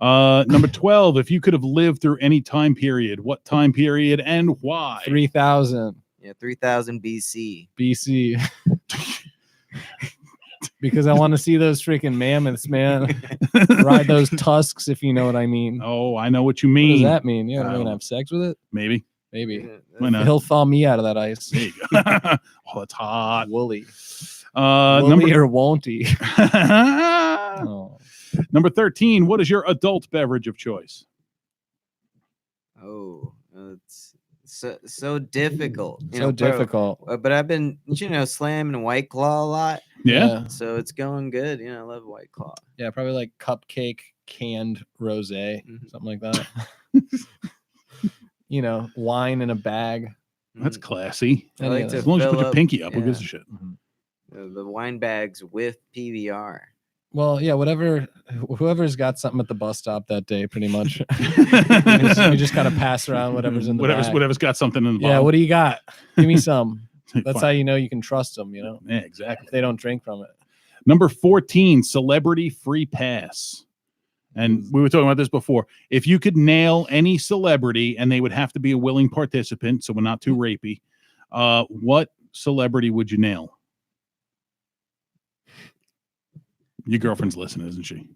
[SPEAKER 1] go. Number 12, if you could have lived through any time period, what time period and why?
[SPEAKER 3] 3000
[SPEAKER 5] Yeah, 3000 BC.
[SPEAKER 3] BC. Because I want to see those freaking mammoths, man. Ride those tusks, if you know what I mean.
[SPEAKER 1] Oh, I know what you
[SPEAKER 3] What does
[SPEAKER 1] mean.
[SPEAKER 3] that mean? Yeah,
[SPEAKER 1] I
[SPEAKER 3] I'm gonna
[SPEAKER 1] don't-
[SPEAKER 3] have sex with it?
[SPEAKER 1] Maybe.
[SPEAKER 3] Maybe.
[SPEAKER 1] Why not?
[SPEAKER 3] He'll thaw me out of that ice.
[SPEAKER 1] There you go. Oh, it's hot.
[SPEAKER 3] Woolly.
[SPEAKER 1] Number
[SPEAKER 3] Or won't he? Oh.
[SPEAKER 1] number 13. What is your adult beverage of choice?
[SPEAKER 5] Oh, it's so difficult.
[SPEAKER 3] So difficult.
[SPEAKER 5] But I've been, slamming White Claw a lot.
[SPEAKER 1] Yeah.
[SPEAKER 5] So it's going good. I love White Claw.
[SPEAKER 3] Yeah, probably like cupcake canned rosé,
[SPEAKER 5] Mhm.
[SPEAKER 3] something like that. Wine in a bag.
[SPEAKER 1] That's
[SPEAKER 5] Mm.
[SPEAKER 1] classy.
[SPEAKER 5] I
[SPEAKER 3] Any
[SPEAKER 5] like
[SPEAKER 3] of
[SPEAKER 5] to
[SPEAKER 1] As long as you put
[SPEAKER 5] fill
[SPEAKER 1] your
[SPEAKER 5] up-
[SPEAKER 1] pinky up, who
[SPEAKER 5] yeah.
[SPEAKER 1] gives a shit?
[SPEAKER 5] The wine bags with PBR.
[SPEAKER 3] Well, yeah, whoever's got something at the bus stop that day, pretty much. you just kind of pass around whatever's in the bag.
[SPEAKER 1] Whatever's got something in the
[SPEAKER 3] Yeah,
[SPEAKER 1] bottle.
[SPEAKER 3] what do you got? Give me some. That's how
[SPEAKER 1] Fine.
[SPEAKER 3] you know you can trust them,
[SPEAKER 1] Yeah, exactly.
[SPEAKER 3] if they don't drink from it.
[SPEAKER 1] Number 14, celebrity free pass. And we were talking about this before. If you could nail any celebrity and they would have to be a willing participant, so we're not too rapey, what celebrity would you nail? Your girlfriend's listening, isn't she?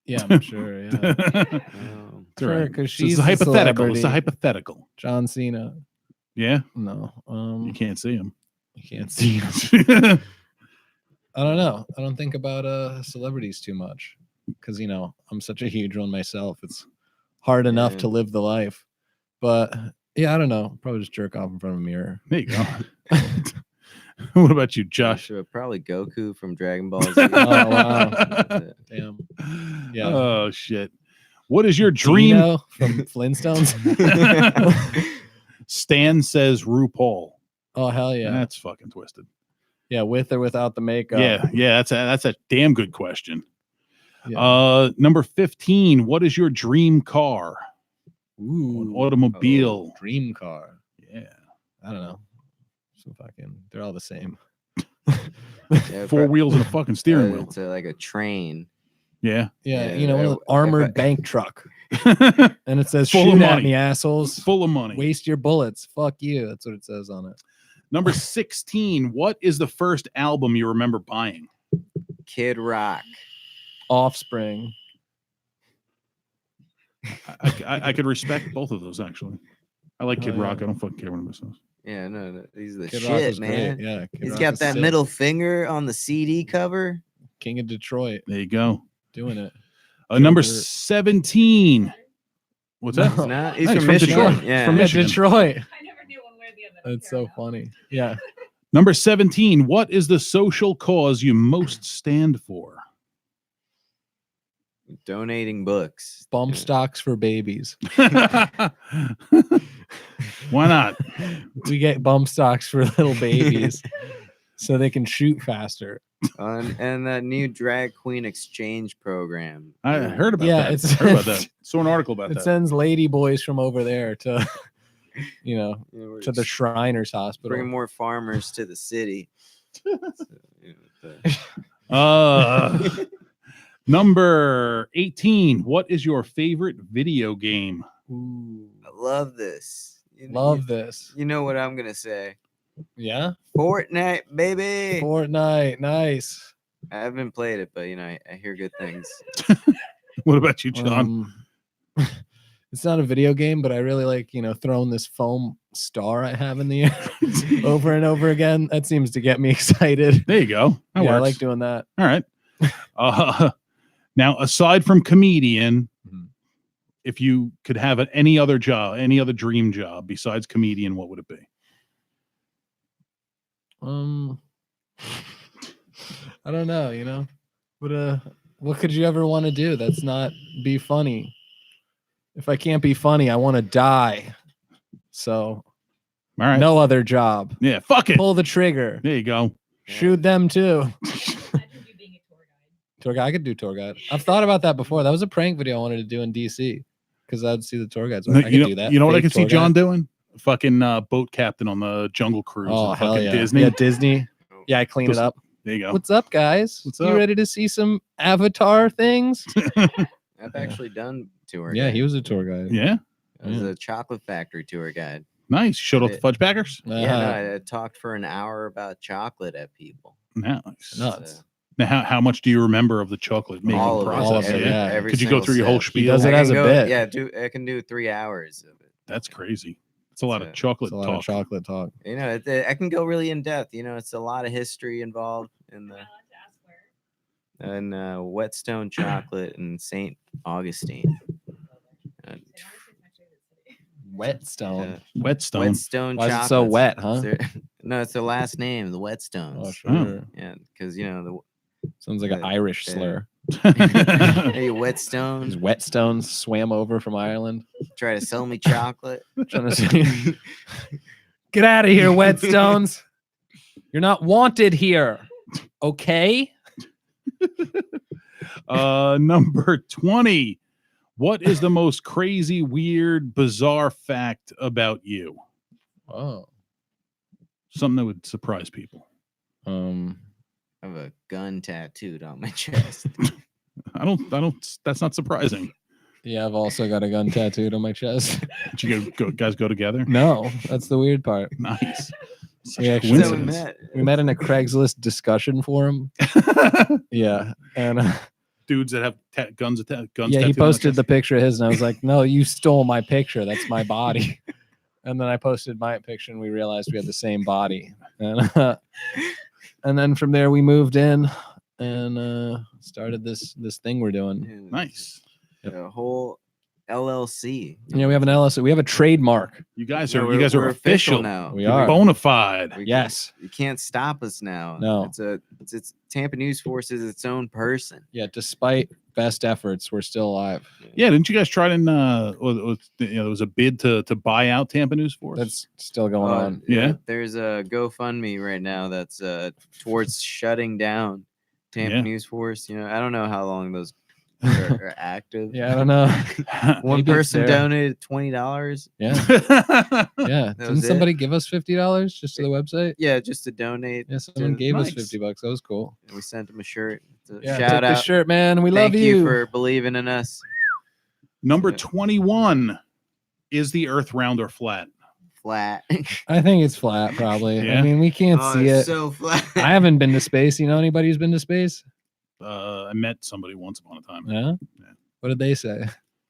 [SPEAKER 3] Yeah, I'm sure. Yeah.
[SPEAKER 5] Oh.
[SPEAKER 1] It's all right.
[SPEAKER 3] Because
[SPEAKER 1] So it's
[SPEAKER 3] she's
[SPEAKER 1] a
[SPEAKER 3] a
[SPEAKER 1] hypothetical. It's a
[SPEAKER 3] celebrity.
[SPEAKER 1] hypothetical.
[SPEAKER 3] John Cena.
[SPEAKER 1] Yeah,
[SPEAKER 3] No.
[SPEAKER 1] you can't see him.
[SPEAKER 3] You can't see him. I don't know. I don't think about celebrities too much because I'm such a huge one myself. It's hard enough
[SPEAKER 5] Yeah.
[SPEAKER 3] to live the life, but yeah, I don't know. Probably just jerk off in front of a mirror.
[SPEAKER 1] There you go. What about you, Josh?
[SPEAKER 5] Sure, probably Goku from Dragon Ball Z.
[SPEAKER 3] Oh wow!
[SPEAKER 5] That's it.
[SPEAKER 3] Damn. Yeah.
[SPEAKER 1] Oh shit. What is your dream?
[SPEAKER 3] Dino from Flintstones.
[SPEAKER 1] Stan says RuPaul.
[SPEAKER 3] Oh hell yeah!
[SPEAKER 1] That's fucking twisted.
[SPEAKER 3] Yeah, with or without the makeup.
[SPEAKER 1] Yeah. That's a damn good question.
[SPEAKER 3] Yeah.
[SPEAKER 1] Number 15. What is your dream car?
[SPEAKER 3] Ooh.
[SPEAKER 1] An automobile.
[SPEAKER 3] Dream car.
[SPEAKER 1] Yeah.
[SPEAKER 3] I don't know. So they're all the same.
[SPEAKER 5] Yeah,
[SPEAKER 1] Four wheels and a fucking steering wheel.
[SPEAKER 5] It's like a train.
[SPEAKER 1] Yeah.
[SPEAKER 3] Yeah,
[SPEAKER 5] Yeah,
[SPEAKER 3] one of the
[SPEAKER 5] if
[SPEAKER 3] armored
[SPEAKER 5] I-
[SPEAKER 3] bank truck, and it says
[SPEAKER 1] Full of
[SPEAKER 3] "Shoot at
[SPEAKER 1] money.
[SPEAKER 3] me, assholes!
[SPEAKER 1] Full of money.
[SPEAKER 3] Waste your bullets. Fuck you." That's what it says on it.
[SPEAKER 1] Number 16. What is the first album you remember buying?
[SPEAKER 5] Kid Rock.
[SPEAKER 3] Offspring.
[SPEAKER 1] I could respect both of those actually. I like Kid
[SPEAKER 3] Oh, yeah.
[SPEAKER 1] Rock. I don't fucking care what anybody says.
[SPEAKER 5] Yeah, no, he's the
[SPEAKER 3] Kid Rock
[SPEAKER 5] shit,
[SPEAKER 3] was
[SPEAKER 5] man.
[SPEAKER 3] great. Yeah, Kid
[SPEAKER 5] He's
[SPEAKER 3] Rock
[SPEAKER 5] got
[SPEAKER 3] is
[SPEAKER 5] that
[SPEAKER 3] sick.
[SPEAKER 5] middle finger on the CD cover.
[SPEAKER 3] King of Detroit,
[SPEAKER 1] There you go.
[SPEAKER 3] doing it.
[SPEAKER 1] Number
[SPEAKER 3] Gilbert.
[SPEAKER 1] 17. What's that?
[SPEAKER 3] No.
[SPEAKER 5] He's not. He's
[SPEAKER 1] Nice,
[SPEAKER 5] from
[SPEAKER 1] from
[SPEAKER 5] Michigan.
[SPEAKER 1] Detroit.
[SPEAKER 5] Yeah.
[SPEAKER 1] From
[SPEAKER 3] Yeah,
[SPEAKER 1] Michigan.
[SPEAKER 3] Detroit.
[SPEAKER 4] I never knew one way or the other.
[SPEAKER 3] That's so funny. Yeah.
[SPEAKER 1] Number 17. What is the social cause you most stand for?
[SPEAKER 5] Donating books.
[SPEAKER 3] Bump
[SPEAKER 5] Yeah.
[SPEAKER 3] stocks for babies.
[SPEAKER 1] Why not?
[SPEAKER 3] We get bump stocks for little babies so they can shoot faster.
[SPEAKER 5] And that new drag queen exchange program.
[SPEAKER 1] I heard about
[SPEAKER 3] Yeah,
[SPEAKER 1] that.
[SPEAKER 3] it's-
[SPEAKER 1] Heard about that. Saw an article about
[SPEAKER 3] It
[SPEAKER 1] that.
[SPEAKER 3] sends lady boys from over there to,
[SPEAKER 5] We're
[SPEAKER 3] to the Shriners Hospital.
[SPEAKER 5] bring more farmers to the city. So,
[SPEAKER 1] Number 18. What is your favorite video game?
[SPEAKER 3] Ooh,
[SPEAKER 5] I love this.
[SPEAKER 3] love this.
[SPEAKER 5] You know what I'm gonna say?
[SPEAKER 3] Yeah.
[SPEAKER 5] Fortnite, baby.
[SPEAKER 3] Fortnite. Nice.
[SPEAKER 5] I haven't played it, but I hear good things.
[SPEAKER 1] What about you, John?
[SPEAKER 3] It's not a video game, but I really like, throwing this foam star I have in the air over and over again. That seems to get me excited.
[SPEAKER 1] There you go. That
[SPEAKER 3] Yeah, I
[SPEAKER 1] works.
[SPEAKER 3] like doing that.
[SPEAKER 1] All right. Now, aside from comedian,
[SPEAKER 3] Mhm.
[SPEAKER 1] if you could have any other job, any other dream job besides comedian, what would it be?
[SPEAKER 3] I don't know, what could you ever want to do that's not be funny? If I can't be funny, I want to die. So
[SPEAKER 1] All right.
[SPEAKER 3] no other job.
[SPEAKER 1] Yeah. Fuck it.
[SPEAKER 3] Pull the trigger.
[SPEAKER 1] There you go.
[SPEAKER 3] Shoot them too.
[SPEAKER 4] Imagine you being a tour guide.
[SPEAKER 3] Tour guide. I could do tour guide. I've thought about that before. That was a prank video I wanted to do in DC because I'd see the tour guides. I could do that.
[SPEAKER 1] You know what I
[SPEAKER 3] Fake
[SPEAKER 1] could see
[SPEAKER 3] tour
[SPEAKER 1] John
[SPEAKER 3] guide.
[SPEAKER 1] doing? Fucking boat captain on the Jungle Cruise.
[SPEAKER 3] Oh
[SPEAKER 1] at
[SPEAKER 3] hell
[SPEAKER 1] fucking
[SPEAKER 3] yeah,
[SPEAKER 1] Disney.
[SPEAKER 3] Yeah, Disney. Yeah, I clean
[SPEAKER 1] Just-
[SPEAKER 3] it up.
[SPEAKER 1] There you go.
[SPEAKER 3] What's up, guys?
[SPEAKER 1] What's
[SPEAKER 3] You
[SPEAKER 1] up?
[SPEAKER 3] ready to see some Avatar things?
[SPEAKER 5] I've actually done tour.
[SPEAKER 3] Yeah,
[SPEAKER 5] guide.
[SPEAKER 3] he was a tour guide.
[SPEAKER 1] Yeah.
[SPEAKER 5] I was a chocolate factory tour guide.
[SPEAKER 1] Nice. Showed off the fudge packers.
[SPEAKER 5] Yeah, no, I talked for an hour about chocolate at people.
[SPEAKER 1] Nice.
[SPEAKER 3] Nuts.
[SPEAKER 1] Now, how much do you remember of the chocolate making
[SPEAKER 5] All of it.
[SPEAKER 1] process?
[SPEAKER 3] All of it,
[SPEAKER 5] Every-
[SPEAKER 3] yeah.
[SPEAKER 5] every
[SPEAKER 1] Could you go
[SPEAKER 5] single
[SPEAKER 1] through your whole
[SPEAKER 5] step.
[SPEAKER 1] spiel?
[SPEAKER 3] does it
[SPEAKER 5] I
[SPEAKER 3] as
[SPEAKER 5] can
[SPEAKER 3] a
[SPEAKER 5] go-
[SPEAKER 3] bit.
[SPEAKER 5] Yeah, I can do 3 hours of it.
[SPEAKER 1] That's crazy. It's a lot of
[SPEAKER 5] So,
[SPEAKER 1] chocolate
[SPEAKER 3] It's a lot
[SPEAKER 1] talk.
[SPEAKER 3] of chocolate talk.
[SPEAKER 5] You know, I can go really in depth. You know, it's a lot of history involved in the Whetstone chocolate in St. Augustine.
[SPEAKER 3] Whetstone.
[SPEAKER 1] Whetstone.
[SPEAKER 5] Whetstone
[SPEAKER 3] Why is
[SPEAKER 5] chocolate.
[SPEAKER 3] it so wet, huh?
[SPEAKER 5] No, it's their last name, the Whetstones.
[SPEAKER 3] Oh, sure.
[SPEAKER 5] Yeah, because you know
[SPEAKER 3] Sounds like an Irish
[SPEAKER 5] the-
[SPEAKER 3] slur.
[SPEAKER 5] hey,
[SPEAKER 3] These
[SPEAKER 5] Whetstones
[SPEAKER 3] Whetstones swam over from Ireland.
[SPEAKER 5] try to sell me chocolate.
[SPEAKER 3] Trying to say, get out of here, Whetstones. You're not wanted here. Okay.
[SPEAKER 1] Number 20. What is the most crazy, weird, bizarre fact about you?
[SPEAKER 3] Oh.
[SPEAKER 1] Something that would surprise people.
[SPEAKER 5] I have a gun tattooed on my chest.
[SPEAKER 1] I don't, that's not surprising.
[SPEAKER 3] Yeah, I've also got a gun tattooed on my chest.
[SPEAKER 1] Did you guys go together?
[SPEAKER 3] No, that's the weird part.
[SPEAKER 1] Nice. Such
[SPEAKER 3] We
[SPEAKER 1] a
[SPEAKER 3] actually-
[SPEAKER 5] So we
[SPEAKER 1] coincidence.
[SPEAKER 5] met.
[SPEAKER 3] We met in a Craigslist discussion forum. Yeah. And
[SPEAKER 1] Dudes that have guns. Guns.
[SPEAKER 3] yeah, he
[SPEAKER 1] tattooed on their
[SPEAKER 3] posted the
[SPEAKER 1] chest.
[SPEAKER 3] picture of his, and I was like, no, you stole my picture. That's my body. And then I posted my picture, and we realized we had the same body. And then from there, we moved in and started this thing we're doing.
[SPEAKER 5] Yeah,
[SPEAKER 1] Nice.
[SPEAKER 5] A whole LLC.
[SPEAKER 3] Yeah, we have an LLC. We have a trademark.
[SPEAKER 1] You guys
[SPEAKER 5] Yeah,
[SPEAKER 1] are
[SPEAKER 5] we're
[SPEAKER 1] official
[SPEAKER 5] now.
[SPEAKER 3] We
[SPEAKER 1] You're
[SPEAKER 3] are.
[SPEAKER 1] bona fide.
[SPEAKER 5] We
[SPEAKER 3] Yes.
[SPEAKER 5] you can't stop us now.
[SPEAKER 3] No.
[SPEAKER 5] It's Tampa News Force is its own person.
[SPEAKER 3] Yeah, despite best efforts, we're still alive.
[SPEAKER 1] Yeah, didn't you guys try to? There was a bid to buy out Tampa News Force.
[SPEAKER 3] That's still going on.
[SPEAKER 1] Yeah?
[SPEAKER 5] There's a GoFundMe right now that's towards shutting down Tampa
[SPEAKER 1] Yeah.
[SPEAKER 5] News Force. You know, I don't know how long those are active.
[SPEAKER 3] Yeah, I don't know.
[SPEAKER 5] One
[SPEAKER 3] Maybe it's
[SPEAKER 5] person
[SPEAKER 3] there.
[SPEAKER 5] donated $20.
[SPEAKER 3] Yeah, yeah.
[SPEAKER 5] was
[SPEAKER 3] Didn't
[SPEAKER 5] it.
[SPEAKER 3] somebody give us $50 just to the website?
[SPEAKER 5] Yeah, just to donate.
[SPEAKER 3] Yeah, someone gave us
[SPEAKER 1] Nice.
[SPEAKER 3] $50. That was cool.
[SPEAKER 5] And we sent him a shirt. It's a
[SPEAKER 3] Yeah,
[SPEAKER 5] shout
[SPEAKER 3] take the
[SPEAKER 5] out.
[SPEAKER 3] shirt, man. We
[SPEAKER 5] Thank
[SPEAKER 3] love
[SPEAKER 5] you
[SPEAKER 3] you.
[SPEAKER 5] for believing in us.
[SPEAKER 1] Number
[SPEAKER 5] Yeah.
[SPEAKER 1] 21. Is the Earth round or flat?
[SPEAKER 5] Flat.
[SPEAKER 3] I think it's flat, probably.
[SPEAKER 1] Yeah?
[SPEAKER 3] I mean, we can't
[SPEAKER 5] Oh,
[SPEAKER 3] see
[SPEAKER 5] it's
[SPEAKER 3] it.
[SPEAKER 5] so flat.
[SPEAKER 3] I haven't been to space. You know anybody who's been to space?
[SPEAKER 1] I met somebody once upon a time.
[SPEAKER 3] Yeah.
[SPEAKER 1] Yeah.
[SPEAKER 3] What did they say?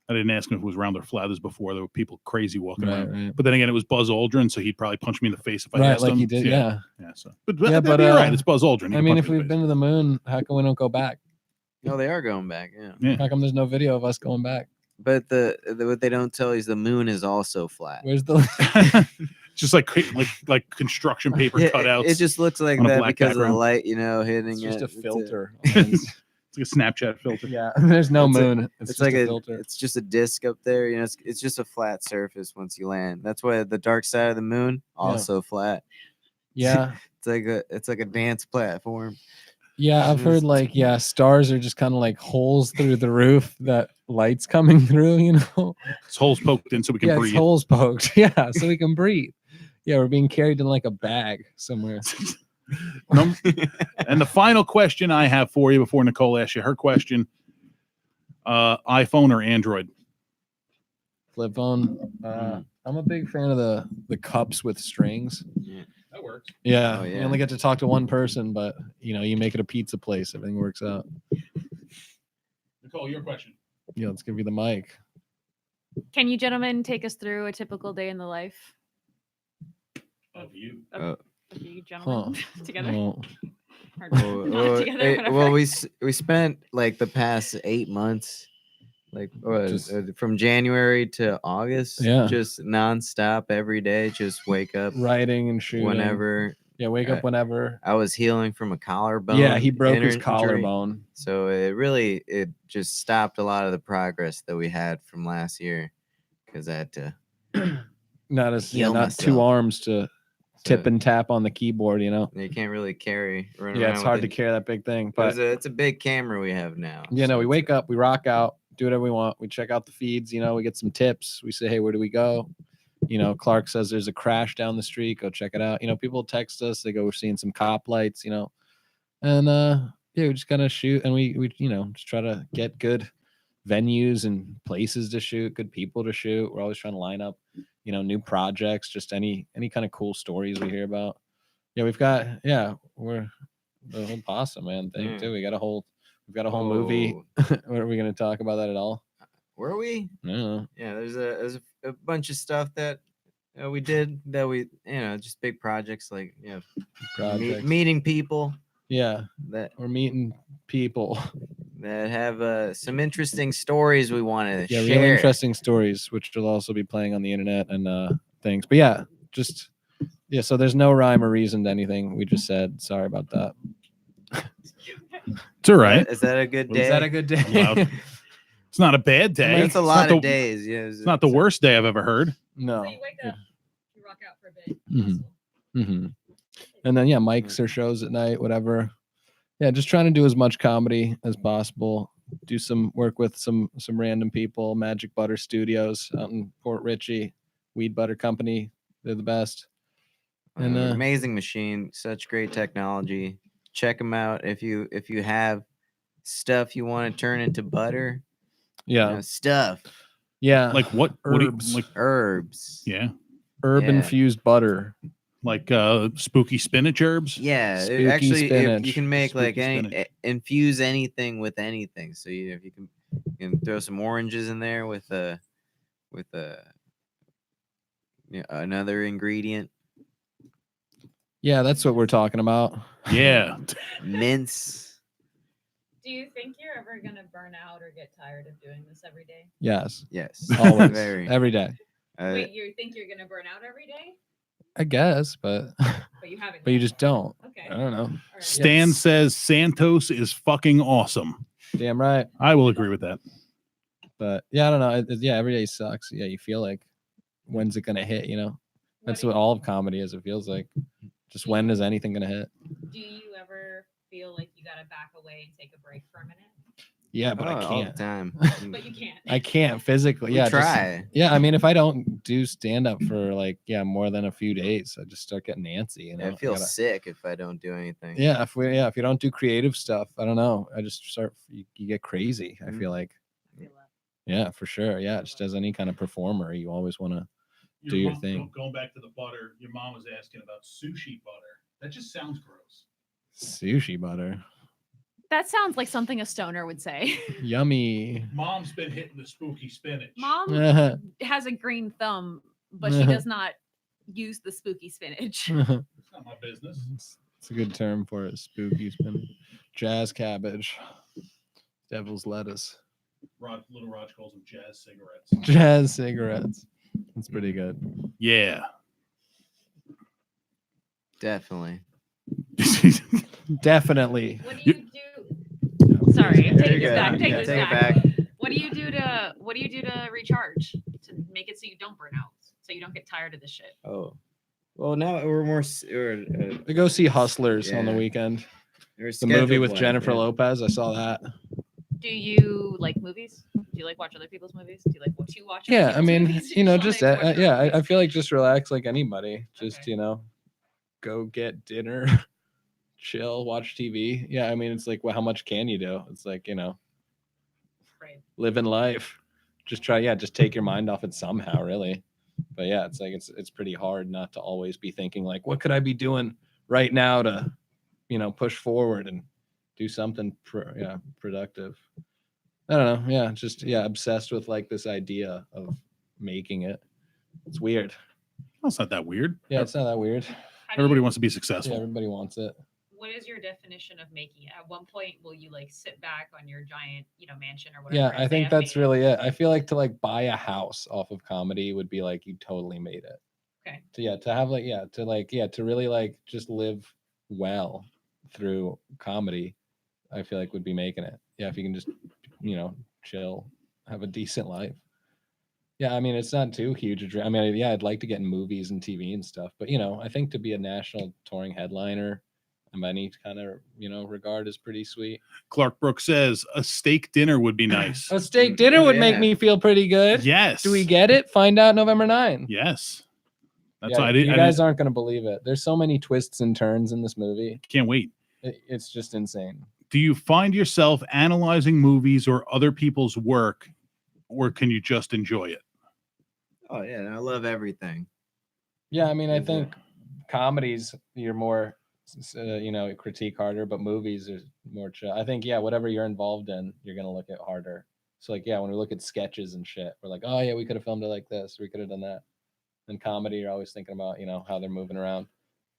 [SPEAKER 1] I didn't ask him if it was round or flat. This was before there were people crazy walking
[SPEAKER 3] Right,
[SPEAKER 1] around.
[SPEAKER 3] right.
[SPEAKER 1] But then again, it was Buzz Aldrin, so he'd probably punch me in the face if I
[SPEAKER 3] Right,
[SPEAKER 1] asked
[SPEAKER 3] like
[SPEAKER 1] him.
[SPEAKER 3] he did. Yeah.
[SPEAKER 1] Yeah. So, but
[SPEAKER 3] Yeah,
[SPEAKER 1] that'd
[SPEAKER 3] but,
[SPEAKER 1] be all right. It's Buzz Aldrin. He
[SPEAKER 3] I
[SPEAKER 1] can
[SPEAKER 3] mean,
[SPEAKER 1] punch
[SPEAKER 3] if
[SPEAKER 1] me in
[SPEAKER 3] we've
[SPEAKER 1] the
[SPEAKER 3] been to the moon, how come we don't go back?
[SPEAKER 5] No, they are going back. Yeah.
[SPEAKER 1] Yeah.
[SPEAKER 3] How come there's no video of us going back?
[SPEAKER 5] But what they don't tell you is the moon is also flat.
[SPEAKER 3] Where's the?
[SPEAKER 1] face. Just like construction paper
[SPEAKER 5] Yeah,
[SPEAKER 1] cutouts.
[SPEAKER 5] It just looks like
[SPEAKER 1] on a
[SPEAKER 5] that
[SPEAKER 1] black
[SPEAKER 5] because of the
[SPEAKER 1] background.
[SPEAKER 5] light, you know, hitting
[SPEAKER 3] It's just
[SPEAKER 5] it.
[SPEAKER 3] a filter.
[SPEAKER 1] It's like a Snapchat filter.
[SPEAKER 3] Yeah, there's no
[SPEAKER 5] It's a-
[SPEAKER 3] moon. It's
[SPEAKER 5] It's
[SPEAKER 3] just
[SPEAKER 5] like
[SPEAKER 3] a
[SPEAKER 5] a
[SPEAKER 3] filter.
[SPEAKER 5] It's just a disc up there. You know, it's just a flat surface once you land. That's why the dark side of the moon also flat.
[SPEAKER 3] Yeah,
[SPEAKER 5] It's like a dance platform.
[SPEAKER 3] yeah. I've heard like stars are just kind of like holes through the roof that light's coming through. You know,
[SPEAKER 1] It's holes poked in so we can
[SPEAKER 3] yeah, it's
[SPEAKER 1] breathe.
[SPEAKER 3] holes poked. Yeah, so we can breathe. Yeah, we're being carried in like a bag somewhere.
[SPEAKER 1] And the final question I have for you before Nicole asks you her question: iPhone or Android?
[SPEAKER 3] Flip phone. I'm a big fan of the cups with strings.
[SPEAKER 1] That works.
[SPEAKER 3] Yeah,
[SPEAKER 5] Oh,
[SPEAKER 3] you
[SPEAKER 5] yeah.
[SPEAKER 3] only get to talk to one person, but you know, you make it a pizza place, everything works out.
[SPEAKER 1] Nicole, your question.
[SPEAKER 3] Yeah, let's give you the mic.
[SPEAKER 4] Can you gentlemen take us through a typical day in the life
[SPEAKER 1] Of you.
[SPEAKER 4] of you gentlemen together?
[SPEAKER 3] Well,
[SPEAKER 4] Or
[SPEAKER 5] Well,
[SPEAKER 4] not together, whatever.
[SPEAKER 5] well, we spent like the past 8 months, like
[SPEAKER 3] Just-
[SPEAKER 5] from January to August,
[SPEAKER 3] Yeah.
[SPEAKER 5] just nonstop every day. Just wake up
[SPEAKER 3] writing and shooting.
[SPEAKER 5] whenever.
[SPEAKER 3] Yeah, wake up whenever.
[SPEAKER 5] I was healing from a collarbone.
[SPEAKER 3] Yeah, he broke his
[SPEAKER 5] injury,
[SPEAKER 3] collarbone.
[SPEAKER 5] so it just stopped a lot of the progress that we had from last year because I had to
[SPEAKER 3] Not as
[SPEAKER 5] Heal
[SPEAKER 3] not two
[SPEAKER 5] myself.
[SPEAKER 3] arms to tip and tap on the keyboard, you know.
[SPEAKER 5] You can't really run
[SPEAKER 3] Yeah,
[SPEAKER 5] around
[SPEAKER 3] it's hard
[SPEAKER 5] with
[SPEAKER 3] to
[SPEAKER 5] it.
[SPEAKER 3] carry that big thing.
[SPEAKER 5] But
[SPEAKER 3] But
[SPEAKER 5] it's a big camera we have now.
[SPEAKER 3] yeah, no,
[SPEAKER 5] so
[SPEAKER 3] we
[SPEAKER 5] it's
[SPEAKER 3] wake up, we rock out, do whatever we want. We check out the feeds, you know, we get some tips. We say, hey, where do we go? You know, Clark says there's a crash down the street. Go check it out. You know, people text us. They go, we're seeing some cop lights, you know. And yeah, we just kind of shoot and we, you know, just try to get good venues and places to shoot, good people to shoot. We're always trying to line up, you know, new projects, just any kind of cool stories we hear about. Yeah, we've got, we're the whole pasta man thing
[SPEAKER 5] Yeah.
[SPEAKER 3] too. We've got a whole movie.
[SPEAKER 5] Oh,
[SPEAKER 3] What, are we going to talk about that at all?
[SPEAKER 5] were we?
[SPEAKER 3] No.
[SPEAKER 5] Yeah, there's a bunch of stuff that we did that we just big projects like
[SPEAKER 3] Projects.
[SPEAKER 5] meeting people
[SPEAKER 3] Yeah,
[SPEAKER 5] that
[SPEAKER 3] we're meeting people.
[SPEAKER 5] have some interesting stories we want to
[SPEAKER 3] Yeah,
[SPEAKER 5] share.
[SPEAKER 3] real interesting stories, which will also be playing on the internet and things. But yeah, just so there's no rhyme or reason to anything we just said. Sorry about that.
[SPEAKER 1] It's all right.
[SPEAKER 5] Is that a good day?
[SPEAKER 3] Is that a good day?
[SPEAKER 1] Loud. It's not a bad day.
[SPEAKER 5] That's a
[SPEAKER 1] It's
[SPEAKER 5] lot
[SPEAKER 1] not
[SPEAKER 5] of
[SPEAKER 1] the-
[SPEAKER 5] days. Yeah,
[SPEAKER 1] It's not the worst day I've ever heard.
[SPEAKER 3] No.
[SPEAKER 4] So you wake up, you rock out for a bit.
[SPEAKER 3] Mhm. Mm-hmm. And then mics or shows at night, whatever. Yeah, just trying to do as much comedy as possible. Do some work with some random people. Magic Butter Studios out in Port Richey, Weed Butter Company. They're the best. And
[SPEAKER 5] amazing machine, such great technology. Check them out if you have stuff you want to turn into butter.
[SPEAKER 3] yeah,
[SPEAKER 5] Stuff
[SPEAKER 3] yeah,
[SPEAKER 1] Like what? What do you,
[SPEAKER 3] herbs,
[SPEAKER 1] like
[SPEAKER 5] herbs.
[SPEAKER 1] yeah,
[SPEAKER 3] herb
[SPEAKER 5] yeah.
[SPEAKER 3] infused butter.
[SPEAKER 1] like spooky spinach herbs.
[SPEAKER 5] Yeah,
[SPEAKER 3] Spooky
[SPEAKER 5] actually, you
[SPEAKER 3] spinach.
[SPEAKER 5] can make like
[SPEAKER 1] Spooky spinach.
[SPEAKER 5] infuse anything with anything. So if you can throw some oranges in there with another ingredient,
[SPEAKER 3] Yeah, that's what we're talking about.
[SPEAKER 1] Yeah.
[SPEAKER 5] mince.
[SPEAKER 4] Do you think you're ever gonna burn out or get tired of doing this every day?
[SPEAKER 3] Yes,
[SPEAKER 5] Yes,
[SPEAKER 3] always,
[SPEAKER 5] very.
[SPEAKER 3] every day.
[SPEAKER 4] Wait, you think you're gonna burn out every day?
[SPEAKER 3] I guess, but
[SPEAKER 4] But you haven't.
[SPEAKER 3] but you
[SPEAKER 4] yet.
[SPEAKER 3] just don't.
[SPEAKER 4] Okay.
[SPEAKER 3] I don't know.
[SPEAKER 4] All right.
[SPEAKER 1] Stan
[SPEAKER 3] Yes.
[SPEAKER 1] says Santos is fucking awesome.
[SPEAKER 3] Damn right.
[SPEAKER 1] I will agree with that.
[SPEAKER 3] But yeah, I don't know. Yeah, every day sucks. Yeah, you feel like when's it gonna hit? That's
[SPEAKER 4] do
[SPEAKER 3] what all of comedy is. It feels like just when is anything gonna hit?
[SPEAKER 4] Do you ever feel like you gotta back away and take a break for a minute?
[SPEAKER 3] Yeah, but I
[SPEAKER 5] all the
[SPEAKER 3] can't.
[SPEAKER 5] time.
[SPEAKER 4] But you can't.
[SPEAKER 3] I can't physically.
[SPEAKER 5] We
[SPEAKER 3] Yeah,
[SPEAKER 5] try.
[SPEAKER 3] yeah. I mean, if I don't do stand up for more than a few days, I just start getting antsy.
[SPEAKER 5] I feel sick if I don't do anything.
[SPEAKER 3] Yeah, if you don't do creative stuff, I don't know. I just start. You get crazy. I feel like. Yeah, for sure. Yeah, just as any kind of performer, you always want to do your thing.
[SPEAKER 1] Going back to the butter, your mom was asking about sushi butter. That just sounds gross.
[SPEAKER 3] Sushi butter,
[SPEAKER 4] That sounds like something a stoner would say.
[SPEAKER 3] yummy.
[SPEAKER 1] Mom's been hitting the spooky spinach.
[SPEAKER 4] Mom
[SPEAKER 3] Yeah,
[SPEAKER 4] has a green thumb, but she does not use the spooky spinach.
[SPEAKER 1] It's not my business.
[SPEAKER 3] it's a good term for it. Spooky spinach, jazz cabbage, devil's lettuce,
[SPEAKER 1] Little Raj calls them jazz cigarettes.
[SPEAKER 3] jazz cigarettes. That's pretty good.
[SPEAKER 1] Yeah.
[SPEAKER 5] Definitely.
[SPEAKER 3] Definitely.
[SPEAKER 4] What do you do? Sorry,
[SPEAKER 5] There
[SPEAKER 4] take
[SPEAKER 5] you
[SPEAKER 4] this
[SPEAKER 5] go.
[SPEAKER 4] back. Take
[SPEAKER 5] Yeah,
[SPEAKER 4] this
[SPEAKER 5] take it
[SPEAKER 4] back.
[SPEAKER 5] back.
[SPEAKER 4] What do you do to recharge to make it so you don't burn out, so you don't get tired of this shit?
[SPEAKER 5] Oh, well, now we're more.
[SPEAKER 3] We go see Hustlers on the
[SPEAKER 5] Yeah.
[SPEAKER 3] weekend. The movie with Jennifer Lopez. I saw that.
[SPEAKER 4] Do you like movies? Do you like watch other people's movies? Do you like what you watch? other
[SPEAKER 3] Yeah, I
[SPEAKER 4] people's
[SPEAKER 3] mean,
[SPEAKER 4] movies? Do you
[SPEAKER 3] just
[SPEAKER 4] like watch
[SPEAKER 3] yeah.
[SPEAKER 4] other
[SPEAKER 3] I feel like just relax like anybody. Just
[SPEAKER 4] Okay.
[SPEAKER 3] go get dinner, chill, watch TV. Yeah, I mean, it's like, well, how much can you do? It's like
[SPEAKER 4] Right.
[SPEAKER 3] living life. Just just take your mind off it somehow, really. But yeah, it's like it's pretty hard not to always be thinking like, what could I be doing right now to, push forward and do something productive. I don't know. Yeah, just obsessed with like this idea of making it. It's weird.
[SPEAKER 1] That's not that weird.
[SPEAKER 3] Yeah, it's not that weird.
[SPEAKER 4] How do
[SPEAKER 1] Everybody
[SPEAKER 4] you-
[SPEAKER 1] wants to be
[SPEAKER 3] Yeah,
[SPEAKER 1] successful.
[SPEAKER 3] everybody wants it.
[SPEAKER 4] What is your definition of making it? At one point, will you like sit back on your giant, mansion or
[SPEAKER 3] Yeah,
[SPEAKER 4] whatever? and
[SPEAKER 3] I
[SPEAKER 4] say,
[SPEAKER 3] think
[SPEAKER 4] "I've
[SPEAKER 3] that's
[SPEAKER 4] made
[SPEAKER 3] really it. I feel like to like buy a house off of comedy would be like you totally made it.
[SPEAKER 4] Okay.
[SPEAKER 3] To have to really like just live well through comedy, I feel like would be making it. Yeah, if you can just chill, have a decent life. Yeah, I mean it's not too huge a dream. I mean, yeah, I'd like to get in movies and TV and stuff, but I think to be a national touring headliner of any kind of regard is pretty sweet.
[SPEAKER 1] Clark Brooks says a steak dinner would be nice.
[SPEAKER 3] A steak dinner would make
[SPEAKER 5] Yeah.
[SPEAKER 3] me feel pretty good.
[SPEAKER 1] Yes.
[SPEAKER 3] Do we get it? Find out November 9.
[SPEAKER 1] Yes. That's
[SPEAKER 3] Yeah,
[SPEAKER 1] why I did.
[SPEAKER 3] you
[SPEAKER 1] I
[SPEAKER 3] guys aren't going to believe it. There's so many twists and turns in this movie.
[SPEAKER 1] can't wait.
[SPEAKER 3] It's just insane.
[SPEAKER 1] Do you find yourself analyzing movies or other people's work, or can you just enjoy it?
[SPEAKER 5] Oh yeah, I love everything.
[SPEAKER 3] Yeah, I mean, I
[SPEAKER 5] Is it-
[SPEAKER 3] think comedies, you're more critique harder, but movies are more chill. I think, whatever you're involved in, you're going to look at harder. So like, when we look at sketches and shit, we're like, oh yeah, we could have filmed it like this. We could have done that. And comedy, you're always thinking about, how they're moving around.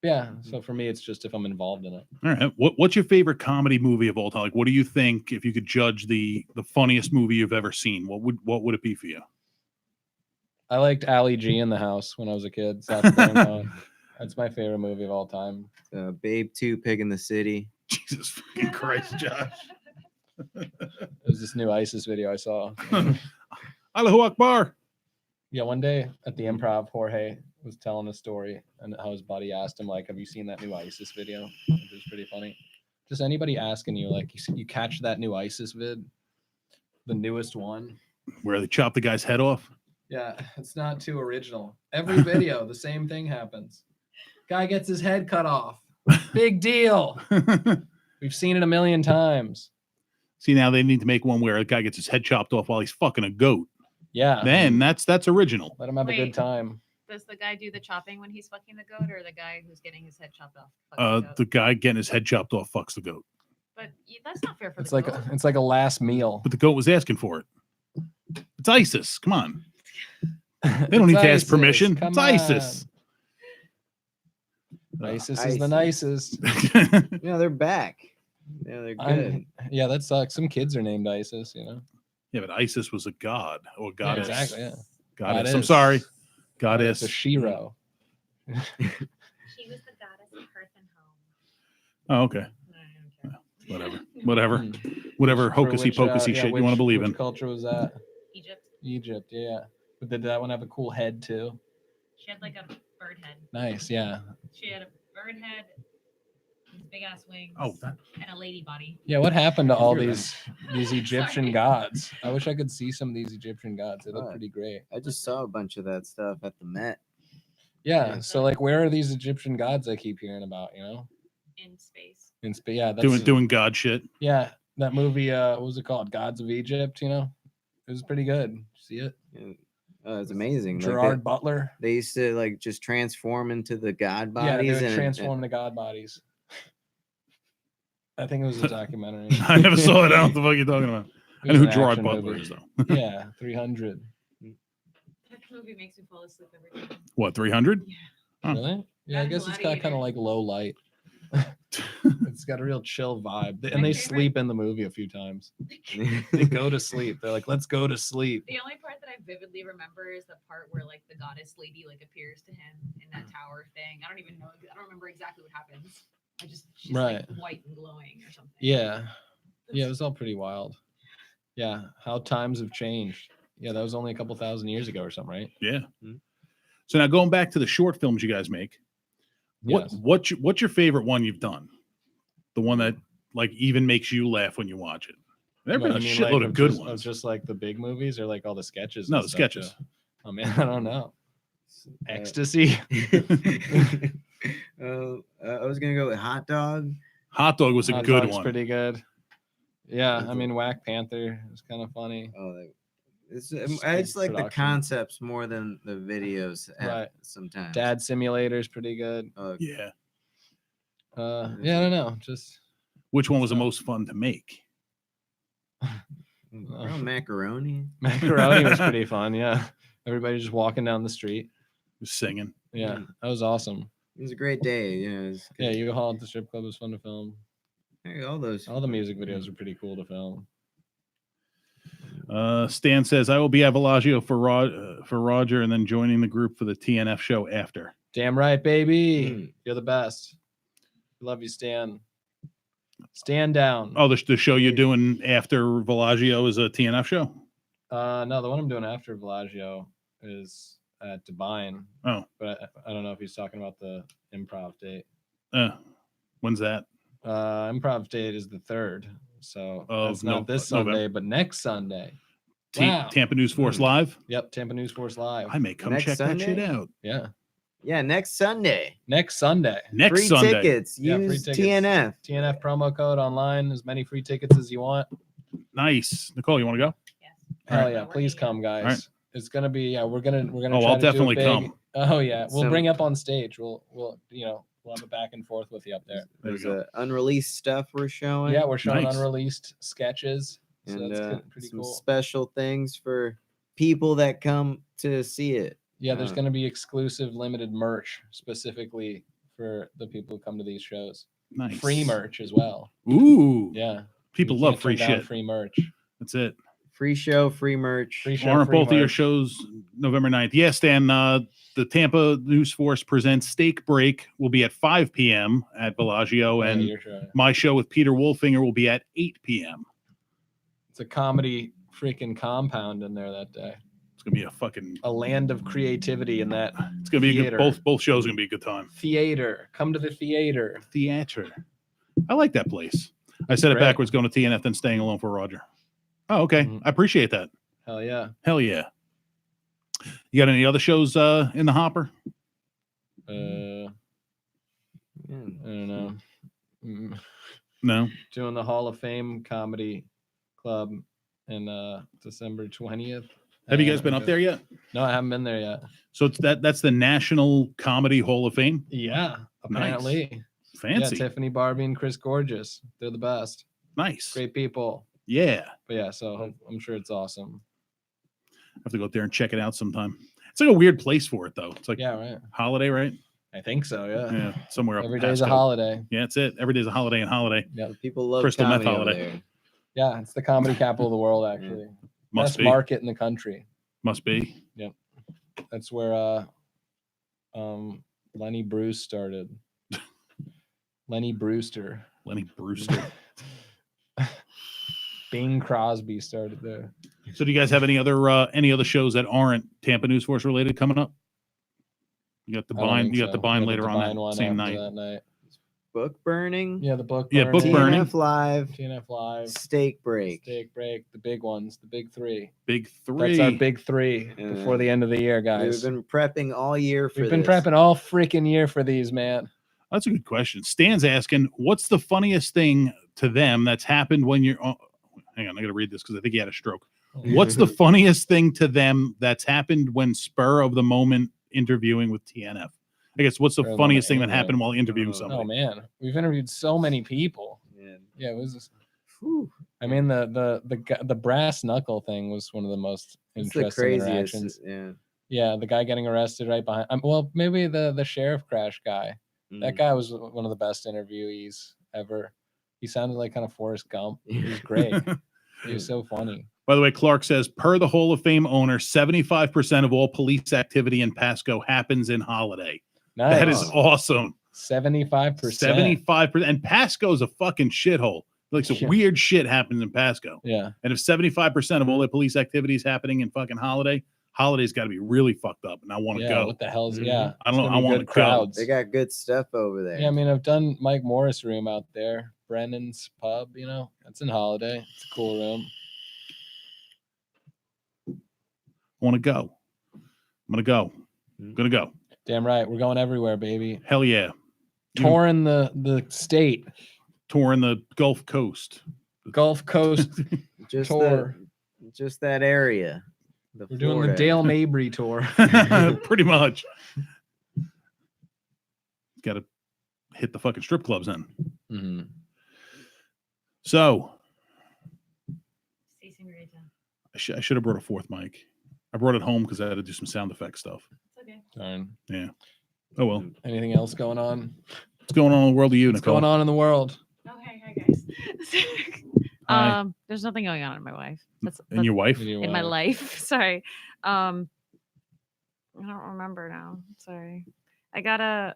[SPEAKER 3] Yeah. So for me, it's just if I'm involved in it.
[SPEAKER 1] All right. What's your favorite comedy movie of all time? Like, what do you think, if you could judge the funniest movie you've ever seen, what would it be for you?
[SPEAKER 3] I liked Ali G in the House when I was a kid. That's my favorite movie of all time.
[SPEAKER 5] Babe 2, Pig in the City.
[SPEAKER 1] Jesus fucking Christ, Josh.
[SPEAKER 3] It was this new ISIS video I saw.
[SPEAKER 1] Allahu Akbar.
[SPEAKER 3] Yeah, one day at the Improv, Jorge was telling a story and how his buddy asked him, like, have you seen that new ISIS video? Which was pretty funny. Just anybody asking you, like, you catch that new ISIS vid, the newest one.
[SPEAKER 1] Where they chop the guy's head off?
[SPEAKER 3] Yeah, it's not too original. Every video, the same thing happens. Guy gets his head cut off. Big deal. We've seen it a million times.
[SPEAKER 1] See, now they need to make one where a guy gets his head chopped off while he's fucking a goat.
[SPEAKER 3] Yeah.
[SPEAKER 1] Then that's original.
[SPEAKER 3] Let him have a good
[SPEAKER 4] Wait.
[SPEAKER 3] time.
[SPEAKER 4] Does the guy do the chopping when he's fucking the goat, or the guy who's getting his head chopped off? fucking the goat?
[SPEAKER 1] The guy getting his head chopped off fucks the goat.
[SPEAKER 4] But that's not fair for
[SPEAKER 3] It's
[SPEAKER 4] the
[SPEAKER 3] like
[SPEAKER 4] goat.
[SPEAKER 3] it's like a last meal.
[SPEAKER 1] But the goat was asking for it. It's ISIS. Come on. They don't need to ask permission. It's ISIS.
[SPEAKER 3] ISIS is the nicest.
[SPEAKER 5] They're back. Yeah, they're good.
[SPEAKER 3] Yeah, that sucks. Some kids are named ISIS,
[SPEAKER 1] Yeah, but ISIS was a god or goddess.
[SPEAKER 3] Yeah, exactly. Yeah.
[SPEAKER 1] Goddess. I'm sorry. Goddess.
[SPEAKER 3] It's a Shiro.
[SPEAKER 4] She was the goddess of hearth and home.
[SPEAKER 1] Oh, okay.
[SPEAKER 4] I don't care.
[SPEAKER 1] Whatever. Whatever
[SPEAKER 3] For
[SPEAKER 1] hocusy
[SPEAKER 3] which,
[SPEAKER 1] pocusy shit you want to believe in.
[SPEAKER 3] Which culture was that?
[SPEAKER 4] Egypt.
[SPEAKER 3] Egypt, yeah. But did that one have a cool head too?
[SPEAKER 4] She had like a bird head.
[SPEAKER 3] Nice, yeah.
[SPEAKER 4] She had a bird head, big ass wings,
[SPEAKER 1] Oh, that.
[SPEAKER 4] and a lady body.
[SPEAKER 3] Yeah, what happened to all
[SPEAKER 1] You're
[SPEAKER 3] these Egyptian
[SPEAKER 4] Sorry.
[SPEAKER 3] gods? I wish I could see some of these Egyptian gods. They look
[SPEAKER 5] Right.
[SPEAKER 3] pretty great.
[SPEAKER 5] I just saw a bunch of that stuff at the Met.
[SPEAKER 3] Yeah, so like where are these Egyptian gods I keep hearing about,
[SPEAKER 4] In space.
[SPEAKER 3] In space. Yeah, that's
[SPEAKER 1] Doing god shit.
[SPEAKER 3] Yeah, that movie, what was it called? Gods of Egypt, It was pretty good. See it?
[SPEAKER 5] Yeah. It's amazing. Like,
[SPEAKER 3] Gerard Butler.
[SPEAKER 5] they used to like just transform into the god
[SPEAKER 3] Yeah, they
[SPEAKER 5] bodies
[SPEAKER 3] would
[SPEAKER 5] and
[SPEAKER 3] transform to god bodies. I think it was a documentary.
[SPEAKER 1] I never saw it. I don't know what the fuck you're talking about. I
[SPEAKER 3] It
[SPEAKER 1] know
[SPEAKER 3] was
[SPEAKER 1] who
[SPEAKER 3] an
[SPEAKER 1] Gerard
[SPEAKER 3] action
[SPEAKER 1] Butler
[SPEAKER 3] movie.
[SPEAKER 1] is, though.
[SPEAKER 3] Yeah, 300.
[SPEAKER 4] That movie makes me fall asleep every time.
[SPEAKER 1] What, 300? Huh.
[SPEAKER 3] Really? Yeah, I guess it's got kind of like low light. It's got a real chill vibe. And
[SPEAKER 4] My
[SPEAKER 3] they
[SPEAKER 4] favorite-
[SPEAKER 3] sleep in the movie a few times. They go to sleep. They're like, let's go to sleep.
[SPEAKER 4] The only part that I vividly remember is the part where like the goddess lady like appears to him in that tower thing. I don't even know. I don't remember exactly what happens. She's like white and glowing or something.
[SPEAKER 3] Yeah. Yeah, it was all pretty wild. Yeah, how times have changed. Yeah, that was only a couple thousand years ago or something, right?
[SPEAKER 1] Yeah.
[SPEAKER 5] Mhm.
[SPEAKER 1] So now going back to the short films you guys make,
[SPEAKER 3] Yes.
[SPEAKER 1] what's your favorite one you've done? The one that like even makes you laugh when you watch it. There have been a
[SPEAKER 3] What, you mean,
[SPEAKER 1] shitload
[SPEAKER 3] like,
[SPEAKER 1] of good
[SPEAKER 3] just,
[SPEAKER 1] ones.
[SPEAKER 3] Just like the big movies or like all the sketches?
[SPEAKER 1] No,
[SPEAKER 3] and
[SPEAKER 1] the
[SPEAKER 3] stuff,
[SPEAKER 1] sketches.
[SPEAKER 3] too? Oh man, I don't know. Ecstasy.
[SPEAKER 5] I was gonna go with Hot Dog.
[SPEAKER 1] Hot Dog was a
[SPEAKER 3] Hot
[SPEAKER 1] good
[SPEAKER 3] Dog's
[SPEAKER 1] one.
[SPEAKER 3] pretty good. Yeah, I mean Whack Panther is kind of funny.
[SPEAKER 5] I just like the
[SPEAKER 3] production.
[SPEAKER 5] concepts more than the videos.
[SPEAKER 3] Right.
[SPEAKER 5] Sometimes.
[SPEAKER 3] Dad Simulator is pretty good.
[SPEAKER 1] Yeah.
[SPEAKER 3] Yeah, I don't know. Just
[SPEAKER 1] Which one was the most fun to make?
[SPEAKER 5] Macaroni.
[SPEAKER 3] Macaroni was pretty fun. Yeah, everybody just walking down the street.
[SPEAKER 1] Just singing.
[SPEAKER 3] Yeah, that was awesome.
[SPEAKER 5] It was a great day. It was good.
[SPEAKER 3] Yeah, U-Haul at the strip club was fun to film.
[SPEAKER 5] Hey, all those.
[SPEAKER 3] All the music videos were pretty cool to film.
[SPEAKER 1] Stan says, I will be at Bellagio for Roger and then joining the group for the TNF show after.
[SPEAKER 3] Damn right, baby.
[SPEAKER 5] Mm.
[SPEAKER 3] You're the best. Love you, Stan. Stand down.
[SPEAKER 1] Oh, the show you're doing after Bellagio is a TNF show?
[SPEAKER 3] No, the one I'm doing after Bellagio is at Devine.
[SPEAKER 1] Oh.
[SPEAKER 3] But I don't know if he's talking about the improv date.
[SPEAKER 1] When's that?
[SPEAKER 3] Improv date is the 3rd. So
[SPEAKER 1] Of
[SPEAKER 3] it's not this
[SPEAKER 1] November.
[SPEAKER 3] Sunday, but next Sunday. Wow.
[SPEAKER 1] Tampa News Force Live?
[SPEAKER 3] Yep, Tampa News Force Live.
[SPEAKER 1] I may come
[SPEAKER 5] Next
[SPEAKER 1] check
[SPEAKER 5] Sunday?
[SPEAKER 1] that shit out.
[SPEAKER 3] Yeah.
[SPEAKER 5] Yeah, next Sunday.
[SPEAKER 3] Next Sunday.
[SPEAKER 1] Next
[SPEAKER 5] Free
[SPEAKER 1] Sunday.
[SPEAKER 5] tickets.
[SPEAKER 3] Yeah, free
[SPEAKER 5] Use
[SPEAKER 3] tickets.
[SPEAKER 5] TNF.
[SPEAKER 3] TNF promo code online. As many free tickets as you want.
[SPEAKER 1] Nice. Nicole, you want to go?
[SPEAKER 4] Yes.
[SPEAKER 3] Hell
[SPEAKER 1] Alright.
[SPEAKER 3] yeah, please come, guys.
[SPEAKER 1] Alright.
[SPEAKER 3] It's gonna be we're gonna
[SPEAKER 1] Oh,
[SPEAKER 3] try
[SPEAKER 1] I'll
[SPEAKER 3] to do a
[SPEAKER 1] definitely
[SPEAKER 3] big-
[SPEAKER 1] come.
[SPEAKER 3] Oh yeah, we'll
[SPEAKER 5] Some-
[SPEAKER 3] bring up on stage. We'll We'll have a back and forth with you up there.
[SPEAKER 1] There we
[SPEAKER 5] There's
[SPEAKER 1] go.
[SPEAKER 5] unreleased stuff we're showing.
[SPEAKER 3] Yeah, we're showing
[SPEAKER 1] Nice.
[SPEAKER 3] unreleased sketches. So
[SPEAKER 5] and
[SPEAKER 3] that's pretty
[SPEAKER 5] some
[SPEAKER 3] cool.
[SPEAKER 5] special things for people that come to see it.
[SPEAKER 3] Yeah, there's
[SPEAKER 5] Uh,
[SPEAKER 3] going to be exclusive limited merch specifically for the people who come to these shows.
[SPEAKER 1] Nice.
[SPEAKER 3] Free merch as well.
[SPEAKER 1] Ooh.
[SPEAKER 3] Yeah.
[SPEAKER 1] People
[SPEAKER 3] You
[SPEAKER 1] love
[SPEAKER 3] can't
[SPEAKER 1] free
[SPEAKER 3] turn down
[SPEAKER 1] shit.
[SPEAKER 3] Free merch.
[SPEAKER 1] That's it.
[SPEAKER 5] Free show, free merch.
[SPEAKER 3] Free show,
[SPEAKER 1] Aren't
[SPEAKER 3] free
[SPEAKER 1] both of your
[SPEAKER 3] merch.
[SPEAKER 1] shows November 9th? Yes, Dan. The Tampa News Force presents Steak Break will be at 5 p.m. at Bellagio,
[SPEAKER 3] Yeah,
[SPEAKER 1] and
[SPEAKER 3] your show.
[SPEAKER 1] my show with Peter Wolfinger will be at 8 p.m.
[SPEAKER 3] It's a comedy freaking compound in there that day.
[SPEAKER 1] It's gonna be a fucking.
[SPEAKER 3] A land of creativity in that
[SPEAKER 1] It's gonna be a
[SPEAKER 3] theater.
[SPEAKER 1] good, both shows are gonna be a good time.
[SPEAKER 3] theater. Come to the theater.
[SPEAKER 1] Theater. I like that place. I said it
[SPEAKER 3] great.
[SPEAKER 1] backwards, going to TNF, then staying alone for Roger. Oh, okay.
[SPEAKER 3] Mhm.
[SPEAKER 1] I appreciate that.
[SPEAKER 3] Hell yeah.
[SPEAKER 1] Hell yeah. You got any other shows in the hopper?
[SPEAKER 3] I don't know.
[SPEAKER 1] No.
[SPEAKER 3] Doing the Hall of Fame Comedy Club in December 20th.
[SPEAKER 1] Have you guys been up there yet?
[SPEAKER 3] No, I haven't been there yet.
[SPEAKER 1] So it's that's the National Comedy Hall of Fame.
[SPEAKER 3] Yeah, apparently.
[SPEAKER 1] Fancy.
[SPEAKER 3] Yeah, Tiffany, Barbie, and Chris Gorgeous. They're the best.
[SPEAKER 1] Nice.
[SPEAKER 3] Great people.
[SPEAKER 1] Yeah.
[SPEAKER 3] But yeah, so I'm sure it's awesome.
[SPEAKER 1] I have to go up there and check it out sometime. It's like a weird place for it though. It's like
[SPEAKER 3] Yeah, right.
[SPEAKER 1] holiday, right?
[SPEAKER 3] I think so. Yeah.
[SPEAKER 1] Yeah, somewhere up.
[SPEAKER 3] Every day's a
[SPEAKER 1] Pasco.
[SPEAKER 3] holiday.
[SPEAKER 1] Yeah, that's it. Every day's a holiday and holiday.
[SPEAKER 5] People love
[SPEAKER 1] Crystal meth
[SPEAKER 5] comedy over
[SPEAKER 1] holiday.
[SPEAKER 5] there.
[SPEAKER 3] Yeah, it's the comedy capital of the world, actually.
[SPEAKER 1] Must
[SPEAKER 3] Best
[SPEAKER 1] be.
[SPEAKER 3] market in the country.
[SPEAKER 1] Must be.
[SPEAKER 3] That's where Lenny Bruce started. Lenny Brewster.
[SPEAKER 1] Lenny Brewster.
[SPEAKER 3] Bing Crosby started there.
[SPEAKER 1] So do you guys have any other shows that aren't Tampa News Force related coming up? You got the
[SPEAKER 3] I don't
[SPEAKER 1] Bind.
[SPEAKER 3] think
[SPEAKER 1] You got the
[SPEAKER 3] so.
[SPEAKER 1] Bind
[SPEAKER 3] We got
[SPEAKER 1] later
[SPEAKER 3] the
[SPEAKER 1] on
[SPEAKER 3] Bind
[SPEAKER 1] that
[SPEAKER 3] one
[SPEAKER 1] same
[SPEAKER 3] after
[SPEAKER 1] night.
[SPEAKER 3] that night.
[SPEAKER 5] Book burning.
[SPEAKER 3] Yeah, the book.
[SPEAKER 1] Yeah, book
[SPEAKER 3] burning,
[SPEAKER 1] burning.
[SPEAKER 5] TNF Live.
[SPEAKER 3] TNF Live.
[SPEAKER 5] Steak break.
[SPEAKER 3] Steak break. The big ones. The big three.
[SPEAKER 1] Big three.
[SPEAKER 3] That's our big three
[SPEAKER 5] Yeah.
[SPEAKER 3] before the end of the year,
[SPEAKER 5] We've
[SPEAKER 3] guys.
[SPEAKER 5] been prepping all year for
[SPEAKER 3] We've been
[SPEAKER 5] this.
[SPEAKER 3] prepping all freaking year for these, man.
[SPEAKER 1] That's a good question. Stan's asking, what's the funniest thing to them that's happened when you're? Oh, hang on, I got to read this because I think he had a stroke. What's the funniest thing to them that's happened when spur of the moment interviewing with TNF? I guess what's the
[SPEAKER 3] Spur of the
[SPEAKER 1] funniest thing
[SPEAKER 3] moment
[SPEAKER 1] that happened while interviewing
[SPEAKER 5] Oh,
[SPEAKER 1] somebody?
[SPEAKER 3] Oh man, we've interviewed so many people.
[SPEAKER 5] Yeah.
[SPEAKER 3] Yeah, it was. I mean, the brass knuckle thing was one of the most
[SPEAKER 5] It's the
[SPEAKER 3] interesting interactions.
[SPEAKER 5] craziest. Yeah.
[SPEAKER 3] Yeah, the guy getting arrested right behind. Well, maybe the sheriff crash guy. That guy was one of the best interviewees ever. He sounded like kind of Forrest Gump. He was great. He was so funny.
[SPEAKER 1] By the way, Clark says, per the Hall of Fame owner, 75% of all police activity in Pasco happens in holiday.
[SPEAKER 3] Nice.
[SPEAKER 1] That is awesome.
[SPEAKER 3] 75%.
[SPEAKER 1] 75%. And Pasco's a fucking shithole. Like some
[SPEAKER 3] Yeah.
[SPEAKER 1] weird shit happens in Pasco.
[SPEAKER 3] Yeah.
[SPEAKER 1] And if 75% of all the police activity is happening in fucking holiday's got to be really fucked up. And I want to
[SPEAKER 3] Yeah.
[SPEAKER 1] go.
[SPEAKER 3] What the hell's
[SPEAKER 5] Mhm.
[SPEAKER 3] yeah?
[SPEAKER 1] I
[SPEAKER 3] it's
[SPEAKER 1] don't know.
[SPEAKER 3] gonna
[SPEAKER 1] I
[SPEAKER 3] be
[SPEAKER 1] wanna
[SPEAKER 3] good
[SPEAKER 1] go.
[SPEAKER 3] crowds.
[SPEAKER 5] They got good stuff over there.
[SPEAKER 3] Yeah, I mean, I've done Mike Morris room out there, Brennan's pub. You know, that's in Holiday. It's a cool room.
[SPEAKER 1] I want to go. I'm going to go. I'm going to go.
[SPEAKER 3] Damn right, we're going everywhere, baby.
[SPEAKER 1] Hell yeah. You
[SPEAKER 3] Touring the state,
[SPEAKER 1] touring the Gulf Coast.
[SPEAKER 3] Gulf Coast
[SPEAKER 5] just
[SPEAKER 3] tour.
[SPEAKER 5] just that area.
[SPEAKER 3] We're doing the Dale Mabry tour.
[SPEAKER 1] Pretty much. Got to hit the fucking strip clubs then.
[SPEAKER 3] Mhm.
[SPEAKER 1] So
[SPEAKER 4] Stacey Marita.
[SPEAKER 1] I should have brought a fourth mic. I brought it home because I had to do some sound effect stuff.
[SPEAKER 4] It's okay.
[SPEAKER 3] Darn.
[SPEAKER 1] Oh well.
[SPEAKER 3] Anything else going on?
[SPEAKER 1] What's going on in the world of you,
[SPEAKER 3] What's
[SPEAKER 1] Nicole?
[SPEAKER 3] going on in the world?
[SPEAKER 4] Oh, hey, hi guys.
[SPEAKER 1] Hi.
[SPEAKER 4] There's nothing going on in my life.
[SPEAKER 1] And your wife?
[SPEAKER 3] Anyway,
[SPEAKER 4] in my life. Sorry. I don't remember now. Sorry. I got a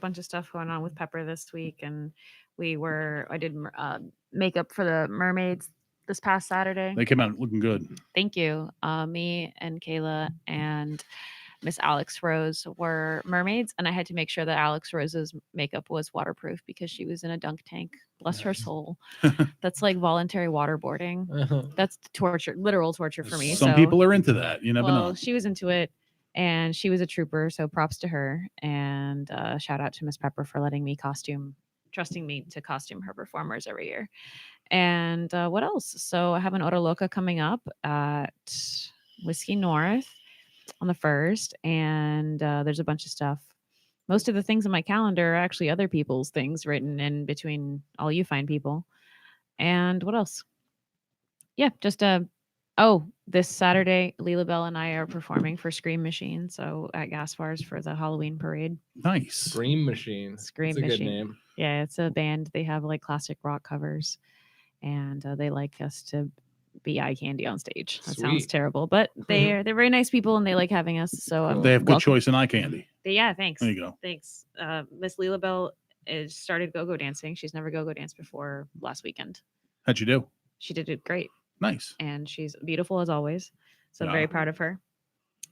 [SPEAKER 4] bunch of stuff going on with Pepper this week, and I did makeup for the mermaids this past Saturday.
[SPEAKER 1] They came out looking good.
[SPEAKER 4] Thank you. Me and Kayla and Miss Alex Rose were mermaids, and I had to make sure that Alex Rose's makeup was waterproof because she was in a dunk tank. Bless her
[SPEAKER 3] Nice.
[SPEAKER 4] soul. That's like voluntary waterboarding. That's torture, literal torture for me.
[SPEAKER 1] Some
[SPEAKER 4] so,
[SPEAKER 1] people are into that. You never
[SPEAKER 4] well,
[SPEAKER 1] know.
[SPEAKER 4] she was into it, and she was a trooper. So props to her, and shout out to Miss Pepper for letting me trusting me to costume her performers every year. And what else? So I have an Ora Loca coming up at Whiskey North on the 1st, and there's a bunch of stuff most of the things on my calendar are actually other people's things written in between all you fine people. And what else? Yeah, just this Saturday, Leela Bell and I are performing for Scream Machine, so at Gaspars for the Halloween parade.
[SPEAKER 1] Nice.
[SPEAKER 3] Scream Machine.
[SPEAKER 4] Scream
[SPEAKER 3] That's a good
[SPEAKER 4] Machine.
[SPEAKER 3] name.
[SPEAKER 4] Yeah, it's a band. They have like classic rock covers, and they like us to be eye candy on stage. That sounds
[SPEAKER 3] Sweet.
[SPEAKER 4] terrible, but they're very nice people and they like having us. So
[SPEAKER 3] Cool.
[SPEAKER 1] They have good
[SPEAKER 4] welcome.
[SPEAKER 1] choice in eye candy.
[SPEAKER 4] Yeah, thanks.
[SPEAKER 1] There you go.
[SPEAKER 4] Thanks. Miss Leela Bell started go-go dancing. She's never go-go danced before last weekend.
[SPEAKER 1] How'd you do?
[SPEAKER 4] She did it great,
[SPEAKER 1] Nice.
[SPEAKER 4] and she's beautiful as always. So I'm very
[SPEAKER 1] Yeah.
[SPEAKER 4] proud of her.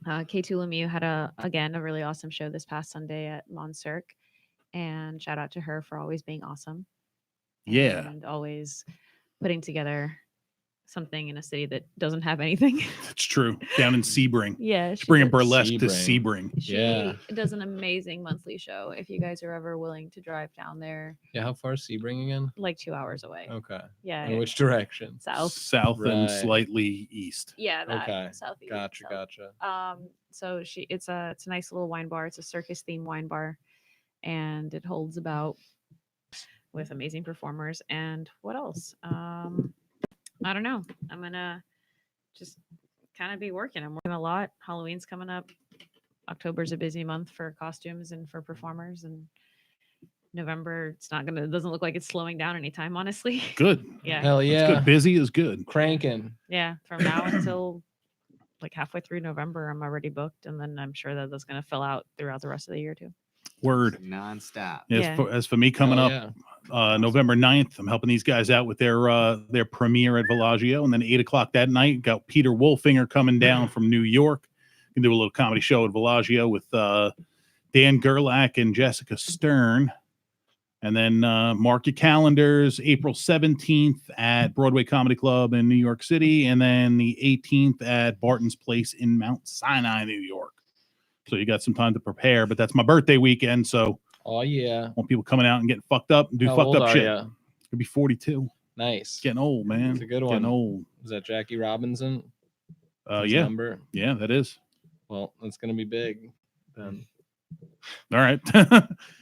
[SPEAKER 4] K2 Lemieux had a really awesome show this past Sunday at Moncirc, and shout out to her for always being awesome.
[SPEAKER 1] Yeah.
[SPEAKER 4] And always putting together something in a city that doesn't have anything.
[SPEAKER 1] It's true. Down in Sebring.
[SPEAKER 4] Yeah,
[SPEAKER 1] She's bringing
[SPEAKER 4] does.
[SPEAKER 1] burlesque to
[SPEAKER 3] Sebring.
[SPEAKER 1] Sebring.
[SPEAKER 4] She
[SPEAKER 3] Yeah.
[SPEAKER 4] does an amazing monthly show. If you guys are ever willing to drive down there,
[SPEAKER 3] Yeah, how far is Sebring again?
[SPEAKER 4] like 2 hours away.
[SPEAKER 3] Okay.
[SPEAKER 4] Yeah,
[SPEAKER 3] In which direction?
[SPEAKER 4] south.
[SPEAKER 1] South and
[SPEAKER 3] Right.
[SPEAKER 1] slightly east.
[SPEAKER 4] Yeah, that
[SPEAKER 3] Okay.
[SPEAKER 4] southeast.
[SPEAKER 3] Gotcha,
[SPEAKER 4] south.
[SPEAKER 3] gotcha.
[SPEAKER 4] So it's a nice little wine bar. It's a circus themed wine bar, and it holds about with amazing performers. And what else? I don't know. I'm gonna just kind of be working. I'm working a lot. Halloween's coming up. October's a busy month for costumes and for performers, and November it doesn't look like it's slowing down anytime, honestly.
[SPEAKER 1] Good.
[SPEAKER 4] Yeah.
[SPEAKER 3] Hell
[SPEAKER 1] That's
[SPEAKER 3] yeah.
[SPEAKER 1] good. Busy is good.
[SPEAKER 3] Cranking.
[SPEAKER 4] Yeah. From now until like halfway through November, I'm already booked, and then I'm sure that that's going to fill out throughout the rest of the year too.
[SPEAKER 1] Word.
[SPEAKER 5] Nonstop.
[SPEAKER 1] As,
[SPEAKER 4] Yeah.
[SPEAKER 1] as for me coming
[SPEAKER 3] Hell
[SPEAKER 1] up,
[SPEAKER 3] yeah.
[SPEAKER 1] November 9th, I'm helping these guys out with their premiere at Villaggio. And then 8 o'clock that night, got Peter Wolfinger coming down from New York. Can do a little comedy show at Villaggio with Dan Gerlach and Jessica Stern. And then mark your calendars, April 17th at Broadway Comedy Club in New York City. And then the 18th at Barton's Place in Mount Sinai, New York. So you got some time to prepare, but that's my birthday weekend. So
[SPEAKER 3] Oh yeah.
[SPEAKER 1] I want people coming out and getting fucked up and do
[SPEAKER 3] How
[SPEAKER 1] fucked
[SPEAKER 3] old
[SPEAKER 1] up
[SPEAKER 3] are
[SPEAKER 1] shit.
[SPEAKER 3] ya?
[SPEAKER 1] Could be 42.
[SPEAKER 3] Nice.
[SPEAKER 1] Getting old, man.
[SPEAKER 3] It's a good
[SPEAKER 1] Getting
[SPEAKER 3] one.
[SPEAKER 1] old.
[SPEAKER 3] Is that Jackie Robinson? His
[SPEAKER 1] Yeah.
[SPEAKER 3] Number?
[SPEAKER 1] Yeah, that is.
[SPEAKER 3] Well, that's gonna be big. Then
[SPEAKER 1] All right.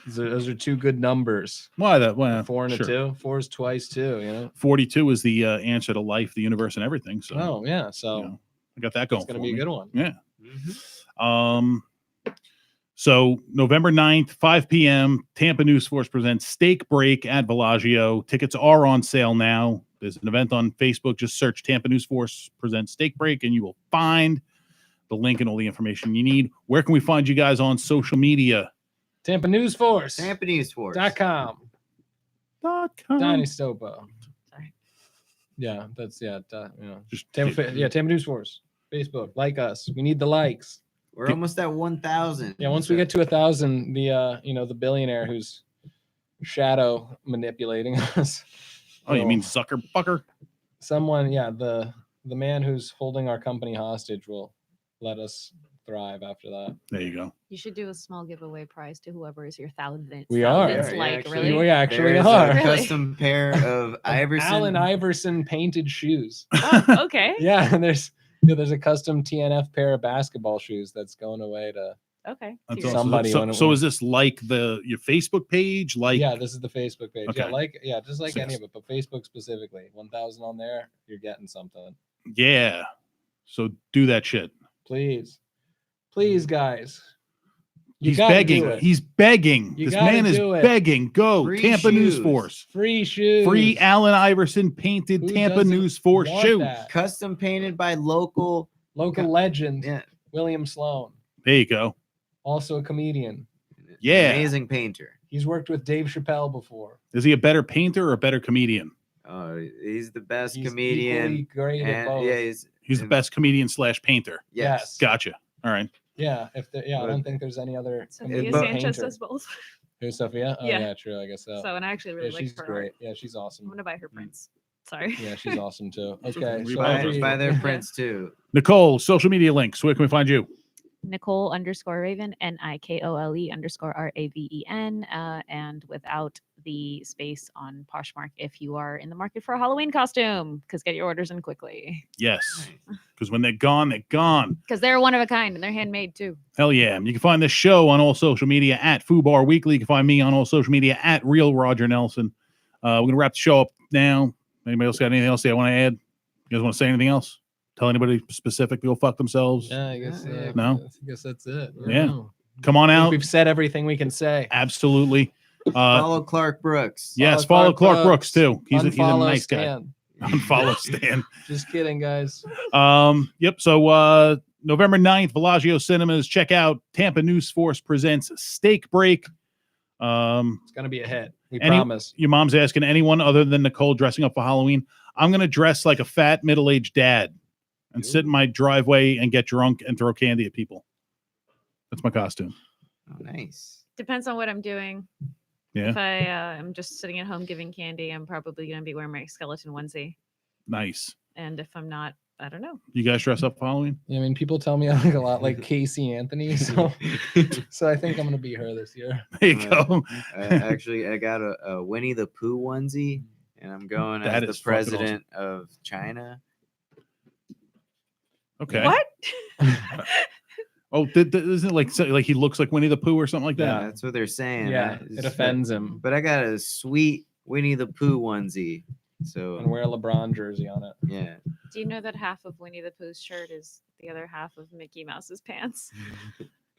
[SPEAKER 3] those are two good numbers.
[SPEAKER 1] Why that? Well,
[SPEAKER 3] 4 and
[SPEAKER 1] sure.
[SPEAKER 3] a 2. 4 is twice 2. You know.
[SPEAKER 1] 42 is the answer to life, the universe, and everything. So,
[SPEAKER 3] Oh yeah. So
[SPEAKER 1] you know, I got that going.
[SPEAKER 3] it's gonna
[SPEAKER 1] for
[SPEAKER 3] be a
[SPEAKER 1] me.
[SPEAKER 3] good one.
[SPEAKER 1] Yeah.
[SPEAKER 5] Mhm.
[SPEAKER 1] So November 9th, 5 p.m., Tampa News Force presents Steak Break at Villaggio. Tickets are on sale now. There's an event on Facebook. Just search Tampa News Force presents Steak Break, and you will find the link and all the information you need. Where can we find you guys on social media?
[SPEAKER 3] Tampa News Force.
[SPEAKER 5] Tampa News Force.
[SPEAKER 3] .com.
[SPEAKER 1] .com.
[SPEAKER 3] Donnie Stopa.
[SPEAKER 4] Sorry.
[SPEAKER 3] Yeah, that's you know.
[SPEAKER 1] Just
[SPEAKER 3] Tampa News Force. Facebook. Like us. We need the likes.
[SPEAKER 5] We're almost at 1,000.
[SPEAKER 3] Yeah, once we get to 1,000, the billionaire who's shadow manipulating us.
[SPEAKER 1] Oh, you mean Zuckerbucker?
[SPEAKER 3] Someone, the man who's holding our company hostage will let us thrive after that.
[SPEAKER 1] There you go.
[SPEAKER 4] You should do a small giveaway prize to whoever is your thousandth.
[SPEAKER 3] We are.
[SPEAKER 4] thousandth
[SPEAKER 5] Yeah,
[SPEAKER 4] like,
[SPEAKER 5] actually.
[SPEAKER 4] really?
[SPEAKER 3] We actually
[SPEAKER 5] There's
[SPEAKER 3] are.
[SPEAKER 5] a
[SPEAKER 4] Really?
[SPEAKER 5] custom pair of Iverson.
[SPEAKER 3] Allen Iverson painted shoes.
[SPEAKER 4] Oh, okay.
[SPEAKER 3] Yeah, and there's a custom TNF pair of basketball shoes that's going away to.
[SPEAKER 4] Okay.
[SPEAKER 1] That's
[SPEAKER 4] To your-
[SPEAKER 1] awesome.
[SPEAKER 3] Somebody
[SPEAKER 1] So,
[SPEAKER 3] when it
[SPEAKER 1] so
[SPEAKER 3] was-
[SPEAKER 1] is this like your Facebook page? Like,
[SPEAKER 3] Yeah, this is the Facebook page.
[SPEAKER 1] Okay.
[SPEAKER 3] Just like
[SPEAKER 1] So
[SPEAKER 3] any
[SPEAKER 1] yes.
[SPEAKER 3] of it, but Facebook specifically. 1,000 on there, you're getting something.
[SPEAKER 1] yeah. So do that shit.
[SPEAKER 3] Please, guys. You
[SPEAKER 1] He's
[SPEAKER 3] gotta
[SPEAKER 1] begging.
[SPEAKER 3] do it.
[SPEAKER 1] He's begging.
[SPEAKER 3] You
[SPEAKER 1] This
[SPEAKER 3] gotta
[SPEAKER 1] man is
[SPEAKER 3] do it.
[SPEAKER 1] begging. Go.
[SPEAKER 5] Free
[SPEAKER 1] Tampa News
[SPEAKER 5] shoes.
[SPEAKER 1] Force.
[SPEAKER 3] Free shoes.
[SPEAKER 1] Free Allen Iverson painted
[SPEAKER 3] Who
[SPEAKER 1] Tampa
[SPEAKER 3] doesn't
[SPEAKER 1] News Force
[SPEAKER 3] want
[SPEAKER 1] shoe.
[SPEAKER 3] that?
[SPEAKER 5] Custom painted by local.
[SPEAKER 3] Local legend
[SPEAKER 5] Yeah.
[SPEAKER 3] William Sloan,
[SPEAKER 1] There you go.
[SPEAKER 3] also a comedian.
[SPEAKER 1] Yeah.
[SPEAKER 5] Amazing painter.
[SPEAKER 3] He's worked with Dave Chappelle before.
[SPEAKER 1] Is he a better painter or a better comedian?
[SPEAKER 5] He's the best
[SPEAKER 3] He's
[SPEAKER 5] comedian.
[SPEAKER 3] equally great at
[SPEAKER 5] And
[SPEAKER 3] both.
[SPEAKER 5] yeah,
[SPEAKER 1] He's the
[SPEAKER 5] And-
[SPEAKER 1] best comedian / painter.
[SPEAKER 5] yes.
[SPEAKER 1] Gotcha. All right.
[SPEAKER 3] Yeah, I don't think there's any other.
[SPEAKER 4] Sophia
[SPEAKER 3] comedian
[SPEAKER 5] but-
[SPEAKER 4] Sanchez
[SPEAKER 3] painter.
[SPEAKER 4] does both.
[SPEAKER 3] Who's Sophia? Oh
[SPEAKER 4] Yeah.
[SPEAKER 3] yeah, true. I guess so.
[SPEAKER 4] So, and I actually really
[SPEAKER 3] yeah,
[SPEAKER 4] like
[SPEAKER 3] she's
[SPEAKER 4] her.
[SPEAKER 3] great.
[SPEAKER 4] art.
[SPEAKER 3] Yeah, she's
[SPEAKER 4] I'm
[SPEAKER 3] awesome.
[SPEAKER 4] gonna buy her prints. Sorry.
[SPEAKER 3] Yeah, she's awesome too. Okay,
[SPEAKER 1] We
[SPEAKER 3] so
[SPEAKER 1] buy-
[SPEAKER 3] every-
[SPEAKER 5] By their
[SPEAKER 4] Yeah.
[SPEAKER 5] prints too.
[SPEAKER 1] Nicole, social media links. Where can we find you?
[SPEAKER 4] Nicole_Raven, NIKOLE_RAVEN, and without the space on Poshmark if you are in the market for a Halloween costume, because get your orders in quickly.
[SPEAKER 1] Yes. Because when they're gone, they're gone.
[SPEAKER 4] Because they're one of a kind and they're handmade too.
[SPEAKER 1] Hell yeah. You can find this show on all social media at FUBAR Weekly. You can find me on all social media at Real Roger Nelson. We're going to wrap the show up now. Anybody else got anything else they want to add? You guys want to say anything else? Tell anybody specific to go fuck themselves?
[SPEAKER 3] Yeah, I guess.
[SPEAKER 1] No?
[SPEAKER 3] I guess that's it. I don't
[SPEAKER 1] Yeah.
[SPEAKER 3] know.
[SPEAKER 1] Come on
[SPEAKER 3] I think
[SPEAKER 1] out.
[SPEAKER 3] we've said everything we can say.
[SPEAKER 1] Absolutely.
[SPEAKER 5] Follow Clark Brooks.
[SPEAKER 1] Yes, follow Clark Brooks too. He's a
[SPEAKER 3] Unfollow
[SPEAKER 1] nice
[SPEAKER 3] Stan.
[SPEAKER 1] guy. Unfollow Stan.
[SPEAKER 3] Just kidding, guys.
[SPEAKER 1] Yep. So November 9th, Bellagio Cinemas. Check out Tampa News Force presents Steak Break.
[SPEAKER 3] It's gonna be a hit. We promise.
[SPEAKER 1] Your mom's asking anyone other than Nicole dressing up for Halloween. I'm gonna dress like a fat middle-aged dad and sit in my driveway and get drunk and throw candy at people. That's my costume.
[SPEAKER 5] Oh, nice.
[SPEAKER 4] Depends on what I'm doing.
[SPEAKER 1] Yeah.
[SPEAKER 4] If I am just sitting at home giving candy, I'm probably going to be wearing my skeleton onesie.
[SPEAKER 1] Nice.
[SPEAKER 4] And if I'm not, I don't know.
[SPEAKER 1] You guys dress up for Halloween?
[SPEAKER 3] Yeah, I mean, people tell me I look a lot like Casey Anthony, so I think I'm gonna be her this year.
[SPEAKER 1] There you go.
[SPEAKER 5] Actually, I got a Winnie the Pooh onesie, and I'm going
[SPEAKER 1] That
[SPEAKER 5] as
[SPEAKER 1] is
[SPEAKER 5] the
[SPEAKER 1] fucking
[SPEAKER 5] president of China.
[SPEAKER 1] Okay.
[SPEAKER 4] What?
[SPEAKER 1] Oh, isn't it like he looks like Winnie the Pooh or something like that?
[SPEAKER 5] Yeah, that's what they're saying.
[SPEAKER 3] Yeah, it offends him.
[SPEAKER 5] But I got a sweet Winnie the Pooh onesie. So
[SPEAKER 3] And wear a LeBron jersey on it.
[SPEAKER 5] yeah.
[SPEAKER 4] Do you know that half of Winnie the Pooh's shirt is the other half of Mickey Mouse's pants?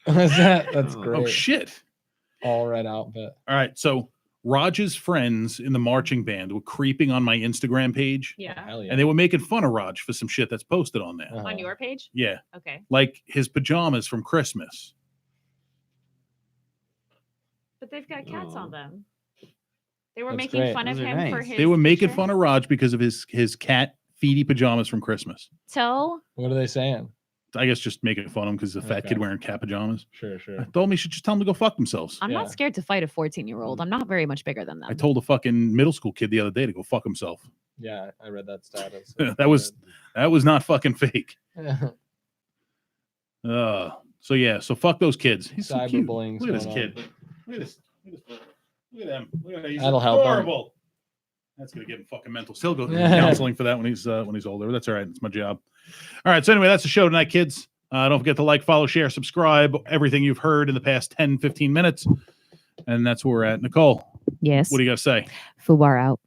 [SPEAKER 3] That's
[SPEAKER 5] Oh.
[SPEAKER 3] great.
[SPEAKER 1] Oh shit.
[SPEAKER 3] All red outfit.
[SPEAKER 1] All right. So Raj's friends in the marching band were creeping on my Instagram page.
[SPEAKER 4] Yeah.
[SPEAKER 3] Hell yeah.
[SPEAKER 1] And they were making fun of Raj for some shit that's posted on there.
[SPEAKER 3] Uh-huh.
[SPEAKER 4] On your page?
[SPEAKER 1] Yeah.
[SPEAKER 4] Okay.
[SPEAKER 1] Like his pajamas from Christmas.
[SPEAKER 4] But they've got cats
[SPEAKER 5] Oh.
[SPEAKER 4] on them. They were
[SPEAKER 3] That's
[SPEAKER 4] making
[SPEAKER 3] great.
[SPEAKER 4] fun of
[SPEAKER 5] Those are
[SPEAKER 4] him for
[SPEAKER 5] nice.
[SPEAKER 4] his.
[SPEAKER 1] They were making
[SPEAKER 4] picture.
[SPEAKER 1] fun of Raj because of his cat feety pajamas from Christmas.
[SPEAKER 4] So
[SPEAKER 3] What are they saying?
[SPEAKER 1] I guess just making fun of him because he's a fat
[SPEAKER 3] Okay.
[SPEAKER 1] kid wearing cat pajamas.
[SPEAKER 3] Sure.
[SPEAKER 1] I told him he should just tell them to go fuck themselves.
[SPEAKER 4] I'm
[SPEAKER 3] Yeah.
[SPEAKER 4] not scared to fight a 14-year-old. I'm not very much bigger than them.
[SPEAKER 1] I told a fucking middle school kid the other day to go fuck himself.
[SPEAKER 3] Yeah, I read that status.
[SPEAKER 1] That was not fucking fake.
[SPEAKER 3] Good.
[SPEAKER 1] So yeah, so fuck those kids. He's so cute.
[SPEAKER 3] Cyberbullying's
[SPEAKER 1] Look at this
[SPEAKER 3] going
[SPEAKER 1] kid. Look at this. Look at them. Look at that. He's
[SPEAKER 3] That'll help him.
[SPEAKER 1] adorable. That's gonna give him fucking mental. He'll go counseling for that when he's older. That's all right. It's my job. All right. So anyway, that's the show tonight, kids. Don't forget to like, follow, share, subscribe. Everything you've heard in the past 10, 15 minutes. And that's where we're at. Nicole,
[SPEAKER 4] Yes.
[SPEAKER 1] what do you got to say?
[SPEAKER 4] FUBAR out.